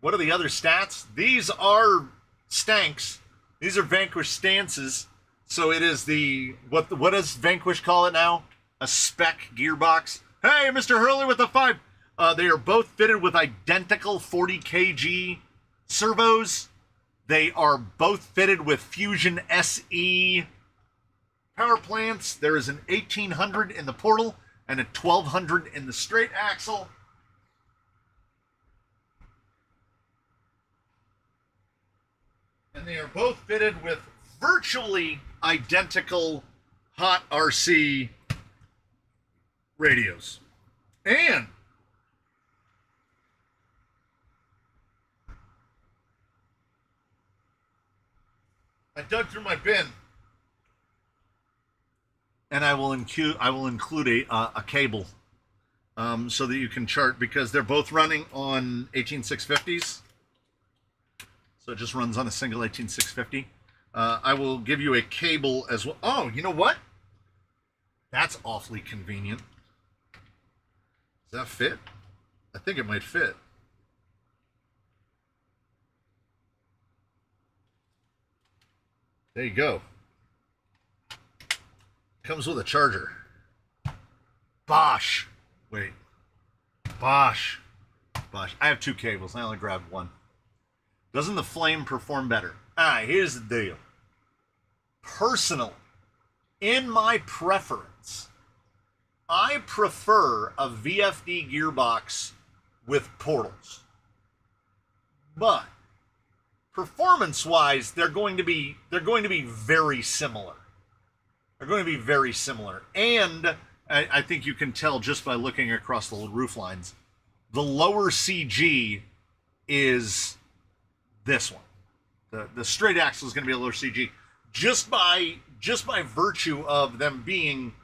What are the other stats? These are stanks. These are Vanquish stances. So it is the, what does Vanquish call it now? A spec gearbox. Hey, Mr. Hurley with the 5. They are both fitted with identical 40 kg servos. They are both fitted with Fusion SE power plants. There is an 1800 in the portal and a 1200 in the straight axle. And they are both fitted with virtually identical Hot RC radios. And I dug through my bin, and I will include a cable, so that you can chart, because they're both running on 18650s. So it just runs on a single 18650. I will give you a cable as well. Oh, you know what? That's awfully convenient. Does that fit? I think it might fit. There you go. Comes with a charger. Bosch. Wait. Bosch. Bosch. I have two cables. I only grabbed one. Doesn't the Flame perform better? Here's the deal. Personally, in my preference, I prefer a VFD gearbox with portals. But performance-wise, they're going to be very similar. They're going to be very similar. And I think you can tell just by looking across the roof lines, the lower CG is this one. The straight axle is going to be a lower CG just by virtue of them being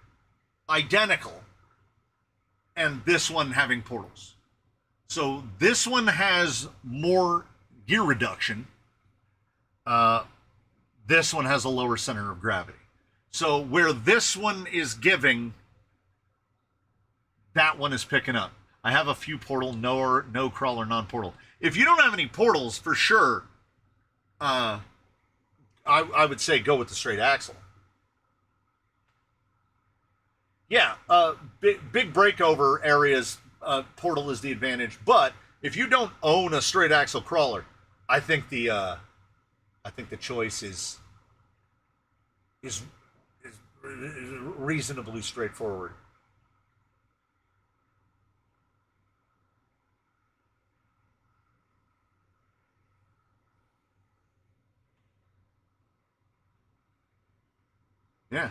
identical and this one having portals. So this one has more gear reduction. This one has a lower center of gravity. So where this one is giving, that one is picking up. I have a few portal, no crawler, non-portal. If you don't have any portals, for sure, I would say go with the straight axle. Yeah, big breakover areas, portal is the advantage. But if you don't own a straight axle crawler, I think the choice is reasonably straightforward. Yeah.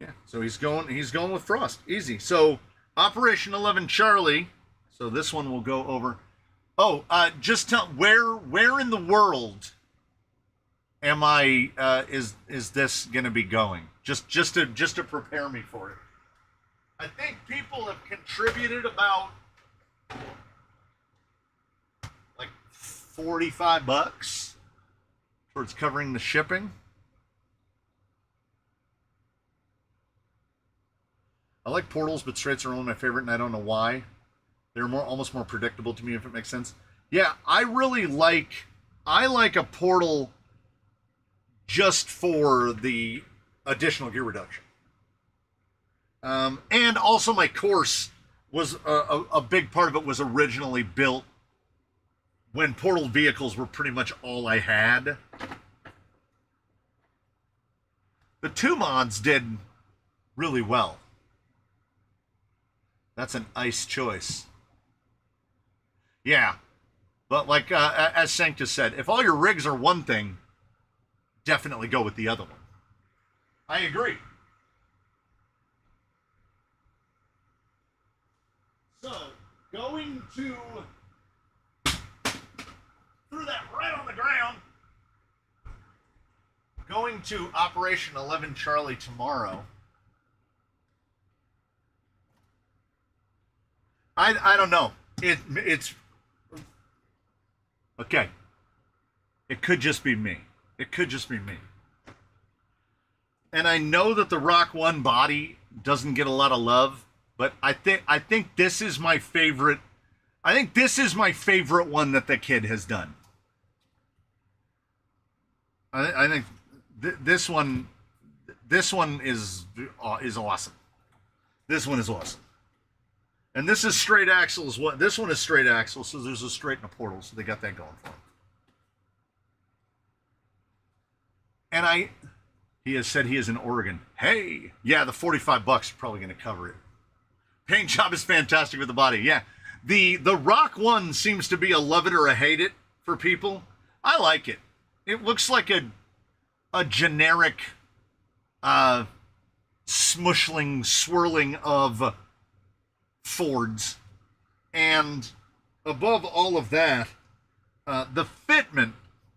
Yeah. So he's going with Frost. Easy. So Operation 11 Charlie. So this one will go over. Oh, just tell where in the world am I is this gonna be going? Just to prepare me for it. I think people have contributed about like $45 towards covering the shipping. I like portals, but straights are only my favorite, and I don't know why. They're almost more predictable to me, if it makes sense. Yeah, I like a portal just for the additional gear reduction. And also my course was a big part of it was originally built when portal vehicles were pretty much all I had. The two mods did really well. That's an ice choice. Yeah. But like, as Sanctus said, if all your rigs are one thing, definitely go with the other one. I agree. So, going to... threw that right on the ground. Going to Operation 11 Charlie tomorrow. I don't know. It's okay. It could just be me. It could just be me. And I know that the Rock One body doesn't get a lot of love, but I think this is my favorite. I think this is my favorite one that the kid has done. I think this one is awesome. This one is awesome. And this is straight axle as well. This one is straight axle, so there's a straight and a portal, so they got that going for them. And he has said he is in Oregon. Hey, yeah, the $45 is probably going to cover it. Paint job is fantastic with the body. Yeah, the Rock One seems to be a love it or a hate it for people. I like it. It looks like a generic smushling, swirling of Fords, and above all of that, the fitment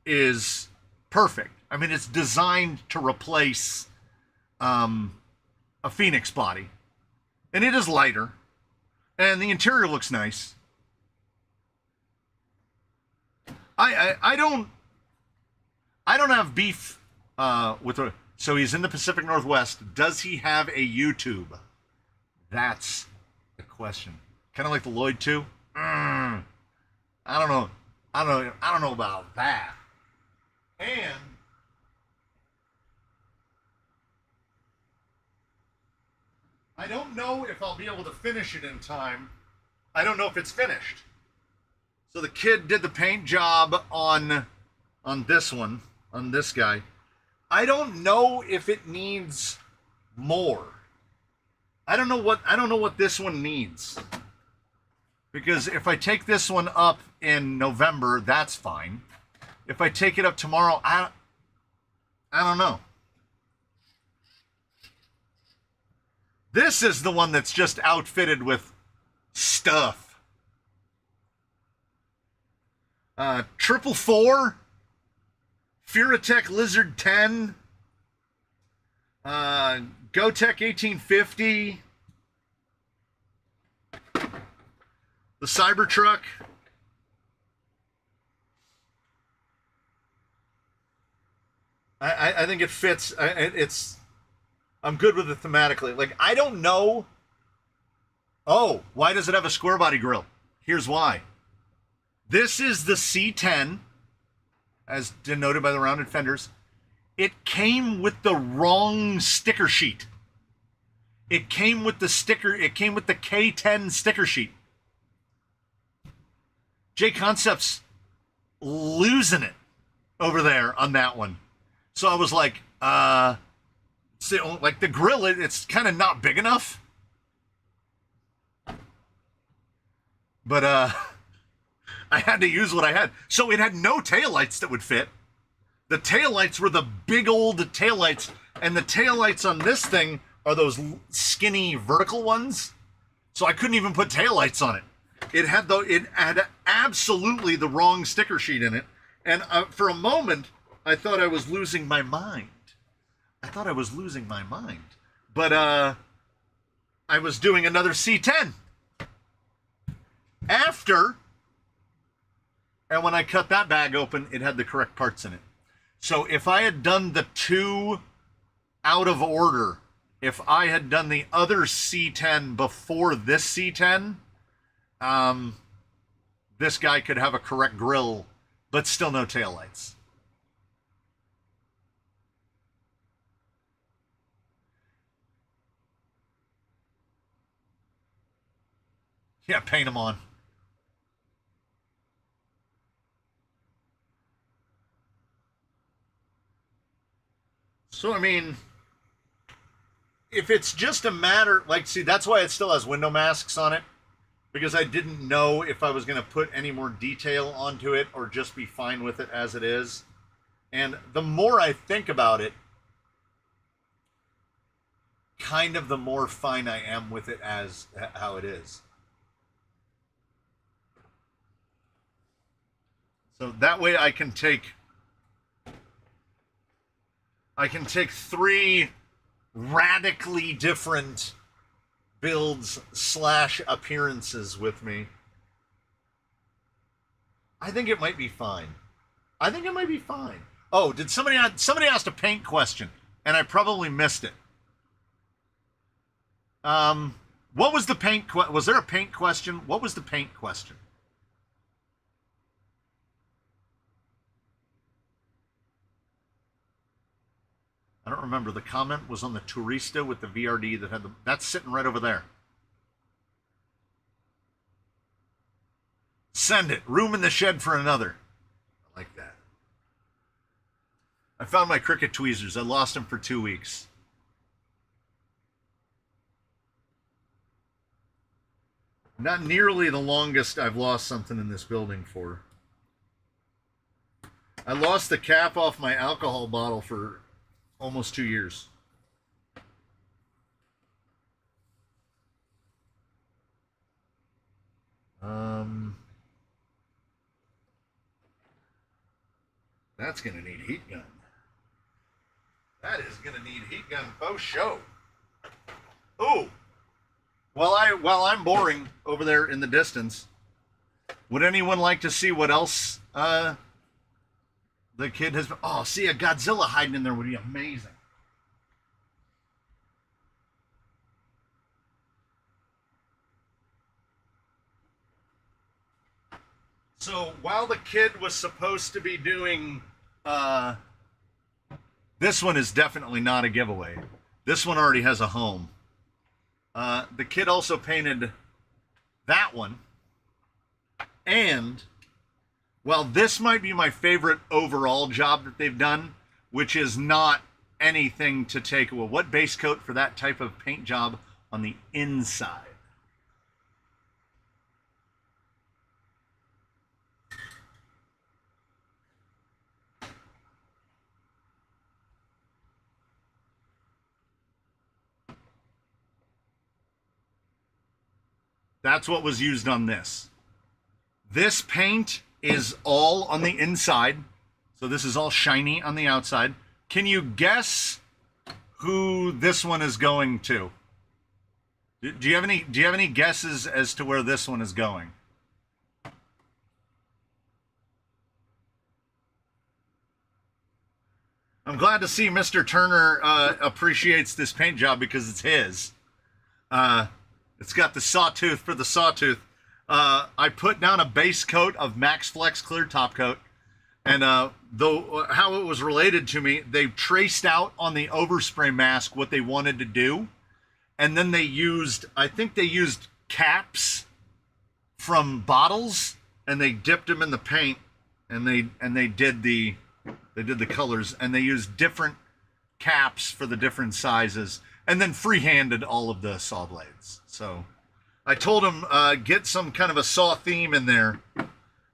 is perfect. I mean, it's designed to replace a Phoenix body, and it is lighter, and the interior looks nice. I don't have beef with. So he's in the Pacific Northwest. Does he have a YouTube? That's the question. Kind of like the Lloyd too. I don't know. I don't know about that. And I don't know if I'll be able to finish it in time. I don't know if it's finished. So the kid did the paint job on this one, on this guy. I don't know if it needs more. I don't know what this one needs. Because if I take this one up in November, that's fine. If I take it up tomorrow, I don't know. This is the one that's just outfitted with stuff. 444, Furatech Lizard 10, Gotek 1850, the Cybertruck. I think it fits. I'm good with it thematically. Like, I don't know. Oh, why does it have a square body grill? Here's why. This is the C10, as denoted by the rounded fenders. It came with the wrong sticker sheet. It came with the K10 sticker sheet. J Concepts losing it over there on that one. So I was like, like the grill, it's kind of not big enough. But I had to use what I had. So it had no taillights that would fit. The taillights were the big old taillights, and the taillights on this thing are those skinny vertical ones. So I couldn't even put taillights on it. It had absolutely the wrong sticker sheet in it. And for a moment, I thought I was losing my mind. But I was doing another C10. And when I cut that bag open, it had the correct parts in it. So if I had done the two out of order, if I had done the other C10 before this C10, this guy could have a correct grill, but still no taillights. Yeah, paint them on. So, I mean, if it's just a matter, like, see, that's why it still has window masks on it, because I didn't know if I was going to put any more detail onto it or just be fine with it as it is. And the more I think about it, kind of the more fine I am with it as how it is. So that way I can take three radically different builds / appearances with me. I think it might be fine. Oh, did somebody asked a paint question, and I probably missed it. What was the paint? Was there a paint question? What was the paint question? I don't remember. The comment was on the Turista with the VRD that had the. That's sitting right over there. Send it. Room in the shed for another. I like that. I found my Cricut tweezers. I lost them for 2 weeks. Not nearly the longest I've lost something in this building for. I lost the cap off my alcohol bottle for almost 2 years. That's gonna need heat gun. That is gonna need heat gun faux show. Oh, while I'm boring over there in the distance, would anyone like to see what else The kid has been, oh, see a Godzilla hiding in there would be amazing. So while the kid was supposed to be doing, this one is definitely not a giveaway. This one already has a home. The kid also painted that one. And while this might be my favorite overall job that they've done, which is not anything to take away. What base coat for that type of paint job on the inside? That's what was used on this. This paint is all on the inside. So this is all shiny on the outside. Can you guess who this one is going to? Do you have any guesses as to where this one is going? I'm glad to see Mr. Turner appreciates this paint job because it's his. It's got the sawtooth for the sawtooth. I put down a base coat of Max Flex clear top coat. And though how it was related to me, they traced out on the overspray mask what they wanted to do. And then they used, I think they used caps from bottles and they dipped them in the paint and they did the colors, and they used different caps for the different sizes and then freehanded all of the saw blades. So I told them, get some kind of a saw theme in there.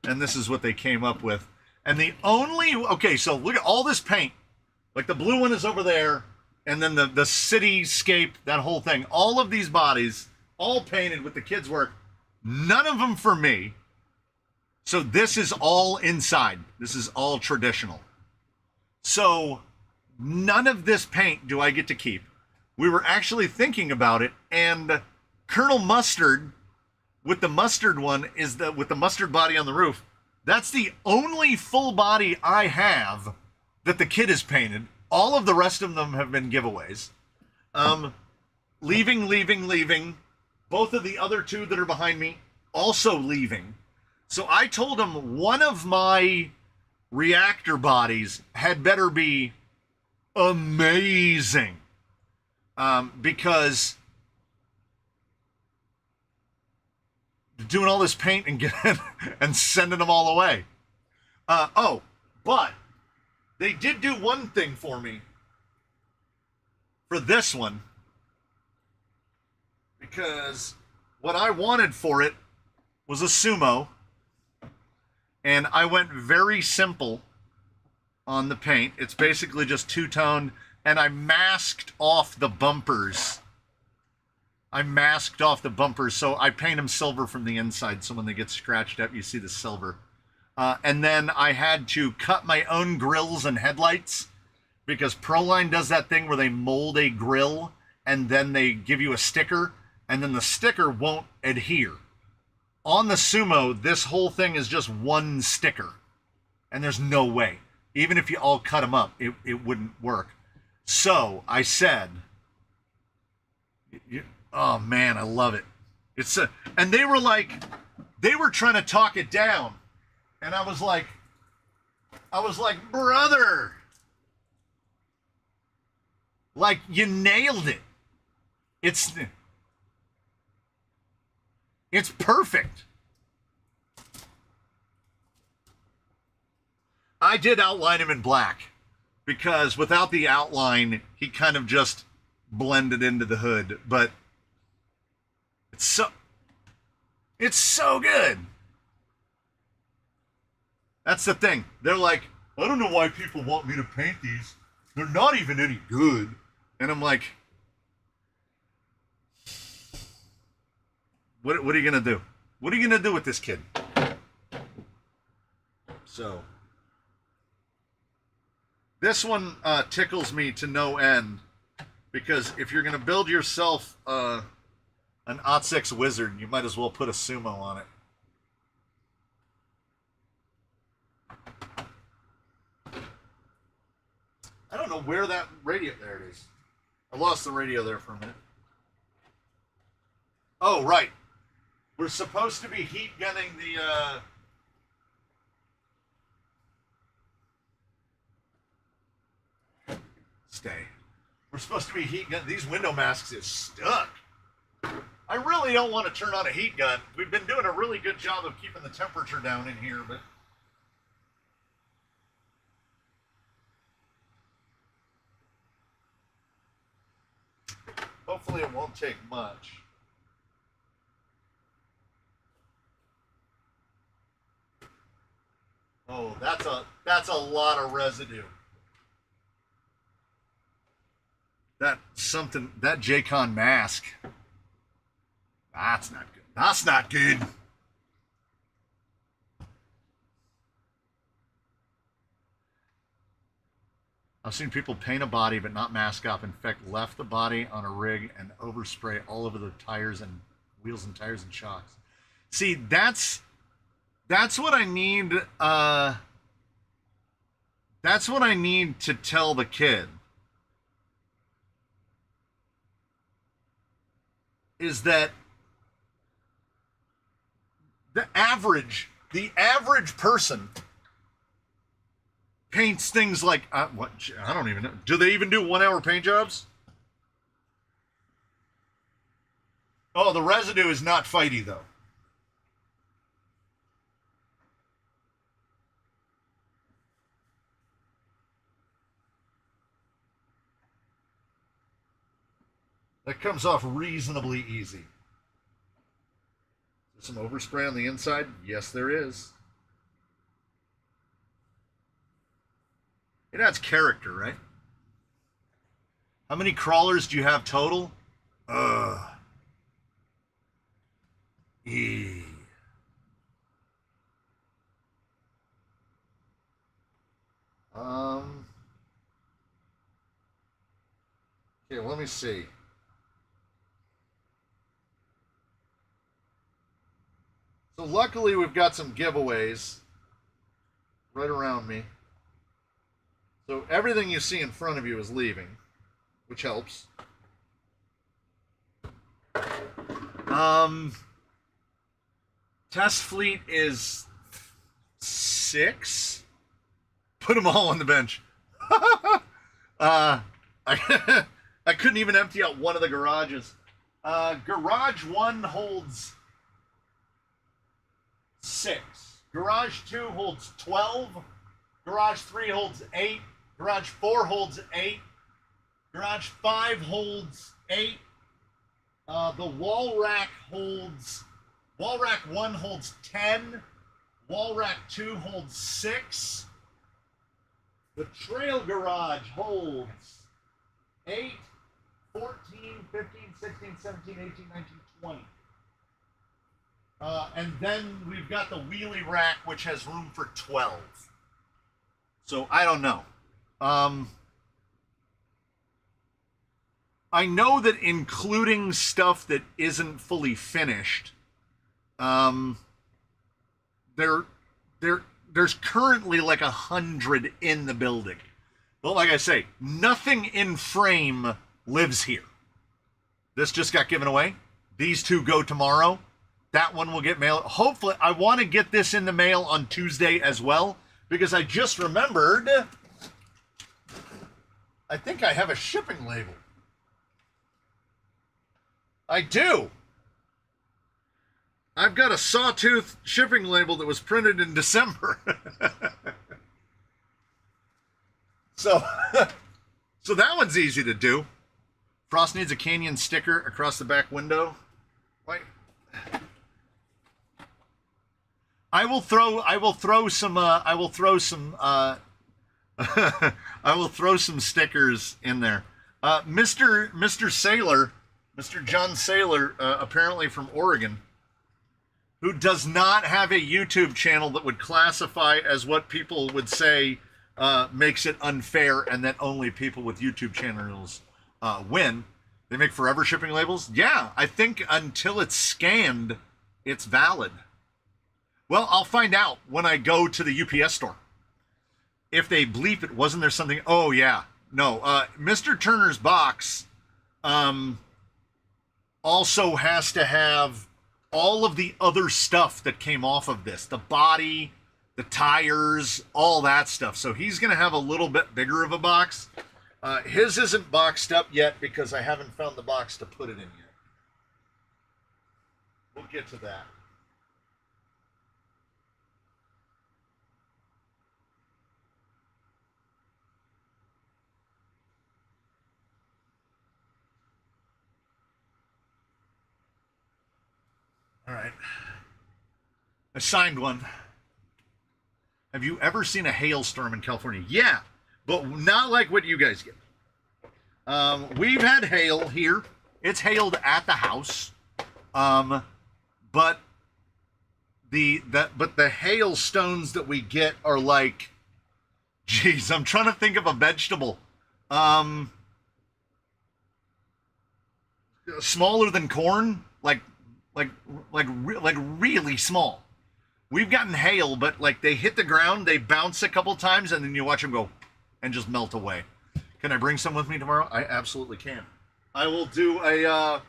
And this is what they came up with. And the only, okay, so look at all this paint. Like the blue one is over there. And then the cityscape, that whole thing. All of these bodies, all painted with the kids' work. None of them for me. So this is all inside. This is all traditional. So none of this paint do I get to keep. We were actually thinking about it. And Colonel Mustard, with the mustard one, with the mustard body on the roof. That's the only full body I have that the kid has painted. All of the rest of them have been giveaways. Leaving. Both of the other two that are behind me also leaving. So I told him one of my reactor bodies had better be amazing. Because doing all this paint and sending them all away. But they did do one thing for me for this one, because what I wanted for it was a sumo, and I went very simple on the paint. It's basically just two-tone, and I masked off the bumpers. So I paint them silver from the inside, so when they get scratched up, you see the silver. And then I had to cut my own grills and headlights, because Proline does that thing where they mold a grill and then they give you a sticker, and then the sticker won't adhere. On the Sumo, this whole thing is just one sticker, and there's no way. Even if you all cut them up, it wouldn't work. So I said, oh man, I love it. And they were trying to talk it down. And I was like, brother, like, you nailed it. It's perfect. I did outline him in black, because without the outline, he kind of just blended into the hood, but it's so good. That's the thing. They're like, I don't know why people want me to paint these. They're not even any good. And I'm like, what are you going to do? What are you going to do with this kid? So, this one tickles me to no end. Because if you're going to build yourself an OT6 wizard, you might as well put a sumo on it. I don't know where that radio... There it is. I lost the radio there for a minute. Oh, right. We're supposed to be heat gunning the... Stay. We're supposed to be heat gun. These window masks is stuck. I really don't want to turn on a heat gun. We've been doing a really good job of keeping the temperature down in here, but hopefully it won't take much. Oh, that's a lot of residue. That J-Con mask. That's not good. That's not good. I've seen people paint a body but not mask up. In fact, left the body on a rig and overspray all over the tires and wheels and tires and shocks. See, that's what I need. That's what I need to tell the kid. Is that the average person paints things like what? I don't even know. Do they even do 1 hour paint jobs? Oh, the residue is not fighty though. That comes off reasonably easy. Is there some overspray on the inside? Yes, there is. It adds character, right? How many crawlers do you have total? E. Okay, let me see. So luckily we've got some giveaways right around me. So everything you see in front of you is leaving, which helps. Test fleet is 6. Put them all on the bench. I couldn't even empty out one of the garages. Garage 1 holds 6. Garage 2 holds 12. Garage 3 holds 8. Garage 4 holds 8. Garage 5 holds 8. The wall rack 1 holds 10. Wall rack 2 holds 6. The trail garage holds 8, 14, 15, 16, 17, 18, 19, 20. And then we've got the wheelie rack, which has room for 12. So I don't know. I know that including stuff that isn't fully finished, there's currently like 100 in the building. But like I say, nothing in frame lives here. This just got given away. These 2 go tomorrow. That one will get mailed. Hopefully, I want to get this in the mail on Tuesday as well, because I just remembered, I think I have a shipping label. I do. I've got a sawtooth shipping label that was printed in December. So that one's easy to do. Frost needs a Canyon sticker across the back window. Why? I will throw some stickers in there. Mr. Sailor, Mr. John Saylor, apparently from Oregon, who does not have a YouTube channel that would classify as what people would say makes it unfair and that only people with YouTube channels win. They make forever shipping labels. Yeah, I think until it's scanned, it's valid. Well, I'll find out when I go to the UPS store. If they bleep it, wasn't there something? Oh, yeah. no. Mr. Turner's box also has to have all of the other stuff that came off of this, the body, the tires, all that stuff. So he's going to have a little bit bigger of a box. His isn't boxed up yet because I haven't found the box to put it in yet. We'll get to that. All right. I signed one. Have you ever seen a hailstorm in California? Yeah, but not like what you guys get. We've had hail here. It's hailed at the house. But the hailstones that we get are like, geez, I'm trying to think of a vegetable. Smaller than corn, like really small. We've gotten hail, but like they hit the ground, they bounce a couple times, and then you watch them go and just melt away. Can I bring some with me tomorrow? I absolutely can. I will do a.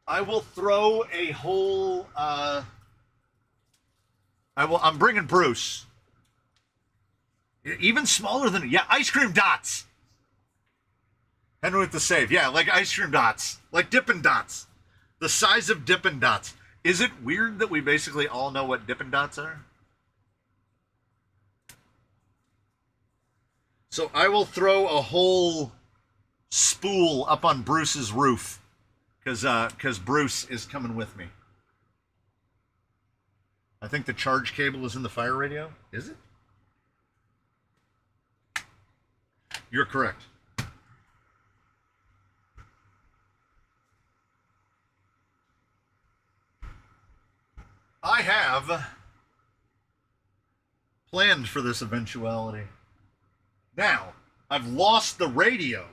I will throw a whole. I'm bringing Bruce. Even smaller than ice cream dots. Henry with the save, yeah, like ice cream dots, like Dippin' Dots. The size of Dippin' Dots. Is it weird that we basically all know what Dippin' Dots are? So I will throw a whole spool up on Bruce's roof because Bruce is coming with me. I think the charge cable is in the fire radio. Is it? You're correct. I have planned for this eventuality. Now, I've lost the radio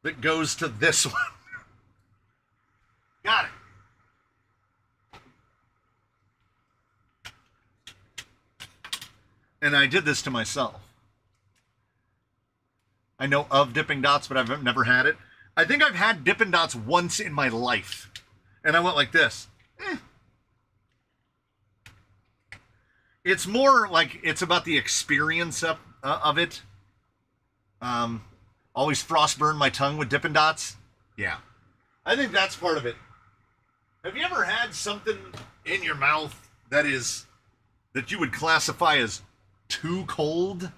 that goes to this one. Got it. And I did this to myself. I know of Dippin' Dots, but I've never had it. I think I've had Dippin' Dots once in my life. And I went like this. It's more like it's about the experience of it. Always frostburn my tongue with Dippin' Dots. Yeah. I think that's part of it. Have you ever had something in your mouth that you would classify as too cold?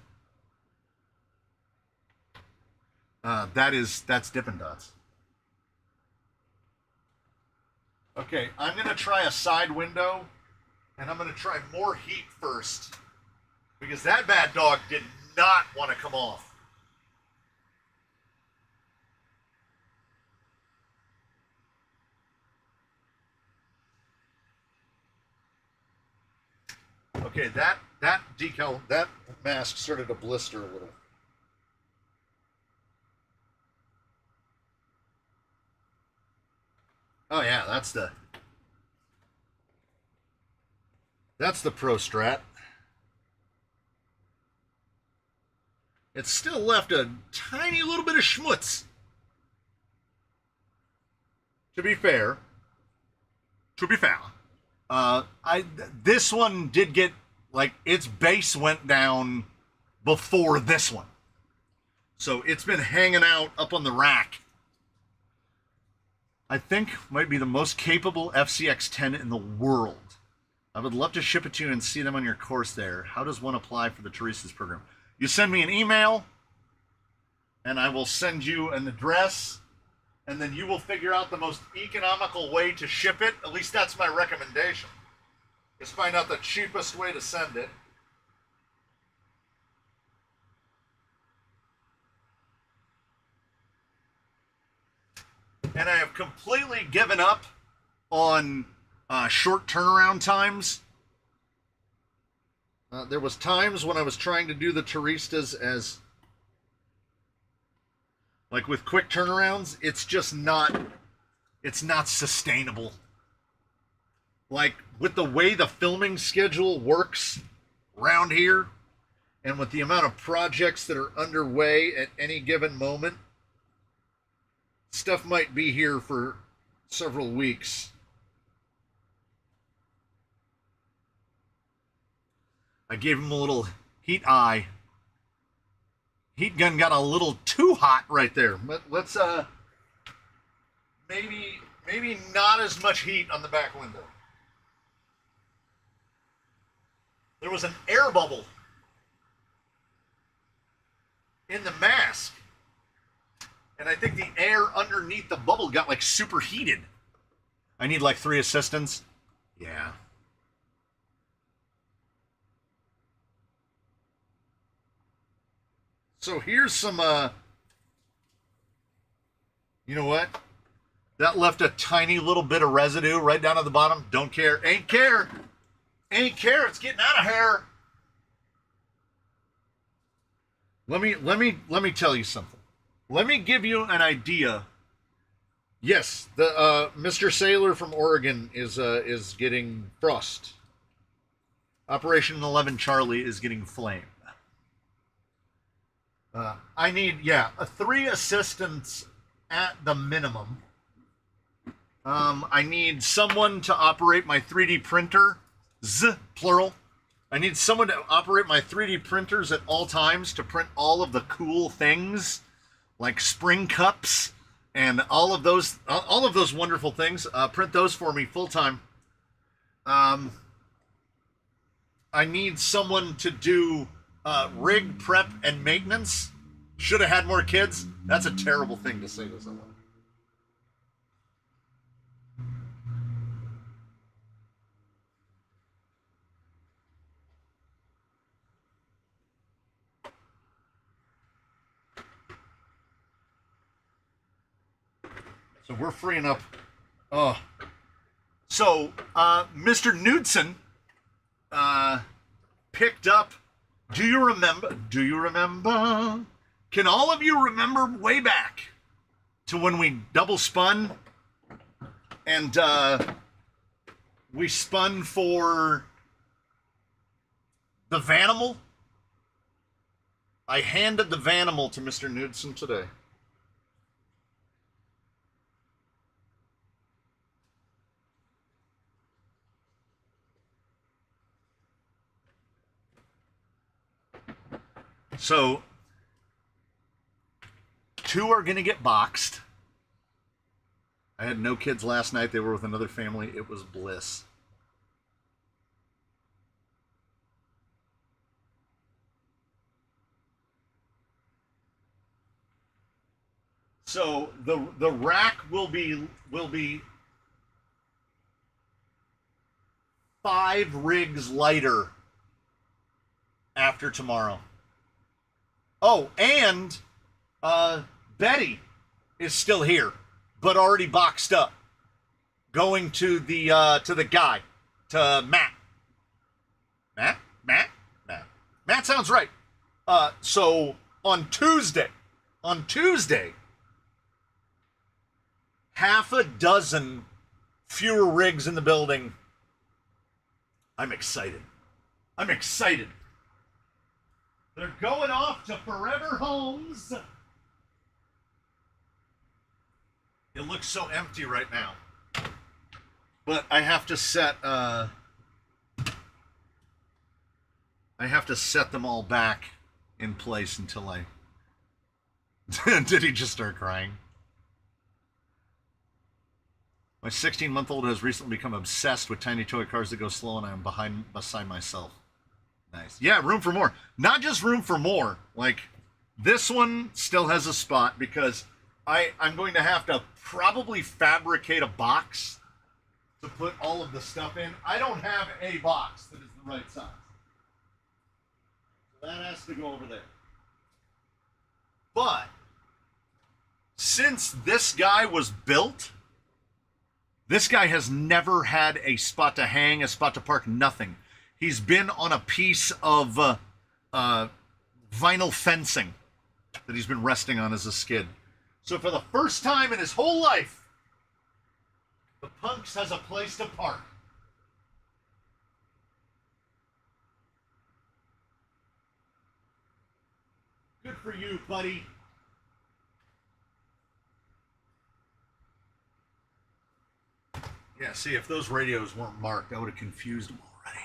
That's Dippin' Dots. Okay, I'm gonna try a side window, and I'm gonna try more heat first, because that bad dog did not want to come off. Okay, that decal, that mask started to blister a little. Oh yeah, that's the Pro Strat. It's still left a tiny little bit of schmutz. To be fair, this one did get, like, its base went down before this one. So it's been hanging out up on the rack. I think might be the most capable FCX10 in the world. I would love to ship it to you and see them on your course there. How does one apply for the Teresa's program? You send me an email, and I will send you an address, and then you will figure out the most economical way to ship it. At least that's my recommendation. Just find out the cheapest way to send it. And I have completely given up on short turnaround times. There was times when I was trying to do the Turistas as, like, with quick turnarounds, it's not sustainable. Like, with the way the filming schedule works around here, And with the amount of projects that are underway at any given moment, stuff might be here for several weeks. I gave him a little heat eye. Heat gun got a little too hot right there. Let's maybe not as much heat on the back window. There was an air bubble in the mask. And I think the air underneath the bubble got like superheated. I need like 3 assistants. Yeah. So here's some, you know what? That left a tiny little bit of residue right down at the bottom. Don't care. Ain't care. Ain't care. It's getting out of here. Let me tell you something. Let me give you an idea. Yes, the Mr. Sailor from Oregon is getting frost. Operation 11 Charlie is getting flame. I need 3 assistants at the minimum. I need someone to operate my 3D printer, plural. I need someone to operate my 3D printers at all times to print all of the cool things, like spring cups and all of those wonderful things. Print those for me full time. I need someone to do rig prep and maintenance. Should have had more kids. That's a terrible thing to say to someone. So we're freeing up. So Mr. Knudsen picked up. Do you remember? Can all of you remember way back to when we double spun and we spun for the Vanimal? I handed the Vanimal to Mr. Knudsen today. So 2 are going to get boxed. I had no kids last night. They were with another family. It was bliss. So the rack will be 5 rigs lighter after tomorrow. Oh, and Betty is still here, but already boxed up. Going to the guy, to Matt. Matt sounds right. So on Tuesday, half a dozen fewer rigs in the building. I'm excited. They're going off to Forever Homes. It looks so empty right now. But I have to set them all back in place until I Did he just start crying? My 16-month-old has recently become obsessed with tiny toy cars that go slow, and I'm beside myself. Nice. Yeah, room for more. Not just room for more. Like, this one still has a spot because I'm going to have to probably fabricate a box to put all of the stuff in. I don't have a box that is the right size. So that has to go over there. But since this guy was built, this guy has never had a spot to hang, a spot to park, nothing. He's been on a piece of vinyl fencing that he's been resting on as a skid. So for the first time in his whole life, the Punks has a place to park. for you, buddy. Yeah, see, if those radios weren't marked, I would have confused them already.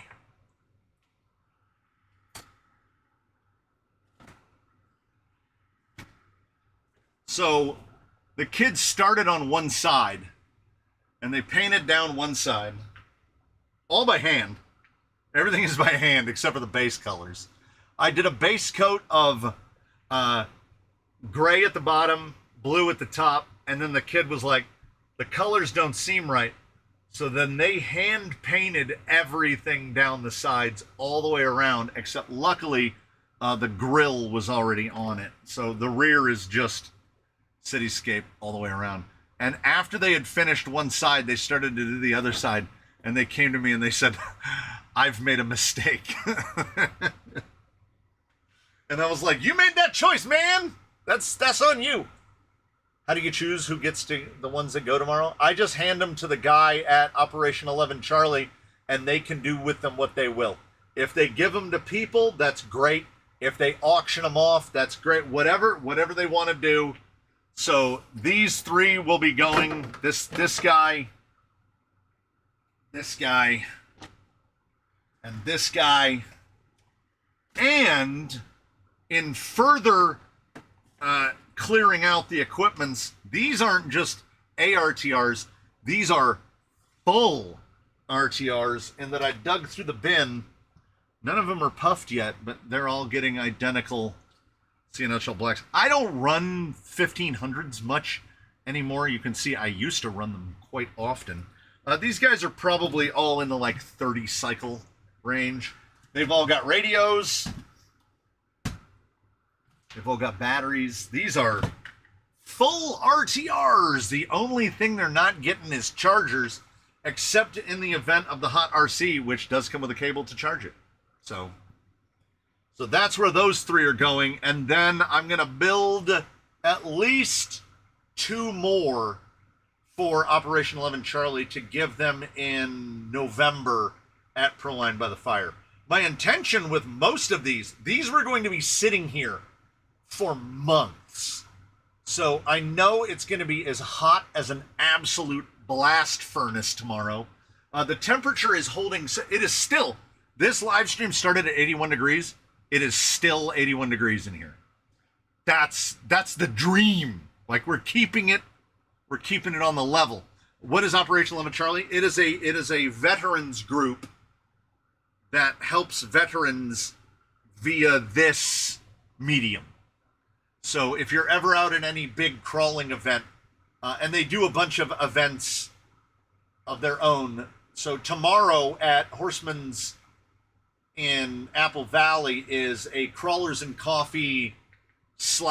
So the kids started on one side, and they painted down one side, all by hand. Everything is by hand except for the base colors. I did a base coat of gray at the bottom, blue at the top, and then the kid was like, the colors don't seem right. So then they hand painted everything down the sides all the way around, except luckily the grill was already on it. So the rear is just cityscape all the way around. And after they had finished one side, they started to do the other side. And they came to me and they said, I've made a mistake. And I was like, you made that choice, man. That's on you. How do you choose who gets to the ones that go tomorrow? I just hand them to the guy at Operation 11 Charlie, and they can do with them what they will. If they give them to people, that's great. If they auction them off, that's great. Whatever they want to do. So these three will be going. This guy, and this guy. And in further clearing out the equipments, these aren't just ARTRs, these are full RTRs, and that I dug through the bin. None of them are puffed yet, but they're all getting identical CNHL blacks. I don't run 1500s much anymore. You can see I used to run them quite often. These guys are probably all in the like 30 cycle range. They've all got radios. They've all got batteries. These are full RTRs. The only thing they're not getting is chargers, except in the event of the Hot RC, which does come with a cable to charge it. So that's where those three are going. And then I'm going to build at least 2 more for Operation 11 Charlie to give them in November at Proline by the Fire. My intention with most of these were going to be sitting here for months. So I know it's going to be as hot as an absolute blast furnace tomorrow. The temperature is holding, it is still, this live stream started at 81 degrees. It is still 81 degrees in here. That's the dream. Like we're keeping it on the level. What is Operation 11 Charlie? It is a veterans group that helps veterans via this medium. So if you're ever out in any big crawling event, and they do a bunch of events of their own. So tomorrow at Horseman's in Apple Valley is a Crawlers and Coffee /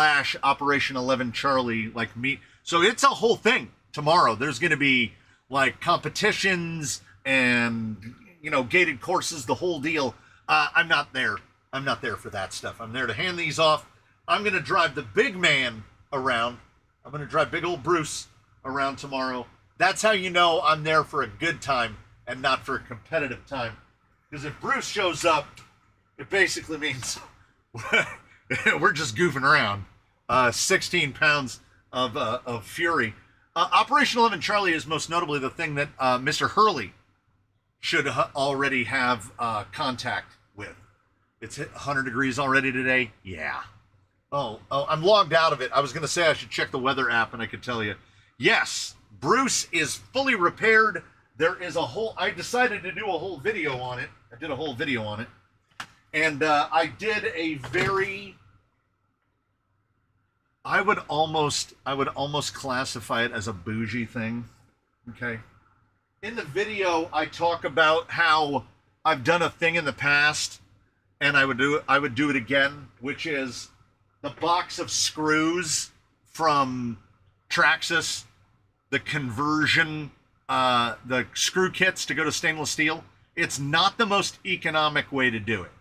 Operation 11 Charlie like meet. So it's a whole thing tomorrow. There's going to be like competitions and, you know, gated courses, the whole deal. I'm not there. I'm not there for that stuff. I'm there to hand these off. I'm going to drive the big man around. I'm going to drive big old Bruce around tomorrow. That's how you know I'm there for a good time and not for a competitive time. Because if Bruce shows up, it basically means we're just goofing around. 16 pounds of fury. Operation 11 Charlie is most notably the thing that Mr. Hurley should already have contact with. It's hit 100 degrees already today. Yeah. Oh, I'm logged out of it. I was going to say I should check the weather app, and I could tell you. Yes, Bruce is fully repaired. There is I decided to do a whole video on it. I did a whole video on it. And I did a very... I would almost classify it as a bougie thing. Okay. In the video, I talk about how I've done a thing in the past, and I would do it again, which is the box of screws from Traxxas, the conversion, the screw kits to go to stainless steel. It's not the most economic way to do it,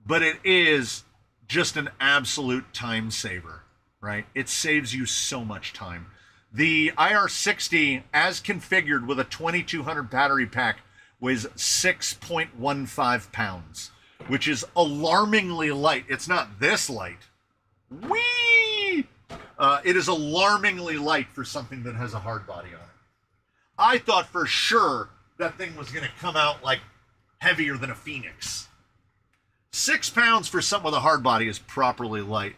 but it is just an absolute time saver, right? It saves you so much time. The IR60, as configured with a 2200 battery pack, weighs 6.15 pounds, which is alarmingly light. It's not this light, Whee! It is alarmingly light for something that has a hard body on it. I thought for sure that thing was going to come out like heavier than a Phoenix. 6 pounds for something with a hard body is properly light.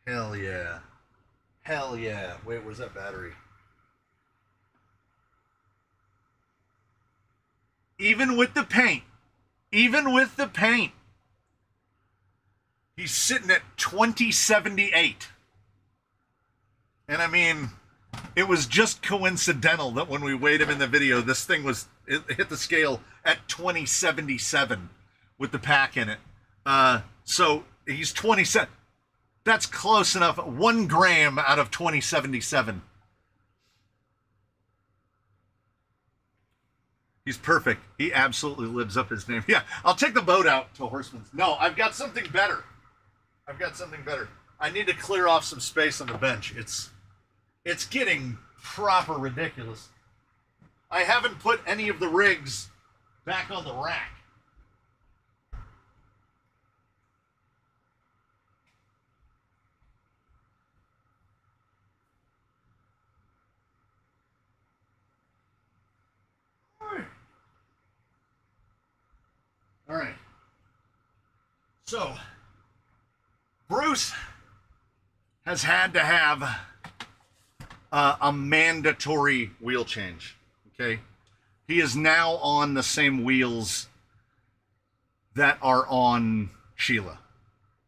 Hell yeah. Hell yeah. Wait, where's that battery? Even with the paint, he's sitting at 2078. And I mean, it was just coincidental that when we weighed him in the video, this thing it hit the scale at 2077 with the pack in it. So he's 27. That's close enough. 1 gram out of 2077. He's perfect. He absolutely lives up his name. Yeah, I'll take the boat out to Horseman's. No, I've got something better. I need to clear off some space on the bench. It's getting proper ridiculous. I haven't put any of the rigs back on the rack. All right. So, Bruce has had to have a mandatory wheel change. Okay. He is now on the same wheels that are on Sheila,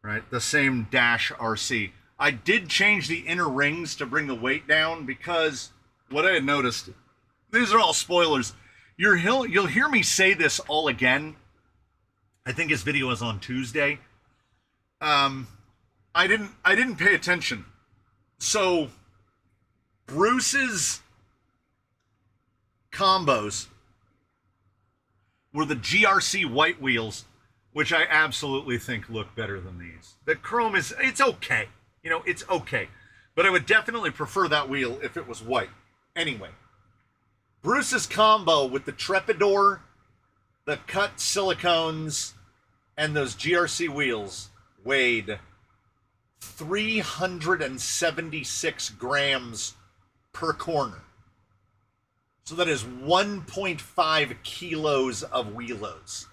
right? The same Dash RC. I did change the inner rings to bring the weight down because what I had noticed, these are all spoilers. You'll hear me say this all again. I think his video was on Tuesday. I didn't pay attention. So Bruce's combos were the GRC white wheels, which I absolutely think look better than these. The chrome it's okay. It's okay. But I would definitely prefer that wheel if it was white. Anyway, Bruce's combo with the Trepidor, the cut silicones, and those GRC wheels weighed 376 grams per corner. So that is 1.5 kilos of wheelos.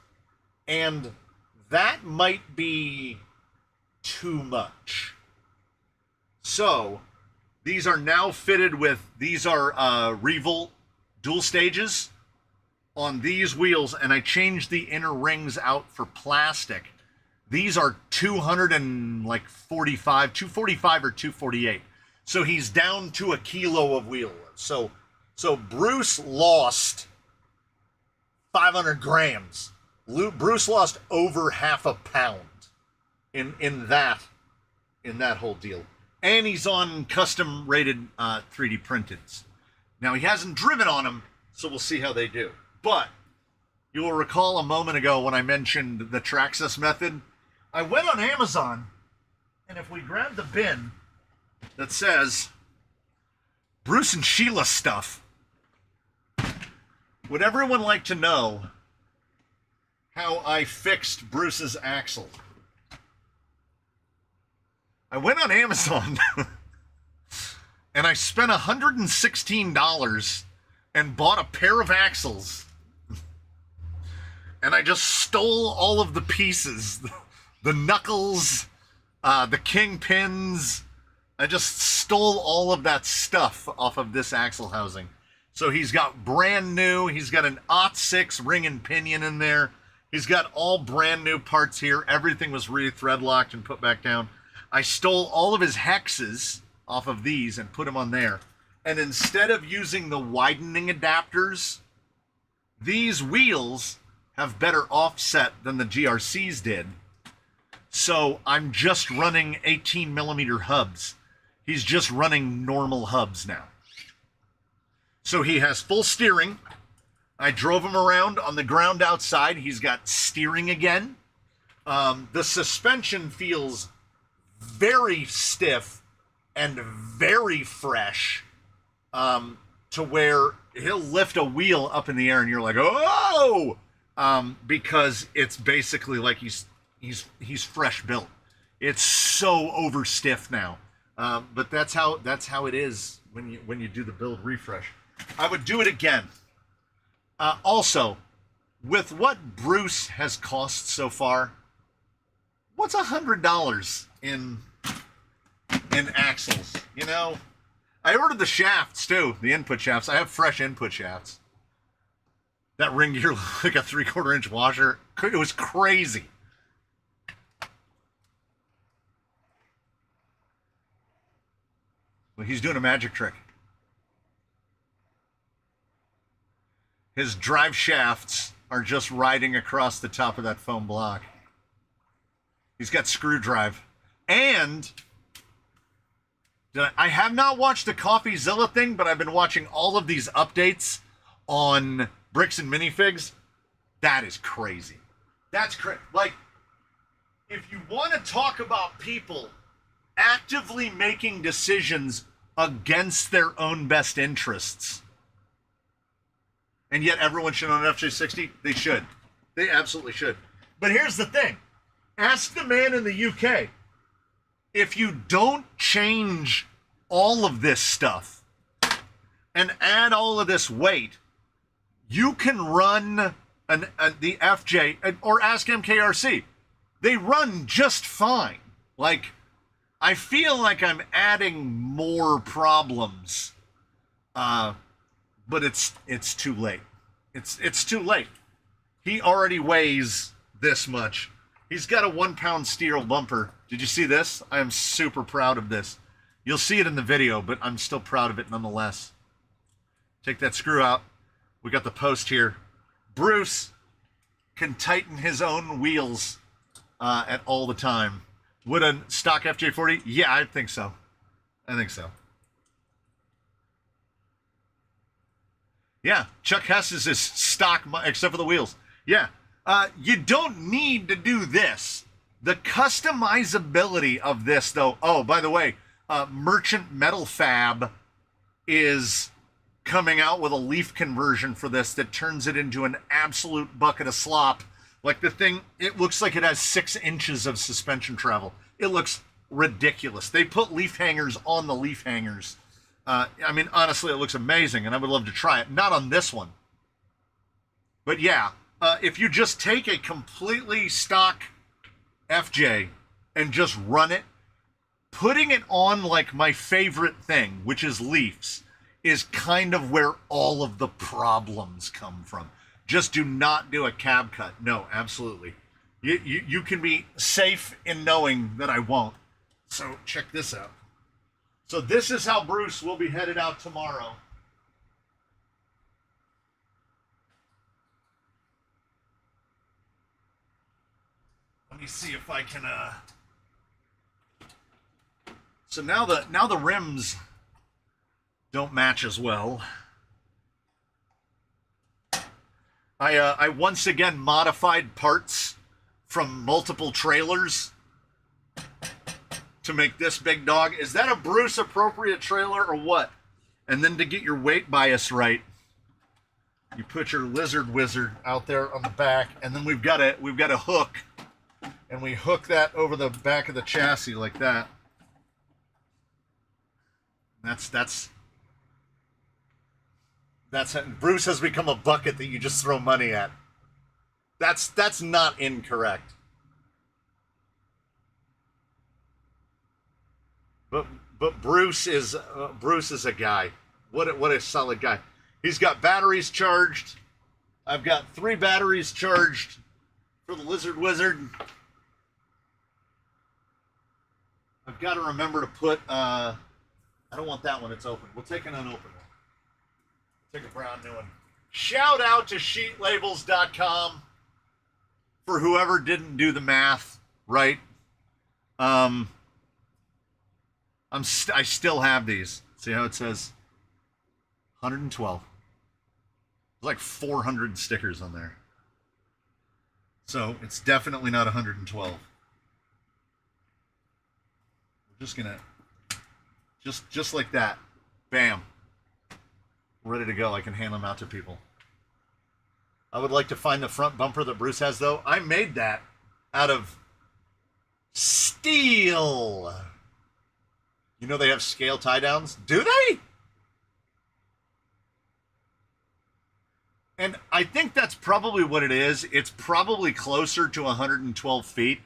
And that might be too much. So these are now fitted with, these are Revolt dual stages on these wheels, and I changed the inner rings out for plastic. These are 245 or 248. So he's down to a kilo of wheel. So Bruce lost 500 grams. Bruce lost over half a pound in that whole deal. And he's on custom rated 3D printed. Now he hasn't driven on them, so we'll see how they do. But you will recall a moment ago when I mentioned the Traxxas method, I went on Amazon, and if we grab the bin that says Bruce and Sheila stuff, would everyone like to know how I fixed Bruce's axle? I went on Amazon and I spent $116 and bought a pair of axles. And I just stole all of the pieces, the knuckles, the kingpins. I just stole all of that stuff off of this axle housing. So he's got brand new, he's got an OT6 ring and pinion in there. He's got all brand new parts here. Everything was re-thread locked and put back down. I stole all of his hexes off of these and put them on there. And instead of using the widening adapters, these wheels have better offset than the GRCs did. So I'm just running 18 millimeter hubs. He's just running normal hubs now. So he has full steering. I drove him around on the ground outside. He's got steering again. The suspension feels very stiff and very fresh, to where he'll lift a wheel up in the air and you're like, oh! because it's basically like he's fresh built. It's so over stiff now, but that's how it is when you do the build refresh. I would do it again. Also, with what Bruce has cost so far, what's $100 in axles? You know, I ordered the shafts too, the input shafts. I have fresh input shafts. That ring gear like a 3/4 inch washer. It was crazy. Well, he's doing a magic trick. His drive shafts are just riding across the top of that foam block. He's got screw drive. And I have not watched the CoffeeZilla thing, but I've been watching all of these updates on Bricks and Minifigs. That is crazy. That's crazy. Like, if you want to talk about people actively making decisions against their own best interests, and yet everyone should own an FJ60, they should. They absolutely should. But here's the thing. Ask the man in the UK. If you don't change all of this stuff and add all of this weight, you can run the FJ, or ask MKRC. They run just fine. Like, I feel like I'm adding more problems, but it's too late. It's too late. He already weighs this much. He's got a 1 pound steel bumper. Did you see this? I am super proud of this. You'll see it in the video, but I'm still proud of it nonetheless. Take that screw out. We got the post here. Bruce can tighten his own wheels at all the time. Would a stock FJ40? Yeah, I think so. I think so. Yeah, Chuck Hess's is stock, except for the wheels. Yeah. You don't need to do this. The customizability of this, though. Oh, by the way, Merchant Metal Fab is coming out with a leaf conversion for this that turns it into an absolute bucket of slop. Like, the thing, it looks like it has 6 inches of suspension travel. It looks ridiculous. They put leaf hangers on the leaf hangers. I mean, honestly, it looks amazing, and I would love to try it. Not on this one. But yeah, if you just take a completely stock FJ and just run it, putting it on like my favorite thing, which is leafs, is kind of where all of the problems come from. Just do not do a cab cut. No, absolutely. You can be safe in knowing that I won't. So check this out. So this is how Bruce will be headed out tomorrow. Let me see if I can So now the rims don't match as well. I once again modified parts from multiple trailers to make this big dog. Is that a Bruce appropriate trailer or what? And then to get your weight bias right, you put your Lizard Wizard out there on the back, and then we've got a hook, and we hook that over the back of the chassis like that. That's Bruce has become a bucket that you just throw money at. That's not incorrect. But Bruce is a guy. What a solid guy. He's got batteries charged. I've got 3 batteries charged for the Lizard Wizard. I've got to remember to put I don't want that one, it's open. We'll take an unopened one. Take a brand new one. Shout out to sheetlabels.com for whoever didn't do the math right. I still have these. See how it says 112. There's like 400 stickers on there. So it's definitely not 112. We're just gonna just like that. Bam. Ready to go. I can hand them out to people. I would like to find the front bumper that Bruce has, though. I made that out of steel. You know they have scale tie downs? Do they? And I think that's probably what it is. It's probably closer to 112 feet.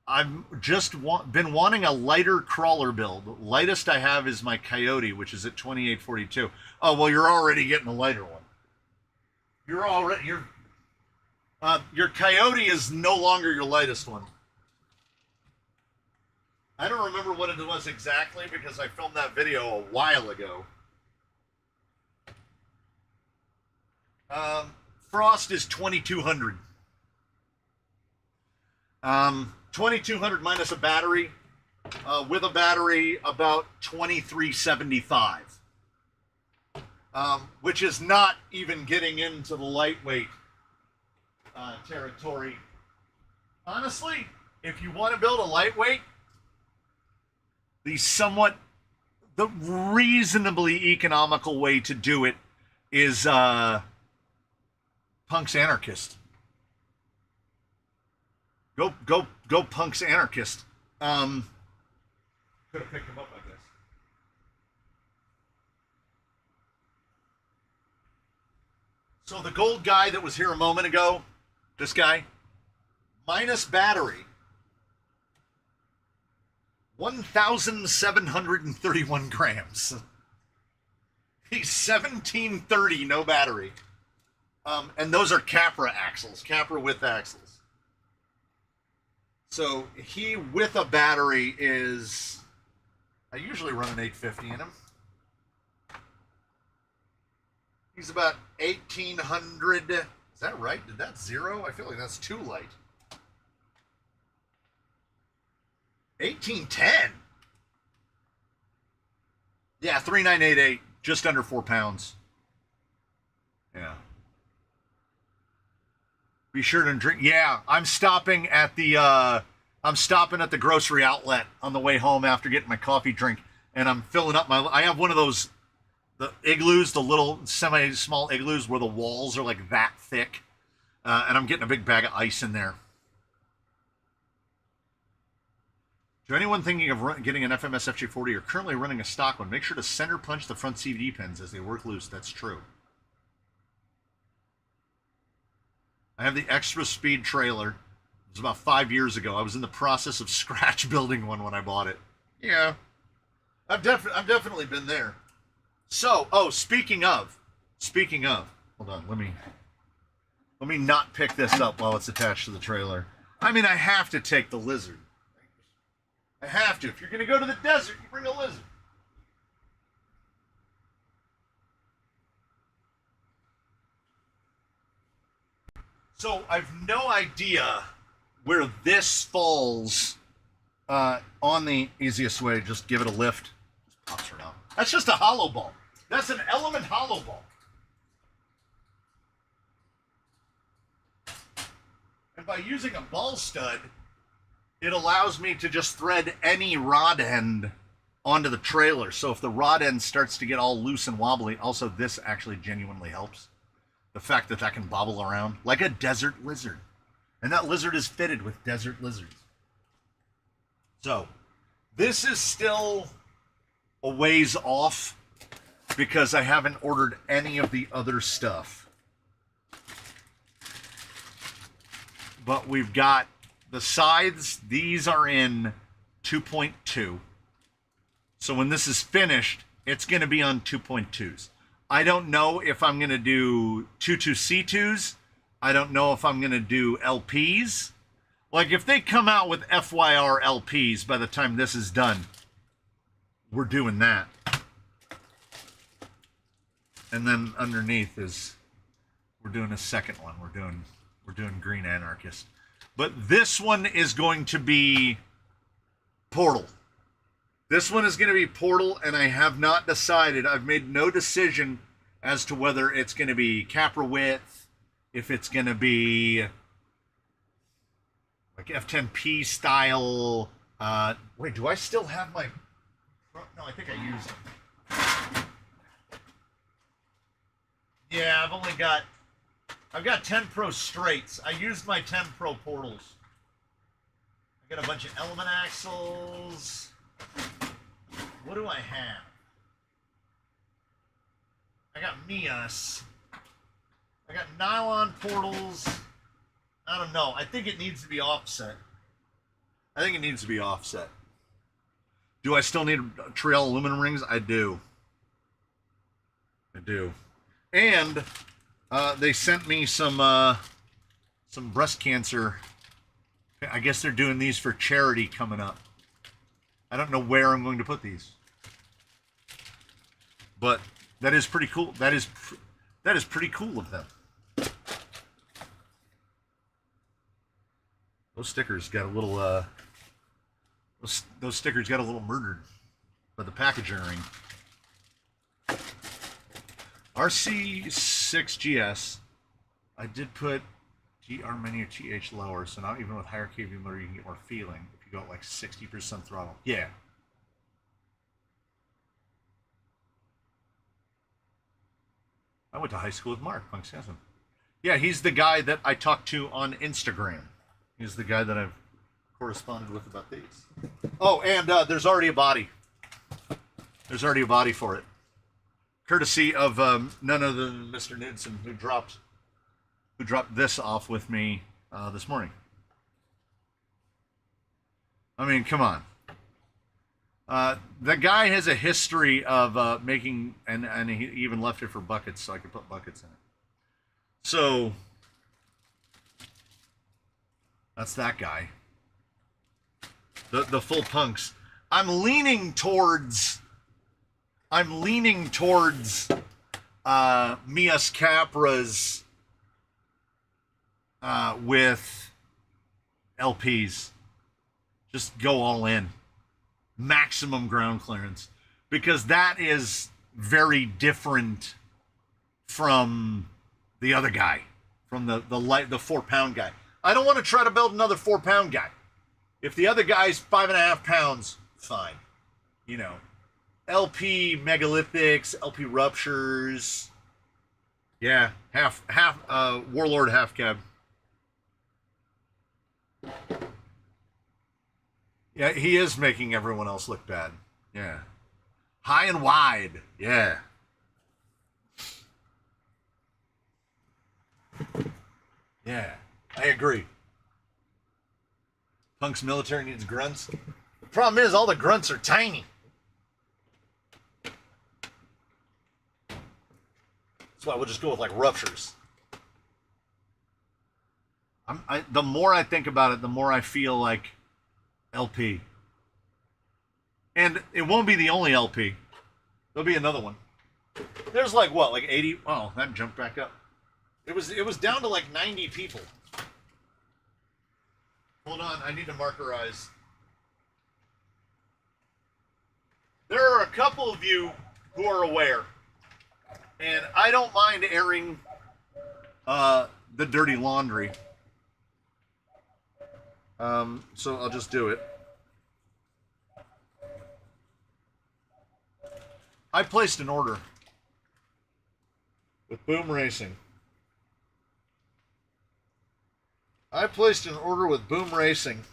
I've just been wanting a lighter crawler build. Lightest I have is my Coyote, which is at 2842. Oh, well, you're already getting a lighter one. Your Coyote is no longer your lightest one. I don't remember what it was exactly because I filmed that video a while ago. Frost is 2200. 2200 minus a battery. With a battery, about 2375. Which is not even getting into the lightweight territory. Honestly, if you want to build a lightweight, the reasonably economical way to do it is Punk's Anarchist. Go Punk's Anarchist. Could have picked him up, I guess. So the gold guy that was here a moment ago, this guy, minus battery, 1,731 grams. He's 1730, no battery. And those are Capra axles, Capra width axles. So he with a battery is, I usually run an 850 in him. He's about 1,800. Is that right? Did that zero? I feel like that's too light. 1810. Yeah, 3988, just under 4 pounds. Yeah. Be sure to drink. Yeah, I'm stopping at the grocery outlet on the way home after getting my coffee drink, and I'm filling up I have one of those, the igloos, the little semi-small igloos where the walls are like that thick, and I'm getting a big bag of ice in there. To anyone thinking of getting an FMS FJ40 or currently running a stock one, make sure to center punch the front CVD pins as they work loose. That's true. I have the Extra Speed trailer. It was about 5 years ago. I was in the process of scratch building one when I bought it. Yeah. I've definitely been there. So, speaking of, hold on, let me not pick this up while it's attached to the trailer. I mean, I have to take the Lizard. I have to. If you're going to go to the desert, you bring a Lizard. So I've no idea where this falls on the easiest way. Just give it a lift. Just pops right out. That's just a hollow ball. That's an Element hollow ball. And by using a ball stud, it allows me to just thread any rod end onto the trailer. So if the rod end starts to get all loose and wobbly, also this actually genuinely helps. The fact that that can bobble around like a desert lizard. And that lizard is fitted with desert lizards. So, this is still a ways off because I haven't ordered any of the other stuff. But we've got the sides. These are in 2.2. So when this is finished, it's going to be on 2.2s. I don't know if I'm going to do 22C2s. I don't know if I'm going to do LPs. Like, if they come out with FYR LPs by the time this is done, we're doing that. And then underneath is, we're doing a second one. We're doing Green Anarchist. But this one is going to be Portal. This one is going to be Portal, and I have not decided. I've made no decision as to whether it's going to be Capra width, if it's going to be like F10P style. Wait, do I still have my... No, I think I used them. Yeah, I've only got I've got 10 Pro straights. I used my 10 Pro portals. I got a bunch of element axles. What do I have? I got Mias. I got nylon portals. I don't know. I think it needs to be offset. Do I still need Trail aluminum rings? I do. And they sent me some breast cancer. I guess they're doing these for charity coming up. I don't know where I'm going to put these, but that is pretty cool. That is pretty cool of them. Those stickers got a little those stickers got a little murdered by the packaging ring. RC6GS. I did put GR menu TH lower, so now even with higher KV motor, you can get more feeling if you go at like 60% throttle. Yeah. I went to high school with Mark Punk Sanson. Yeah, he's the guy that I talked to on Instagram. He's the guy that I've corresponded with about these. Oh, and there's already a body. There's already a body for it. Courtesy of none other than Mr. Knudsen, who dropped this off with me this morning. I mean, come on. The guy has a history of making, and he even left it for buckets so I could put buckets in it. So, that's that guy. The full punks. I'm leaning towards Mias Capra's with LPs. Just go all in. Maximum ground clearance. Because that is very different from the other guy. From the 4-pound guy. I don't want to try to build another 4-pound guy. If the other guy's 5.5 pounds, fine. You know. LP megalithics, LP ruptures. Yeah, half Warlord half cab. Yeah, he is making everyone else look bad. Yeah. High and wide. Yeah. Yeah, I agree. Punk's military needs grunts. The problem is all the grunts are tiny. That's why we'll just go with like ruptures. The more I think about it, the more I feel like LP. And it won't be the only LP. There'll be another one. There's like what, like 80? Oh, that jumped back up. It was down to like 90 people. Hold on, I need to markerize. There are a couple of you who are aware. And I don't mind airing the dirty laundry. So I'll just do it. I placed an order with Boom Racing. I placed an order with Boom Racing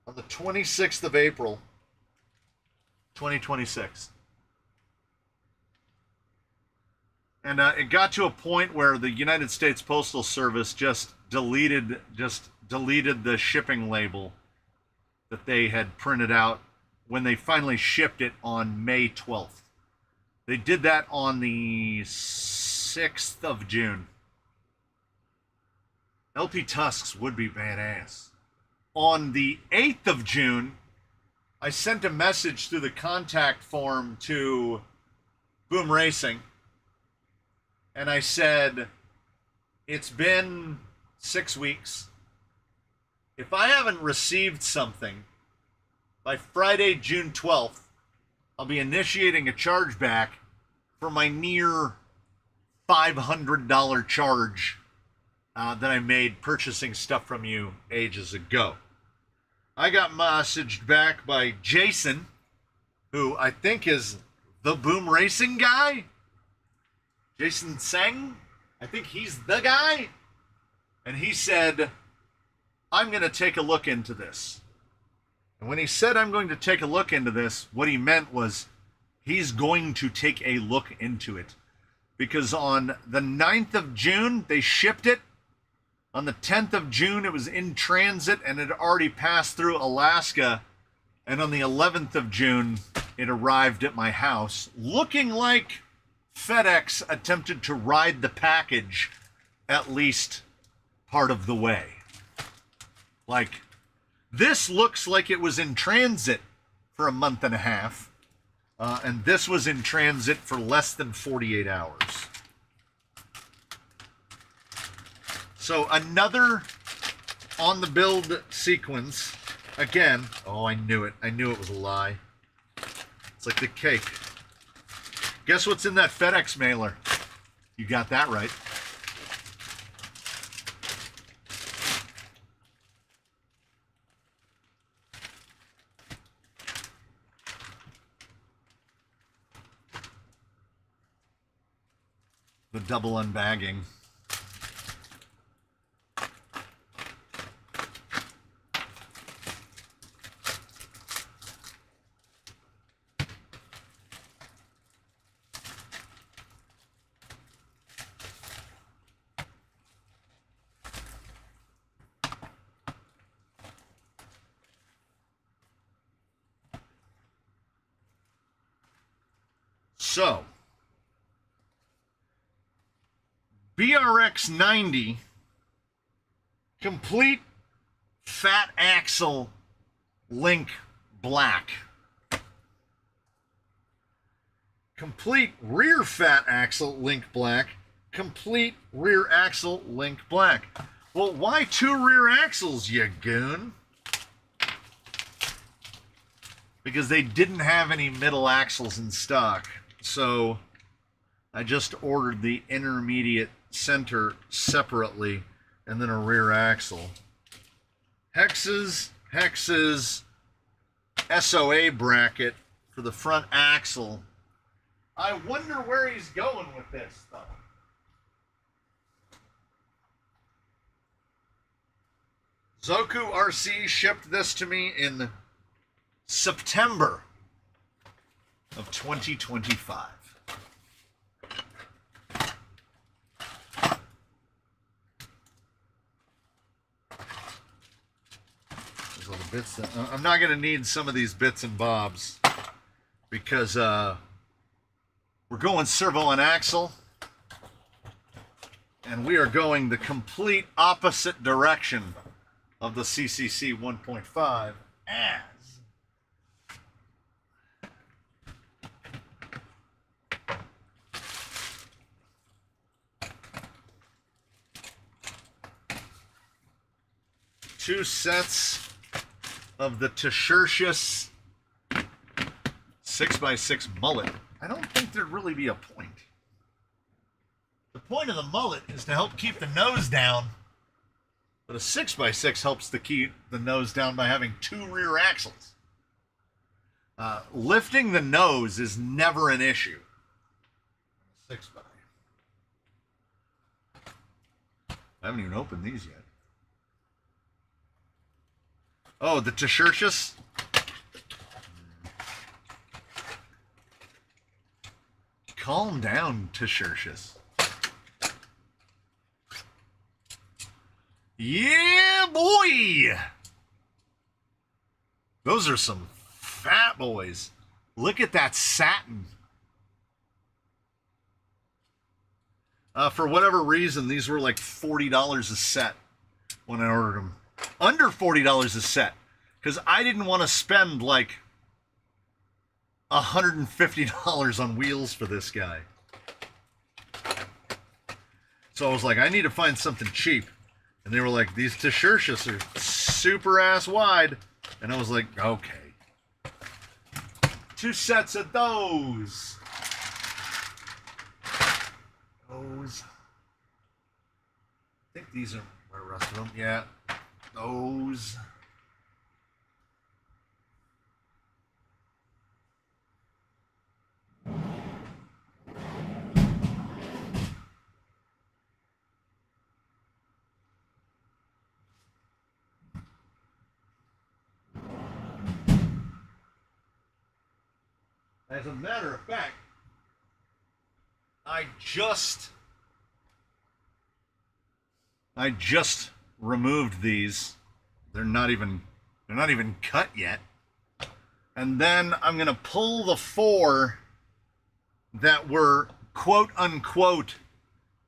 on the 26th of April, 2026. And it got to a point where the United States Postal Service just deleted the shipping label that they had printed out when they finally shipped it on May 12th. They did that on the 6th of June. LP Tusks would be badass. On the 8th of June, I sent a message through the contact form to Boom Racing. And I said, it's been 6 weeks. If I haven't received something by Friday, June 12th, I'll be initiating a chargeback for my near $500 charge that I made purchasing stuff from you ages ago. I got messaged back by Jason, who I think is the Boom Racing guy. Jason Seng, I think he's the guy. And he said, I'm going to take a look into this. And when he said, I'm going to take a look into this, what he meant was he's going to take a look into it. Because on the 9th of June, they shipped it. On the 10th of June, it was in transit and it had already passed through Alaska. And on the 11th of June, it arrived at my house, looking like FedEx attempted to ride the package at least part of the way. Like, this looks like it was in transit for a month and a half. And this was in transit for less than 48 hours. So another on the build sequence. Again, oh, I knew it. I knew it was a lie. It's like the cake. Guess what's in that FedEx mailer? You got that right. The double unbagging. So, BRX 90 complete fat axle link black. Complete rear fat axle link black. Complete rear axle link black. Well, why two rear axles, you goon? Because they didn't have any middle axles in stock. So I just ordered the intermediate center separately and then a rear axle. Hexes, SOA bracket for the front axle. I wonder where he's going with this, though. Zoku RC shipped this to me in September of 2025. There's all the bits that, I'm not going to need some of these bits and bobs because we're going servo and axle, and we are going the complete opposite direction of the CCC 1.5 as two sets of the Tertius 6x6 mullet. I don't think there'd really be a point. The point of the mullet is to help keep the nose down, but a 6x6 helps to keep the nose down by having two rear axles. Lifting the nose is never an issue. 6x. I haven't even opened these yet. Oh, the Tertius. Calm down, Tertius. Yeah, boy! Those are some fat boys. Look at that satin. For whatever reason, these were like $40 a set when I ordered them. Under $40 a set. Because I didn't want to spend like $150 on wheels for this guy. So I was like, I need to find something cheap. And they were like, these Tertius are super ass wide. And I was like, okay. Two sets of those. Those. I think these are the rest of them. Yeah. Those. As a matter of fact, I just removed these. They're not even cut yet. And then I'm going to pull the 4 that were quote unquote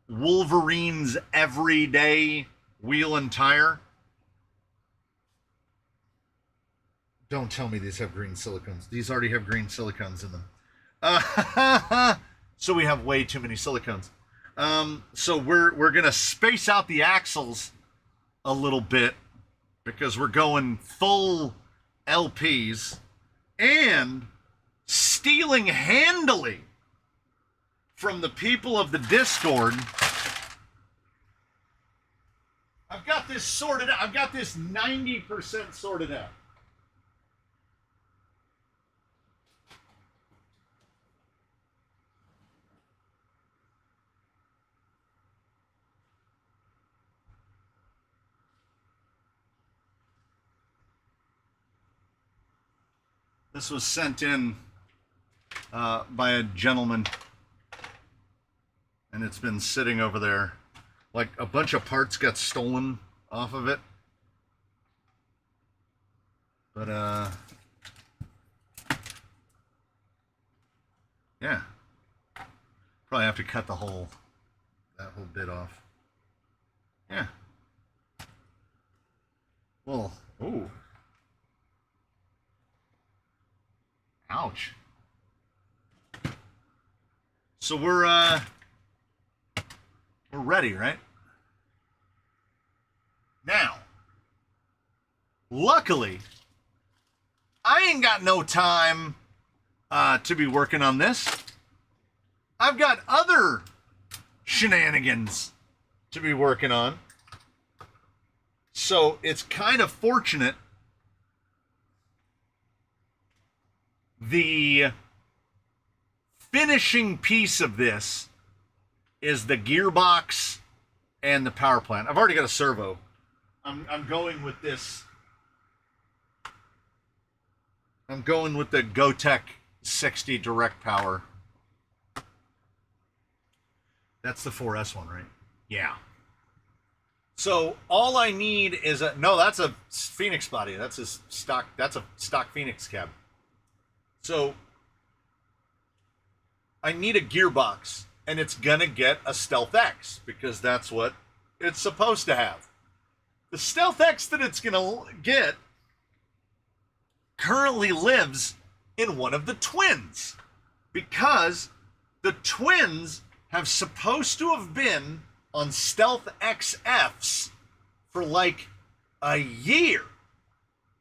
Wolverine's everyday wheel and tire. Don't tell me these have green silicones. These already have green silicones in them. So we have way too many silicones. So we're gonna space out the axles a little bit because we're going full LPs and stealing handily from the people of the Discord. I've got this sorted out. I've got this 90% sorted out. This was sent in by a gentleman, and it's been sitting over there. Like a bunch of parts got stolen off of it. But, yeah. Probably have to cut that whole bit off. Yeah. Well, ooh. Ouch. So we're ready, right? Now, luckily, I ain't got no time to be working on this. I've got other shenanigans to be working on. So it's kind of fortunate. The finishing piece of this is the gearbox and the power plant. I've already got a servo. I'm going with this. I'm going with the Gotek 60 direct power. That's the 4S one, right? Yeah. So all I need is that's a Phoenix body. That's a stock Phoenix cab. So I need a gearbox, and it's gonna get a Stealth X because that's what it's supposed to have. The Stealth X that it's gonna get currently lives in one of the twins because the twins have supposed to have been on Stealth XFs for like a year,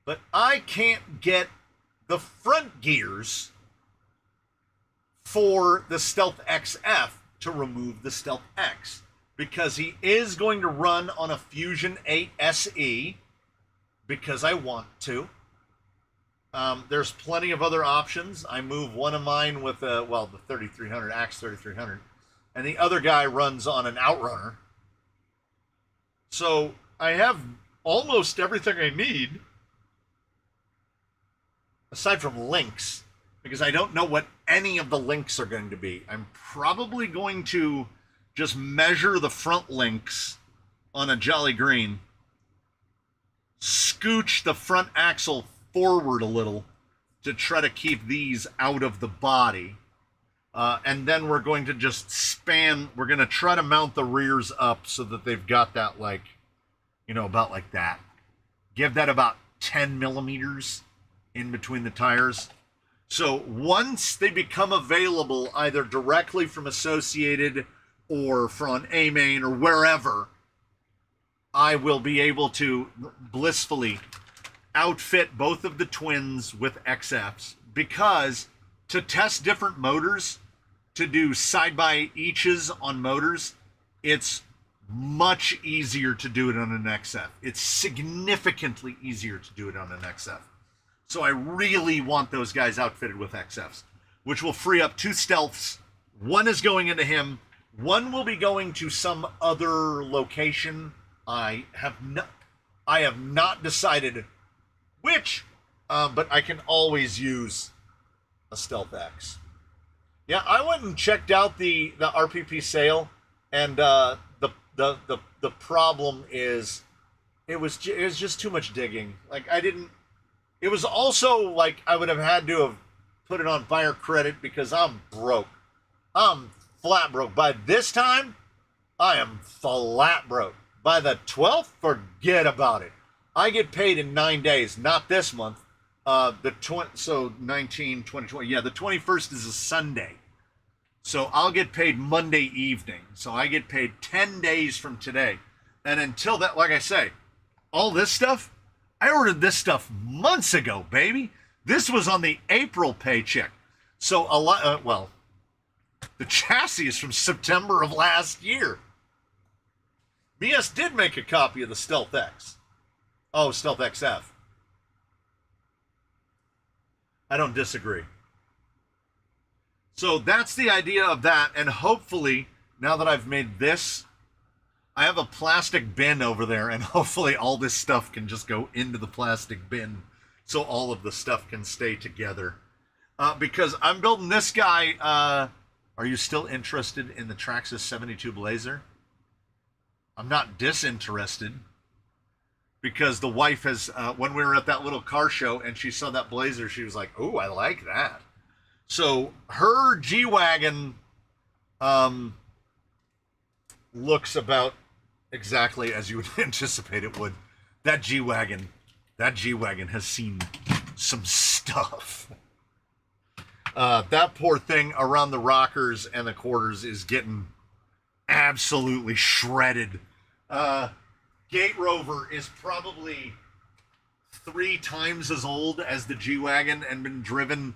but I can't get the front gears for the Stealth XF to remove the Stealth X because he is going to run on a Fusion 8 SE because I want to. There's plenty of other options. I move one of mine with the 3300, Axe 3300, and the other guy runs on an Outrunner. So I have almost everything I need aside from links, because I don't know what any of the links are going to be. I'm probably going to just measure the front links on a Jolly Green, scooch the front axle forward a little to try to keep these out of the body, and then we're going to just we're going to try to mount the rears up so that they've got that about like that. Give that about 10 millimeters in between the tires. So once they become available either directly from Associated or from A-Main or wherever, I will be able to blissfully outfit both of the twins with XFs, because to test different motors, to do side-by-eaches on motors, it's much easier to do it on an XF. It's significantly easier to do it on an XF. So I really want those guys outfitted with XFs, which will free up 2 stealths. One is going into him. One will be going to some other location. I have not decided which, but I can always use a Stealth X. Yeah, I went and checked out the RPP sale, and the problem is it was just too much digging. Like I didn't. It was also like I would have had to have put it on buyer credit because I'm broke. I'm flat broke. By this time, I am flat broke. By the 12th, forget about it. I get paid in 9 days, not this month. So 19, 20, 20. Yeah, the 21st is a Sunday. So I'll get paid Monday evening. So I get paid 10 days from today. And until that, like I say, all this stuff, I ordered this stuff months ago, baby. This was on the April paycheck. So a lot, the chassis is from September of last year. BS did make a copy of the Stealth X. Oh, Stealth XF. I don't disagree. So that's the idea of that. And hopefully, now that I've made this, I have a plastic bin over there. And hopefully all this stuff can just go into the plastic bin. So all of the stuff can stay together. Because I'm building this guy. Are you still interested in the Traxxas 72 Blazer? I'm not disinterested. Because the wife has, when we were at that little car show and she saw that Blazer, she was like, "Oh, I like that." So her G-Wagon looks about exactly as you would anticipate it would. That G-Wagon has seen some stuff. That poor thing around the rockers and the quarters is getting absolutely shredded. Gate Rover is probably 3 times as old as the G-Wagon and been driven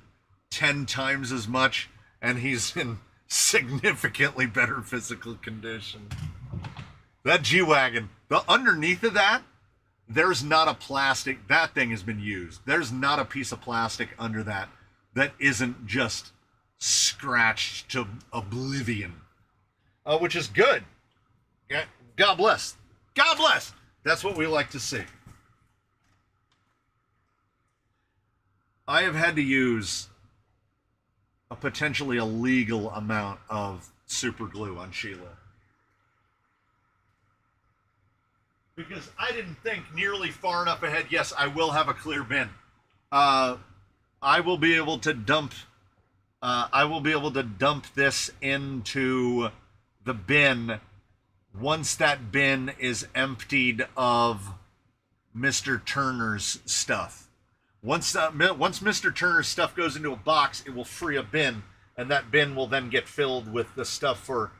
10 times as much, and he's in significantly better physical condition. That G-Wagon, the underneath of that, there's not a plastic. That thing has been used. There's not a piece of plastic under that isn't just scratched to oblivion, which is good. God bless. God bless. That's what we like to see. I have had to use a potentially illegal amount of super glue on Sheila. Because I didn't think nearly far enough ahead. Yes, I will have a clear bin. I will be able to dump this into the bin once that bin is emptied of Mr. Turner's stuff. Once Mr. Turner's stuff goes into a box, it will free a bin, and that bin will then get filled with the stuff for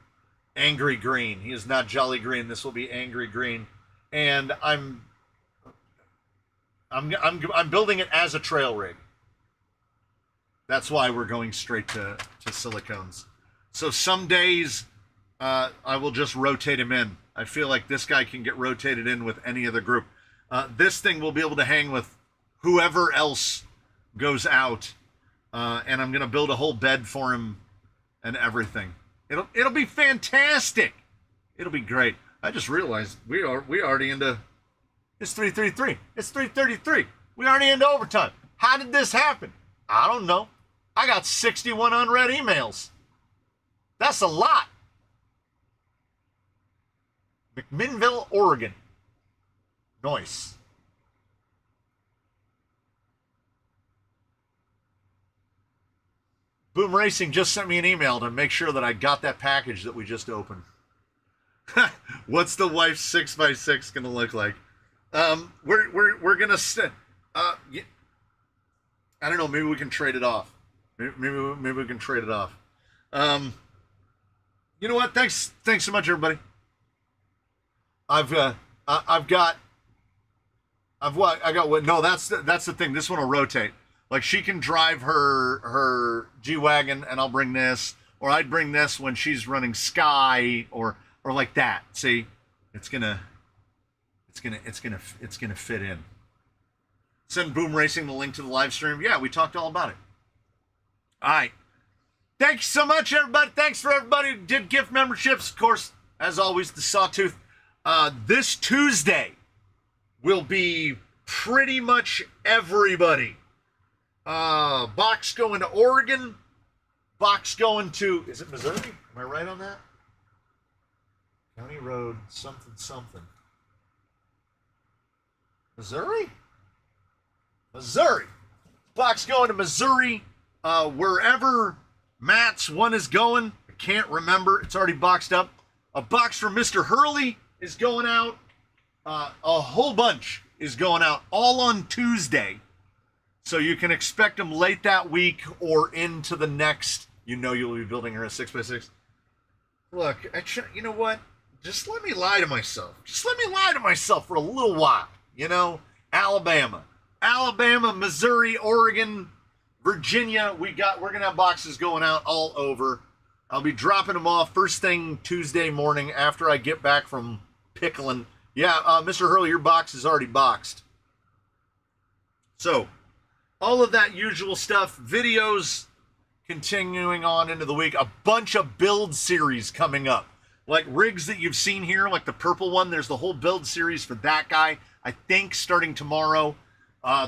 Angry Green. He is not Jolly Green. This will be Angry Green, and I'm building it as a trail rig. That's why we're going straight to silicones. So some days I will just rotate him in. I feel like this guy can get rotated in with any other group. This thing will be able to hang with whoever else goes out, and I'm gonna build a whole bed for him and everything. It'll be fantastic. It'll be great. I just realized we already into. It's 3:33. It's 3:33. We already into overtime. How did this happen? I don't know. I got 61 unread emails. That's a lot. McMinnville, Oregon. Nice. Boom Racing just sent me an email to make sure that I got that package that we just opened. What's the wife's 6x6 gonna look like? We're gonna I don't know. Maybe we can trade it off. Maybe we can trade it off. You know what? Thanks so much, everybody. I got what? No, that's the thing. This one will rotate. Like she can drive her G-Wagon, and I'll bring this, or I'd bring this when she's running Sky, or like that. See, it's gonna fit in. Send Boom Racing the link to the live stream. Yeah, we talked all about it. All right. Thanks so much, everybody. Thanks for everybody who did gift memberships. Of course, as always, the Sawtooth. This Tuesday will be pretty much everybody Box going to Oregon. Box going to, is it Missouri? Am I right on that? County Road something something. Missouri? Missouri. Box going to Missouri. Wherever Matt's one is going, I can't remember. It's already boxed up. A box from Mr. Hurley is going out. A whole bunch is going out all on Tuesday. So you can expect them late that week or into the next. You know you'll be building her a 6x6. Look, you know what? Just let me lie to myself. Just let me lie to myself for a little while. You know, Alabama, Missouri, Oregon, Virginia. We're gonna have boxes going out all over. I'll be dropping them off first thing Tuesday morning after I get back from pickling. Yeah, Mr. Hurley, your box is already boxed. So, all of that usual stuff, videos continuing on into the week, a bunch of build series coming up. Like rigs that you've seen here, like the purple one, there's the whole build series for that guy, I think, starting tomorrow.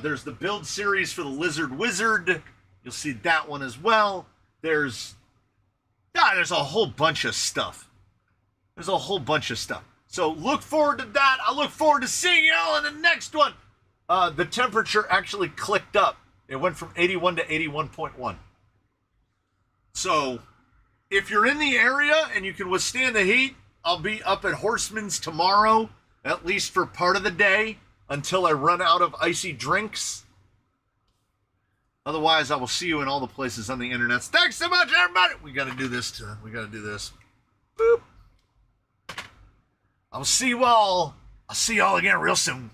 There's the build series for the Lizard Wizard. You'll see that one as well. There's a whole bunch of stuff. There's a whole bunch of stuff. So look forward to that. I look forward to seeing you all in the next one. The temperature actually clicked up. It went from 81 to 81.1. So if you're in the area and you can withstand the heat, I'll be up at Horseman's tomorrow, at least for part of the day, until I run out of icy drinks. Otherwise, I will see you in all the places on the internet. Thanks so much, everybody. We got to do this. Boop. I'll see you all. I'll see you all again real soon.